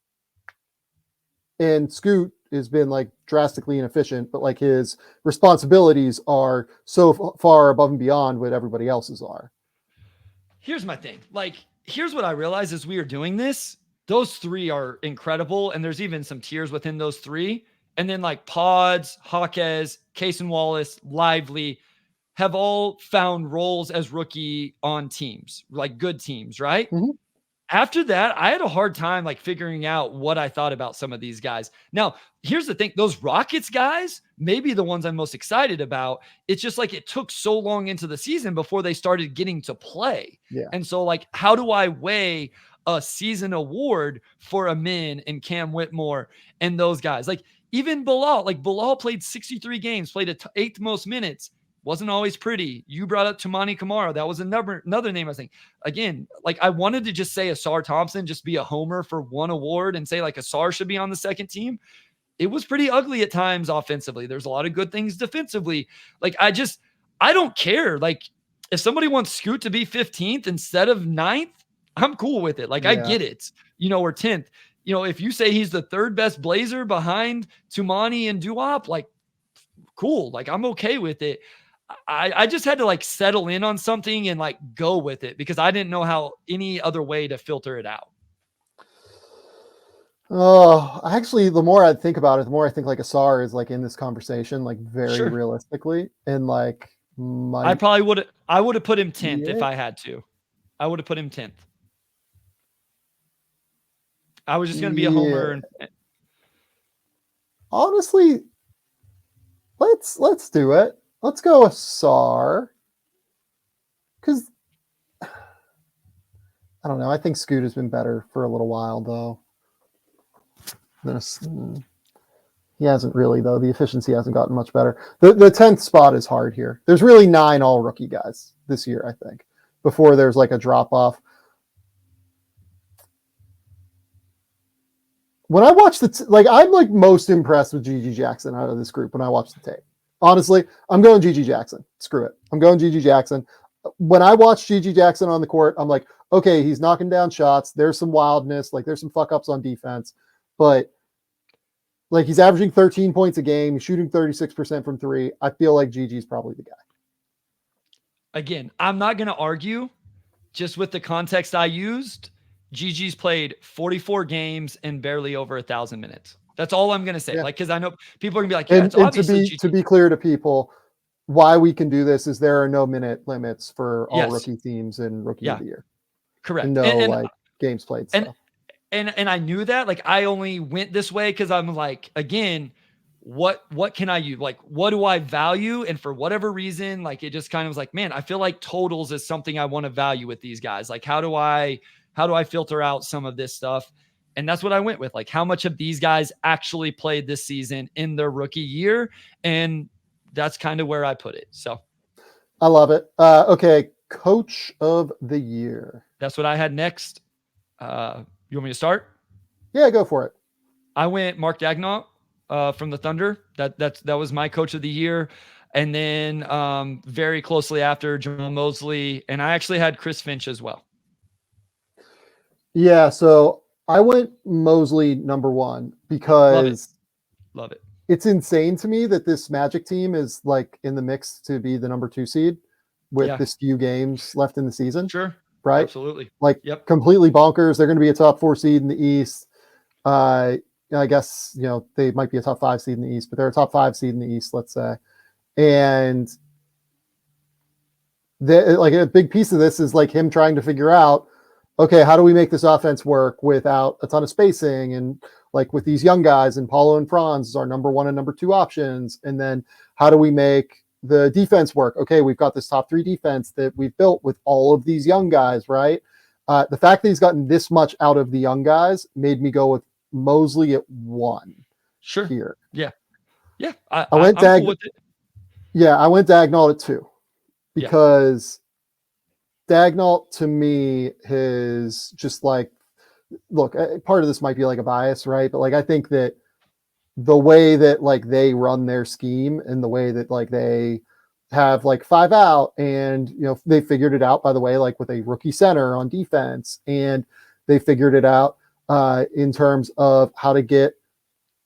and Scoot has been like drastically inefficient, but like his responsibilities are so far above and beyond what everybody else's are. Here's my thing. Like, here's what I realized as we are doing this. Those 3 are incredible. And there's even some tiers within those 3. And then like Pods, Hawkes, Case and Wallace, Lively have all found roles as rookie on teams, like good teams, right? Mm-hmm. After that, I had a hard time like figuring out what I thought about some of these guys. Now, here's the thing. Those Rockets guys, maybe the ones I'm most excited about. It's just like it took so long into the season before they started getting to play. Yeah. And so like, how do I weigh a season award for Amin and Cam Whitmore and those guys? Like even Bilal played 63 games, played 8th most minutes. Wasn't always pretty. You brought up Toumani Camara. That was another name I was thinking. Again, like I wanted to just say Asar Thompson, just be a homer for one award and say like Asar should be on the second team. It was pretty ugly at times offensively. There's a lot of good things defensively. Like I don't care. Like if somebody wants Scoot to be 15th instead of 9th, I'm cool with it. Like I get it. Or 10th. If you say he's the 3rd best Blazer behind Toumani and Dwap, like cool. Like I'm okay with it. I just had to like settle in on something and like go with it because I didn't know how any other way to filter it out. Oh, actually, the more I think about it, the more I think like Asar is like in this conversation, like very realistically. And like I would have put him 10th if I had to. I would have put him 10th. I was just going to be a homer. Honestly, let's do it. Let's go with Sar. Because, I don't know. I think Scoot has been better for a little while, though. He hasn't really, though. The efficiency hasn't gotten much better. The 10th spot is hard here. There's really 9 all-rookie guys this year, I think, before there's like a drop-off. When I watch I'm like most impressed with Gigi Jackson out of this group when I watch the tape. Honestly, I'm going Gigi Jackson. Screw it. I'm going Gigi Jackson. When I watch Gigi Jackson on the court, I'm like, okay, he's knocking down shots. There's some wildness. Like, there's some fuck-ups on defense. But, like, he's averaging 13 points a game. He's shooting 36% from 3. I feel like Gigi's probably the guy. Again, I'm not going to argue. Just with the context I used, Gigi's played 44 games and barely over 1,000 minutes. That's all I'm going to say. Yeah. Like, because I know people are going to be like, yeah, it's obviously to be clear to people, why we can do this is there are no minute limits for all rookie teams and rookie of the year. Correct. And no games played stuff. And I knew that. Like, I only went this way because I'm like, again, what can I use? Like, what do I value? And for whatever reason, like, it just kind of was like, man, I feel like totals is something I want to value with these guys. Like, how do I filter out some of this stuff? And that's what I went with. Like, how much of these guys actually played this season in their rookie year? And that's kind of where I put it. So I love it. Okay. Coach of the year. That's what I had next. You want me to start? Yeah, go for it. I went Mark Daigneault from the Thunder. That was my coach of the year. And then very closely after, Jamal Mosley. And I actually had Chris Finch as well. Yeah, so I went Mosley number 1 because Love it. It's insane to me that this Magic team is like in the mix to be the number 2 seed with this few games left in the season. Sure. Right? Absolutely. Like completely bonkers. They're going to be a top 4 seed in the East. I guess, they might be a top 5 seed in the East, but they're a top 5 seed in the East, let's say. And like a big piece of this is like him trying to figure out, okay, how do we make this offense work without a ton of spacing? And like with these young guys, and Paulo and Franz is our number 1 and number 2 options. And then how do we make the defense work? Okay, we've got this top 3 defense that we've built with all of these young guys, right? The fact that he's gotten this much out of the young guys made me go with Mosley at 1. Sure. Here. Yeah. Yeah. I went Daigneault at 2 because Daigneault to me is just like, look, part of this might be like a bias, right? But like, I think that the way that like they run their scheme and the way that like they have like 5 out and, they figured it out, by the way, like with a rookie center on defense, and they figured it out in terms of how to get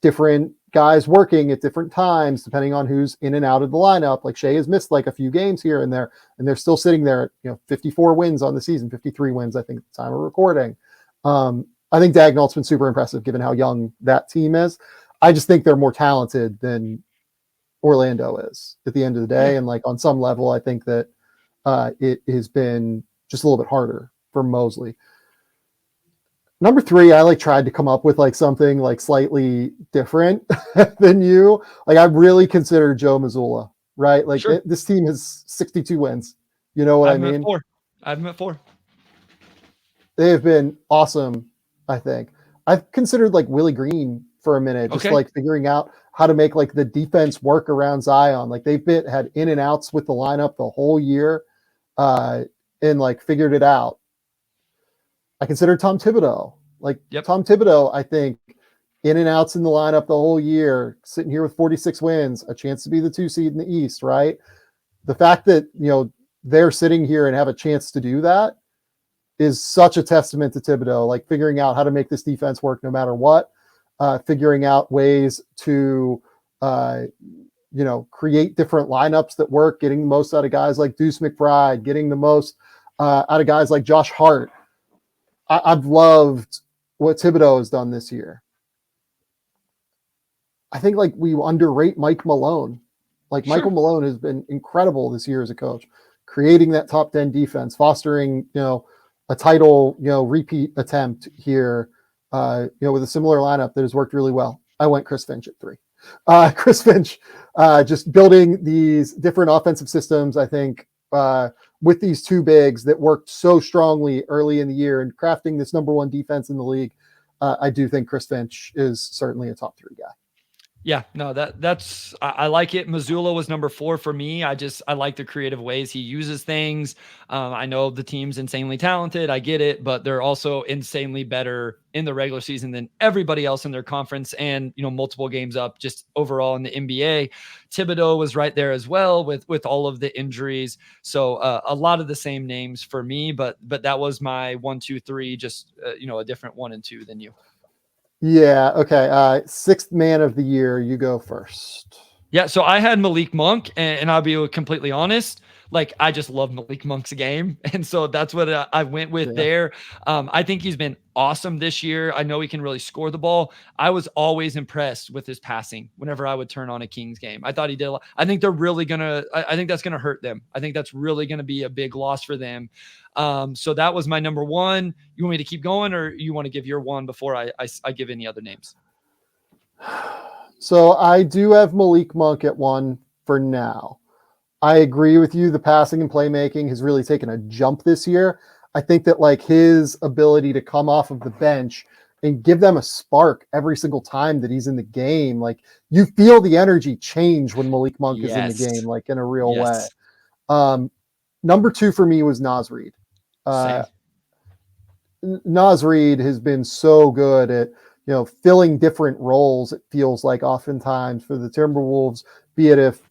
different guys working at different times, depending on who's in and out of the lineup. Like Shea has missed like a few games here and there, and they're still sitting there at 54 wins on the season, 53 wins, I think, at the time of recording. I think Daigneault's been super impressive given how young that team is. I just think they're more talented than Orlando is at the end of the day. And like on some level, I think that it has been just a little bit harder for Mosley. Number 3, I like tried to come up with like something like slightly different than you. Like I really consider Joe Mazzulla, right? Like this team has 62 wins. You know what I mean? I've met 4. They have been awesome, I think. I've considered like Willie Green for a minute, just like figuring out how to make like the defense work around Zion. Like they've had in and outs with the lineup the whole year and like figured it out. I consider Tom Thibodeau. Tom Thibodeau, I think, in and outs in the lineup the whole year, sitting here with 46 wins, a chance to be the 2 seed in the East, right? The fact that, they're sitting here and have a chance to do that is such a testament to Thibodeau, like figuring out how to make this defense work no matter what, figuring out ways to, create different lineups that work, getting the most out of guys like Deuce McBride, getting the most out of guys like Josh Hart. I've loved what Thibodeau has done this year. I think like we underrate Mike Malone. Like Michael Malone has been incredible this year as a coach, creating that top 10 defense, fostering, a title, repeat attempt here, with a similar lineup that has worked really well. I went Chris Finch at 3. Chris Finch, just building these different offensive systems. I think with these two bigs that worked so strongly early in the year and crafting this number one defense in the league, I do think Chris Finch is certainly a top 3 guy. Yeah, no, I like it. Missoula was number 4 for me. I like the creative ways he uses things. I know the team's insanely talented. I get it, but they're also insanely better in the regular season than everybody else in their conference, and multiple games up just overall in the NBA. Thibodeau was right there as well with all of the injuries. So a lot of the same names for me, but that was my 1, 2, 3, just a different 1 and 2 than you. Yeah. Okay. 6th man of the year. You go first. Yeah. So I had Malik Monk, and I'll be completely honest. Like, I just love Malik Monk's game. And so that's what I went with there. I think he's been awesome this year. I know he can really score the ball. I was always impressed with his passing whenever I would turn on a Kings game. I thought he did a lot. I think they're really I think that's going to hurt them. I think that's really going to be a big loss for them. So that was my number 1. You want me to keep going, or you want to give your 1 before I give any other names? So I do have Malik Monk at 1 for now. I agree with you. The passing and playmaking has really taken a jump this year. I think that like his ability to come off of the bench and give them a spark every single time that he's in the game, like you feel the energy change when Malik Monk is in the game, like in a real way. Number 2 for me was Naz Reid. Naz Reid has been so good at filling different roles. It feels like oftentimes for the Timberwolves, be it if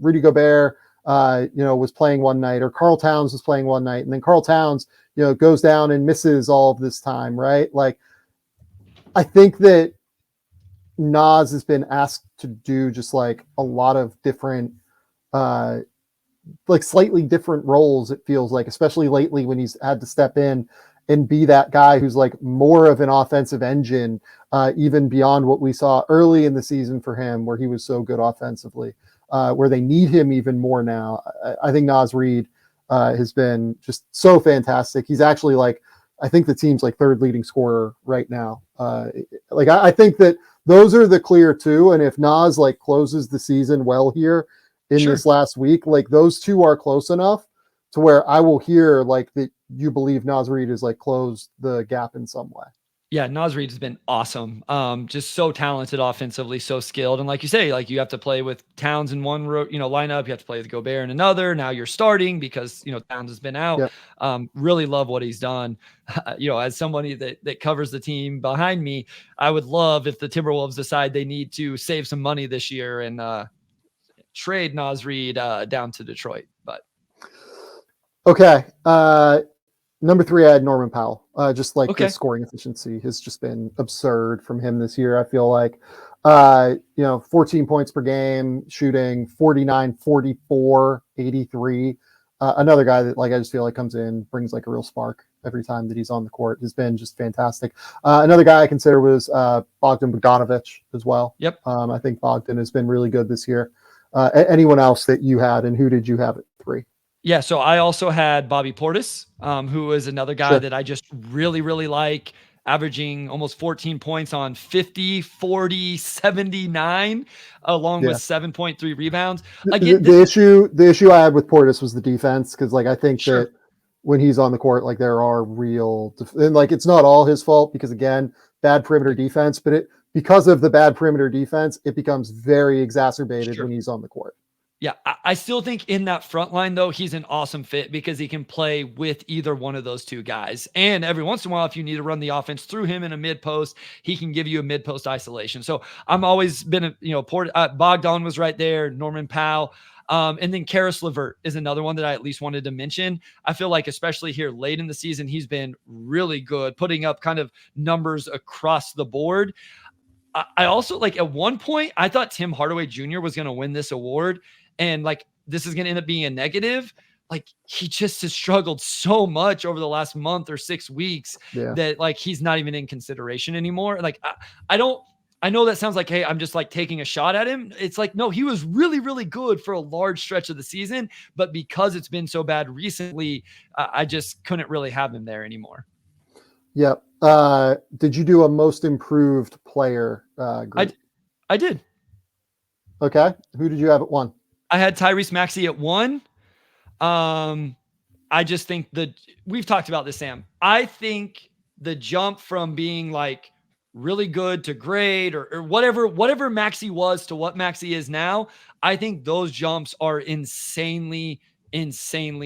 Rudy Gobert was playing one night, or Karl Towns was playing one night, and then Karl Towns goes down and misses all of this time, right? Like, I think that Naz has been asked to do just like a lot of different like slightly different roles, it feels like, especially lately when he's had to step in and be that guy who's like more of an offensive engine, even beyond what we saw early in the season for him, where he was so good offensively, where they need him even more now. I think Naz Reid has been just so fantastic. He's actually like, I think the team's like 3rd leading scorer right now. I think that those are the clear 2. And if Naz like closes the season well here in this last week, like those 2 are close enough to where I will hear like that you believe Naz Reid has like closed the gap in some way. Yeah, Naz Reid has been awesome. Just so talented offensively, so skilled. And like you say, like you have to play with Towns in one lineup, you have to play with Gobert in another. Now you're starting because Towns has been out. Really love what he's done. As somebody that covers the team behind me, I would love if the Timberwolves decide they need to save some money this year and trade Naz Reid down to Detroit. But okay. Number 3, I had Norman Powell. Just like the scoring efficiency has just been absurd from him this year. I feel like, 14 points per game, shooting 49, 44, 83. Another guy that like, I just feel like comes in, brings like a real spark every time that he's on the court. Has been just fantastic. Another guy I consider was Bogdan Bogdanovic as well. Yep. I think Bogdan has been really good this year. Anyone else that you had, and who did you have at 3? Yeah, so I also had Bobby Portis, who is another guy that I just really, really like, averaging almost 14 points on 50, 40, 79, along with 7.3 rebounds. The issue I had with Portis was the defense, because like I think that when he's on the court, like there are real and like it's not all his fault, because again, bad perimeter defense, but because of the bad perimeter defense, it becomes very exacerbated when he's on the court. Yeah, I still think in that front line, though, he's an awesome fit because he can play with either one of those 2 guys. And every once in a while, if you need to run the offense through him in a mid post, he can give you a mid post isolation. So I'm always been, Bogdan was right there, Norman Powell. And then Karis LeVert is another one that I at least wanted to mention. I feel like, especially here late in the season, he's been really good, putting up kind of numbers across the board. I also, like, at one point, I thought Tim Hardaway Jr. was going to win this award. And like, this is going to end up being a negative. Like, he just has struggled so much over the last month or 6 weeks that like, he's not even in consideration anymore. Like, I know that sounds like, hey, I'm just like taking a shot at him. It's like, no, he was really, really good for a large stretch of the season, but because it's been so bad recently, I just couldn't really have him there anymore. Yep. Did you do a most improved player group? I did. Okay. Who did you have at 1? I had Tyrese Maxey at 1. I just think we've talked about this, Sam. I think the jump from being like really good to great or whatever Maxey was to what Maxey is now, I think those jumps are insanely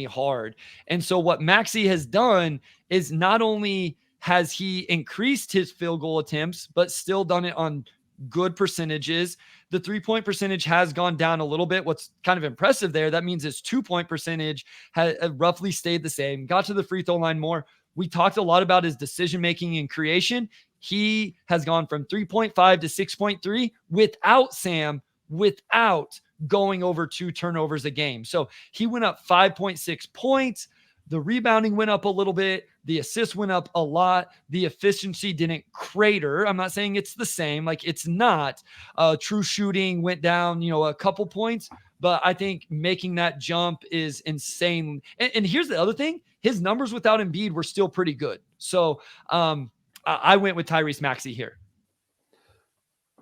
hard. And so what Maxey has done is not only has he increased his field goal attempts, but still done it on good percentages. The 3-point percentage has gone down a little bit. What's kind of impressive there, that means his 2-point percentage has roughly stayed the same. Got to the free throw line more. We talked a lot about his decision-making and creation. He has gone from 3.5 to 6.3 without going over 2 turnovers a game. So he went up 5.6 points. The rebounding went up a little bit. The assists went up a lot. The efficiency didn't crater. I'm not saying it's the same. Like, it's not. True shooting went down, a couple points. But I think making that jump is insane. And here's the other thing. His numbers without Embiid were still pretty good. So I went with Tyrese Maxey here.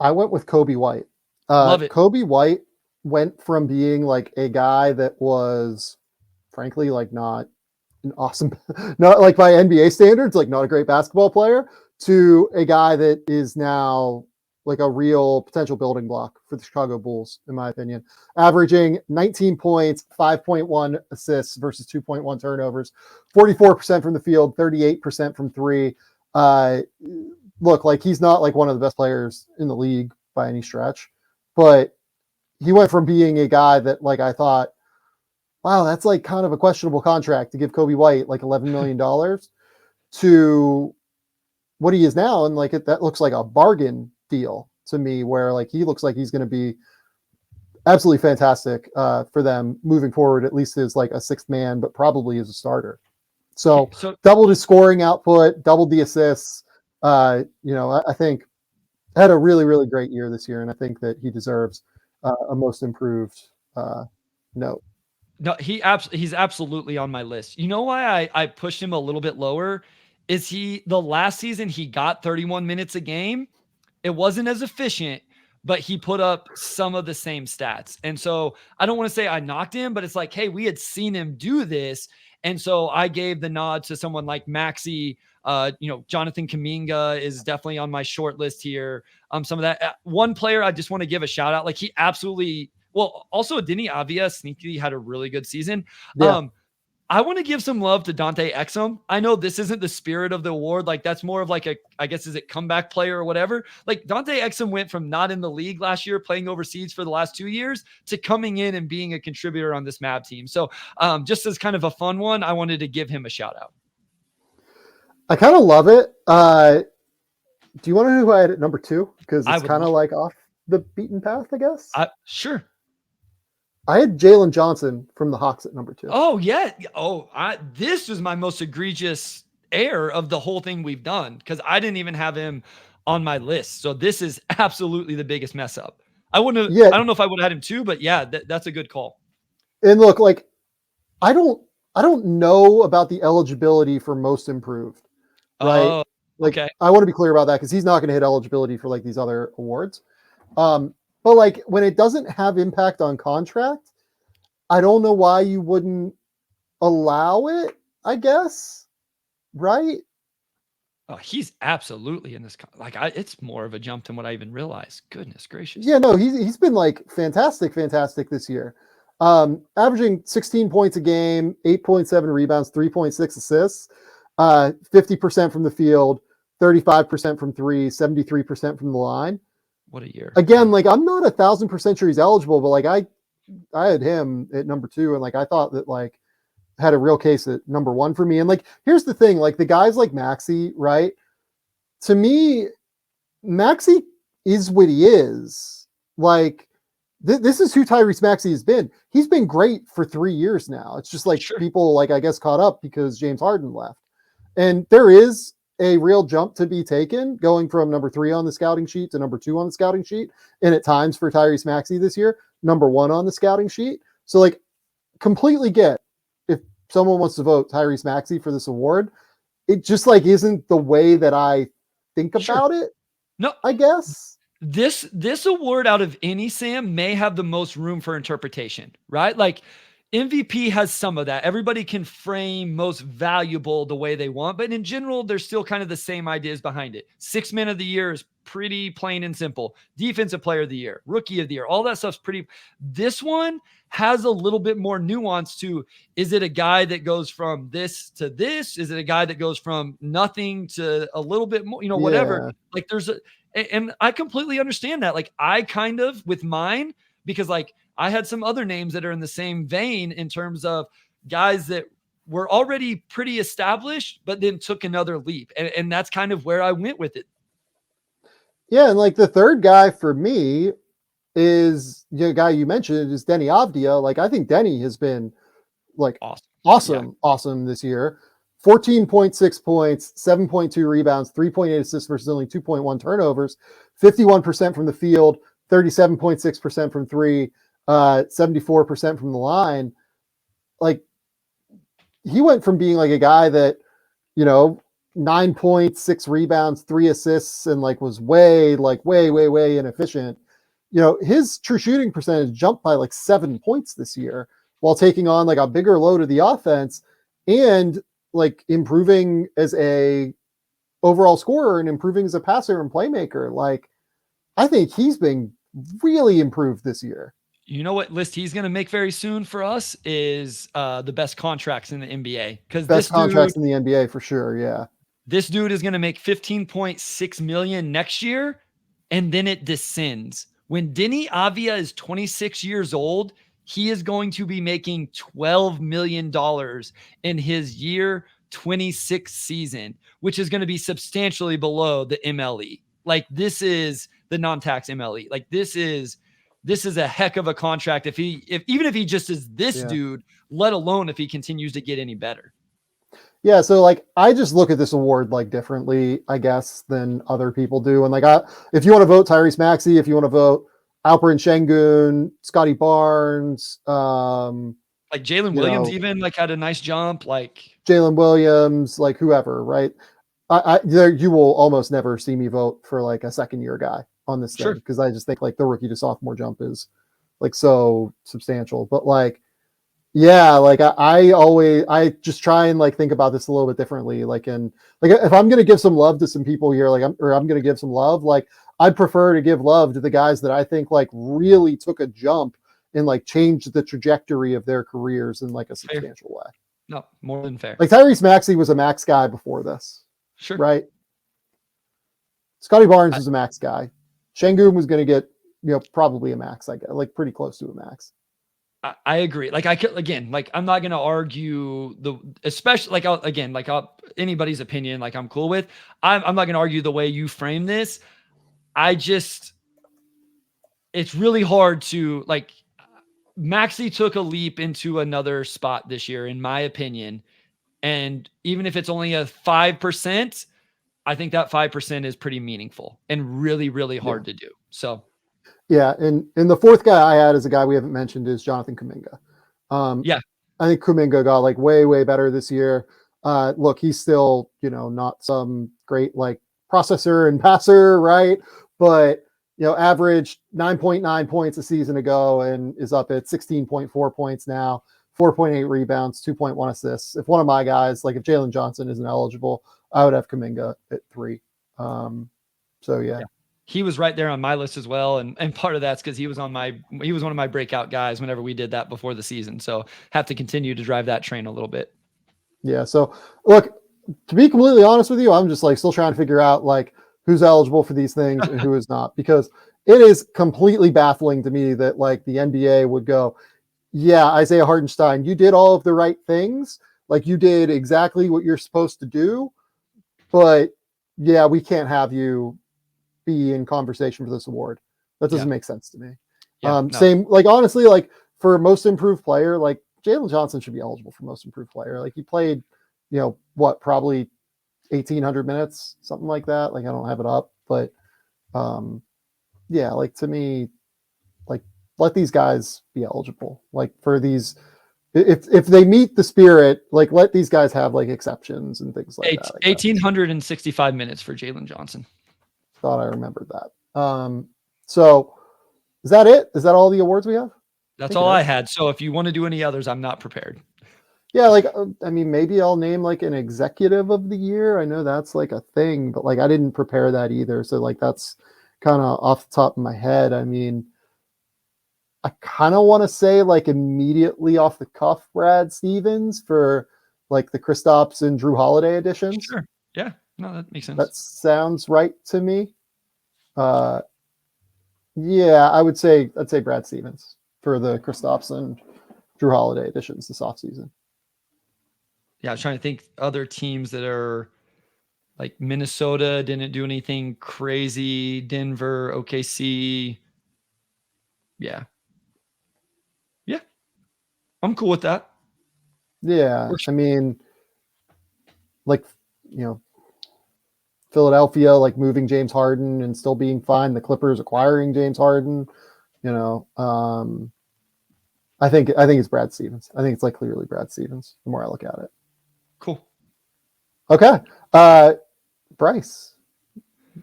I went with Kobe White. Love it. Kobe White went from being like a guy that was, frankly, like not an awesome, not like by NBA standards, like not a great basketball player, to a guy that is now like a real potential building block for the Chicago Bulls, in my opinion. Averaging 19 points, 5.1 assists versus 2.1 turnovers, 44% from the field, 38% from 3. Look, like he's not like one of the best players in the league by any stretch, but he went from being a guy that like I thought, wow, that's like kind of a questionable contract to give Kobe White like $11 million to what he is now. And like that looks like a bargain deal to me, where like he looks like he's going to be absolutely fantastic for them moving forward, at least as like a 6th man, but probably as a starter. So doubled his scoring output, doubled the assists. I think had a really, really great year this year. And I think that he deserves a most improved note. No, he's absolutely on my list. You know why I pushed him a little bit lower? Is the last season he got 31 minutes a game. It wasn't as efficient, but he put up some of the same stats. And so I don't want to say I knocked him, but it's like, hey, we had seen him do this. And so I gave the nod to someone like Maxey. Jonathan Kuminga is definitely on my short list here. Some of that one player I just want to give a shout out. Like he absolutely, well, also Denny Avia sneakily had a really good season. Yeah. I want to give some love to Dante Exum. I know this isn't the spirit of the award. Like that's more of like is it comeback player or whatever? Like Dante Exum went from not in the league last year, playing overseas for the last 2 years, to coming in and being a contributor on this Mavs team. So just as kind of a fun one, I wanted to give him a shout out. I kind of love it. Do you want to know who I had at number 2? Because it's kind of like off the beaten path, I guess. Sure. I had Jalen Johnson from the Hawks at number 2. Oh, yeah. This was my most egregious error of the whole thing we've done, because I didn't even have him on my list. So this is absolutely the biggest mess up. I wouldn't have, I don't know if I would have had him too, but yeah, that's a good call. And look, like, I don't know about the eligibility for most improved, right? Oh, like, okay. I want to be clear about that, because he's not going to hit eligibility for like these other awards. But like when it doesn't have impact on contract, I don't know why you wouldn't allow it, I guess. Right? Oh, he's absolutely in this. It's more of a jump than what I even realized. Goodness gracious. Yeah, no, he's been like fantastic this year. Averaging 16 points a game, 8.7 rebounds, 3.6 assists, 50% from the field, 35% from 3, 73% from the line. What a year. Again, like I'm not 1,000% sure he's eligible, but like I had him at number 2, and like I thought that like had a real case at number 1 for me. And like here's the thing, like the guys like Maxey, right? To me, Maxey is what he is. Like this is who Tyrese Maxey has been. He's been great for 3 years now. It's just like people like I guess caught up because James Harden left. And there is a real jump to be taken going from number 3 on the scouting sheet to number 2 on the scouting sheet. And at times for Tyrese Maxey this year, number 1 on the scouting sheet. So like completely get if someone wants to vote Tyrese Maxey for this award, it just like isn't the way that I think about it. No, I guess. This award out of any, Sam, may have the most room for interpretation, right? Like MVP has some of that. Everybody can frame most valuable the way they want, but in general, there's still kind of the same ideas behind it. 6 man of the year is pretty plain and simple. Defensive player of the year, rookie of the year, all that stuff's pretty. This one has a little bit more nuance to, is it a guy that goes from this to this? Is it a guy that goes from nothing to a little bit more, whatever. Like and I completely understand that. Like I kind of with mine, because like I had some other names that are in the same vein in terms of guys that were already pretty established, but then took another leap. And that's kind of where I went with it. Yeah. And like the third guy for me is the guy you mentioned is Denny Avdia. Like I think Denny has been like awesome this year. 14.6 points, 7.2 rebounds, 3.8 assists versus only 2.1 turnovers, 51% from the field, 37.6% from three, 74% from the line. Like he went from being like a guy that, 9 points, 6 rebounds, 3 assists, and like was way inefficient. His true shooting percentage jumped by like 7 points this year while taking on like a bigger load of the offense and like improving as a overall scorer and improving as a passer and playmaker. Like I think he's been really improved this year. You know what list he's going to make very soon for us is the best contracts in the NBA. Because best contracts in the NBA for sure. Yeah. This dude is going to make 15.6 million next year, and then it descends. When Denny Avdia is 26 years old, he is going to be making $12 million in his year 26 season, which is going to be substantially below the MLE. Like this is the non-tax MLE. Like this is a heck of a contract. Even if he just is this dude, let alone if he continues to get any better. Yeah. So like, I just look at this award like differently, I guess, than other people do. And like, if you want to vote Tyrese Maxey, if you want to vote Alperen Şengün, Scotty Barnes, like Jalen Williams, even like had a nice jump, like Jalen Williams, like whoever, right? You will almost never see me vote for like a second year guy on this thing because I just think like the rookie to sophomore jump is like so substantial. But like, yeah, like I just try and like think about this a little bit differently. Like, and like if I'm gonna give some love to some people here, like I'm gonna give some love, like I'd prefer to give love to the guys that I think like really took a jump and like changed the trajectory of their careers in like a substantial way. No, more than fair. Like Tyrese Maxey was a max guy before this. Sure. Right. Scotty Barnes was a max guy. Şengün was going to get, probably a max, I guess, like pretty close to a max. I agree. Like I'm not going to argue especially anybody's opinion, like I'm cool with. I'm not going to argue the way you frame this. It's really hard to like, Maxey took a leap into another spot this year, in my opinion. And even if it's only a 5%, I think that 5% is pretty meaningful and really, really hard to do. So, yeah. And the fourth guy I had as a guy we haven't mentioned is Jonathan Kuminga. I think Kuminga got like way better this year. Look, he's still, not some great like processor and passer, right? But, averaged 9.9 points a season ago and is up at 16.4 points now. 4.8 rebounds, 2.1 assists. If one of my guys, like if Jalen Johnson isn't eligible, I would have Kuminga at 3. So yeah. He was right there on my list as well. And part of that's because he was one of my breakout guys whenever we did that before the season. So have to continue to drive that train a little bit. Yeah. So look, to be completely honest with you, I'm just like still trying to figure out like who's eligible for these things and who is not, because it is completely baffling to me that like the NBA would go, yeah, Isaiah Hartenstein, you did all of the right things. Like you did exactly what you're supposed to do. But yeah, we can't have you be in conversation for this award. That doesn't make sense to me. Same, like honestly, like for most improved player, like Jalen Johnson should be eligible for most improved player. Like he played, probably 1,800 minutes, something like that. Like I don't have it up, but yeah, like to me, like let these guys be eligible. Like for these, if they meet the spirit, like let these guys have like exceptions and things like that. 1,865 minutes for Jalen Johnson. Thought I remembered that. So is that it? Is that all the awards we have? That's all I had. So if you want to do any others, I'm not prepared. Yeah, like I mean, maybe I'll name like an executive of the year. I know that's like a thing, but like I didn't prepare that either. So like that's kind of off the top of my head. I mean, I kind of want to say like immediately off the cuff, Brad Stevens for like the Kristaps and Drew Holiday editions. Sure. Yeah. No, that makes sense. That sounds right to me. Yeah, I'd say Brad Stevens for the Kristaps and Drew Holiday editions this offseason. Yeah, I was trying to think other teams that are like Minnesota didn't do anything crazy. Denver, OKC. Yeah. Yeah. I'm cool with that. Yeah. I mean, like, Philadelphia, like moving James Harden and still being fine. The Clippers acquiring James Harden, I think it's Brad Stevens. I think it's like clearly Brad Stevens the more I look at it. Cool. Okay. Bryce,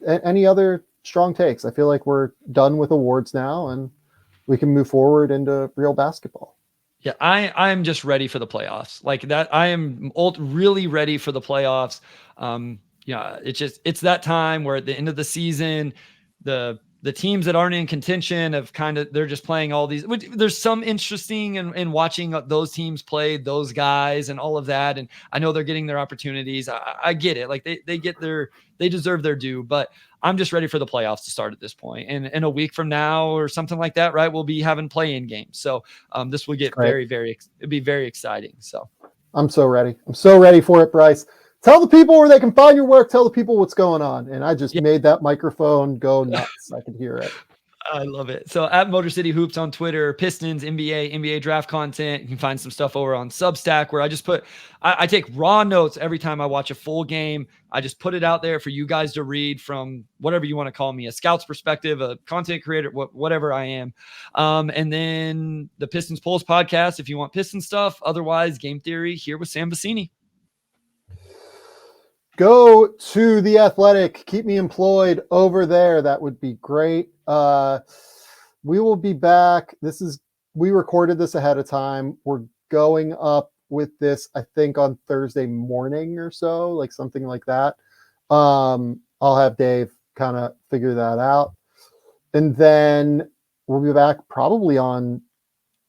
any other strong takes? I feel like we're done with awards now and we can move forward into real basketball. Yeah, I'm just ready for the playoffs. Like that, I am really ready for the playoffs. It's that time where at the end of the season, the teams that aren't in contention have they're just playing all these. There's some interesting in watching those teams play those guys and all of that. And I know they're getting their opportunities. I get it. Like they deserve their due, but I'm just ready for the playoffs to start at this point. And in a week from now or something like that, right, we'll be having play-in games. So this will get it'd be very exciting. So I'm so ready. I'm so ready for it, Bryce. Tell the people where they can find your work. Tell the people what's going on. And I just made that microphone go nuts. I could hear it. I love it. So at Motor City Hoops on Twitter, Pistons, NBA draft content. You can find some stuff over on Substack where I just I take raw notes every time I watch a full game. I just put it out there for you guys to read from whatever you want to call me, a scout's perspective, a content creator, whatever I am. And then the Pistons Pulse podcast, if you want Piston stuff. Otherwise, Game Theory here with Sam Vecenie. Go to The Athletic. Keep me employed over there. That would be great. We will be back. We recorded this ahead of time. We're going up with this, I think, on Thursday morning or so, like something like that. I'll have Dave kind of figure that out. And then we'll be back probably on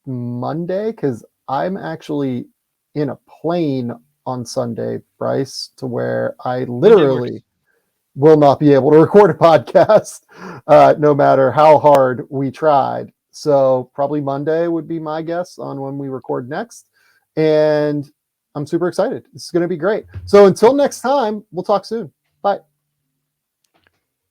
Monday because I'm actually in a plane on Sunday, Bryce, to where I literally will not be able to record a podcast no matter how hard we tried. So probably Monday would be my guess on when we record next. And I'm super excited. This is going to be great. So until next time, we'll talk soon.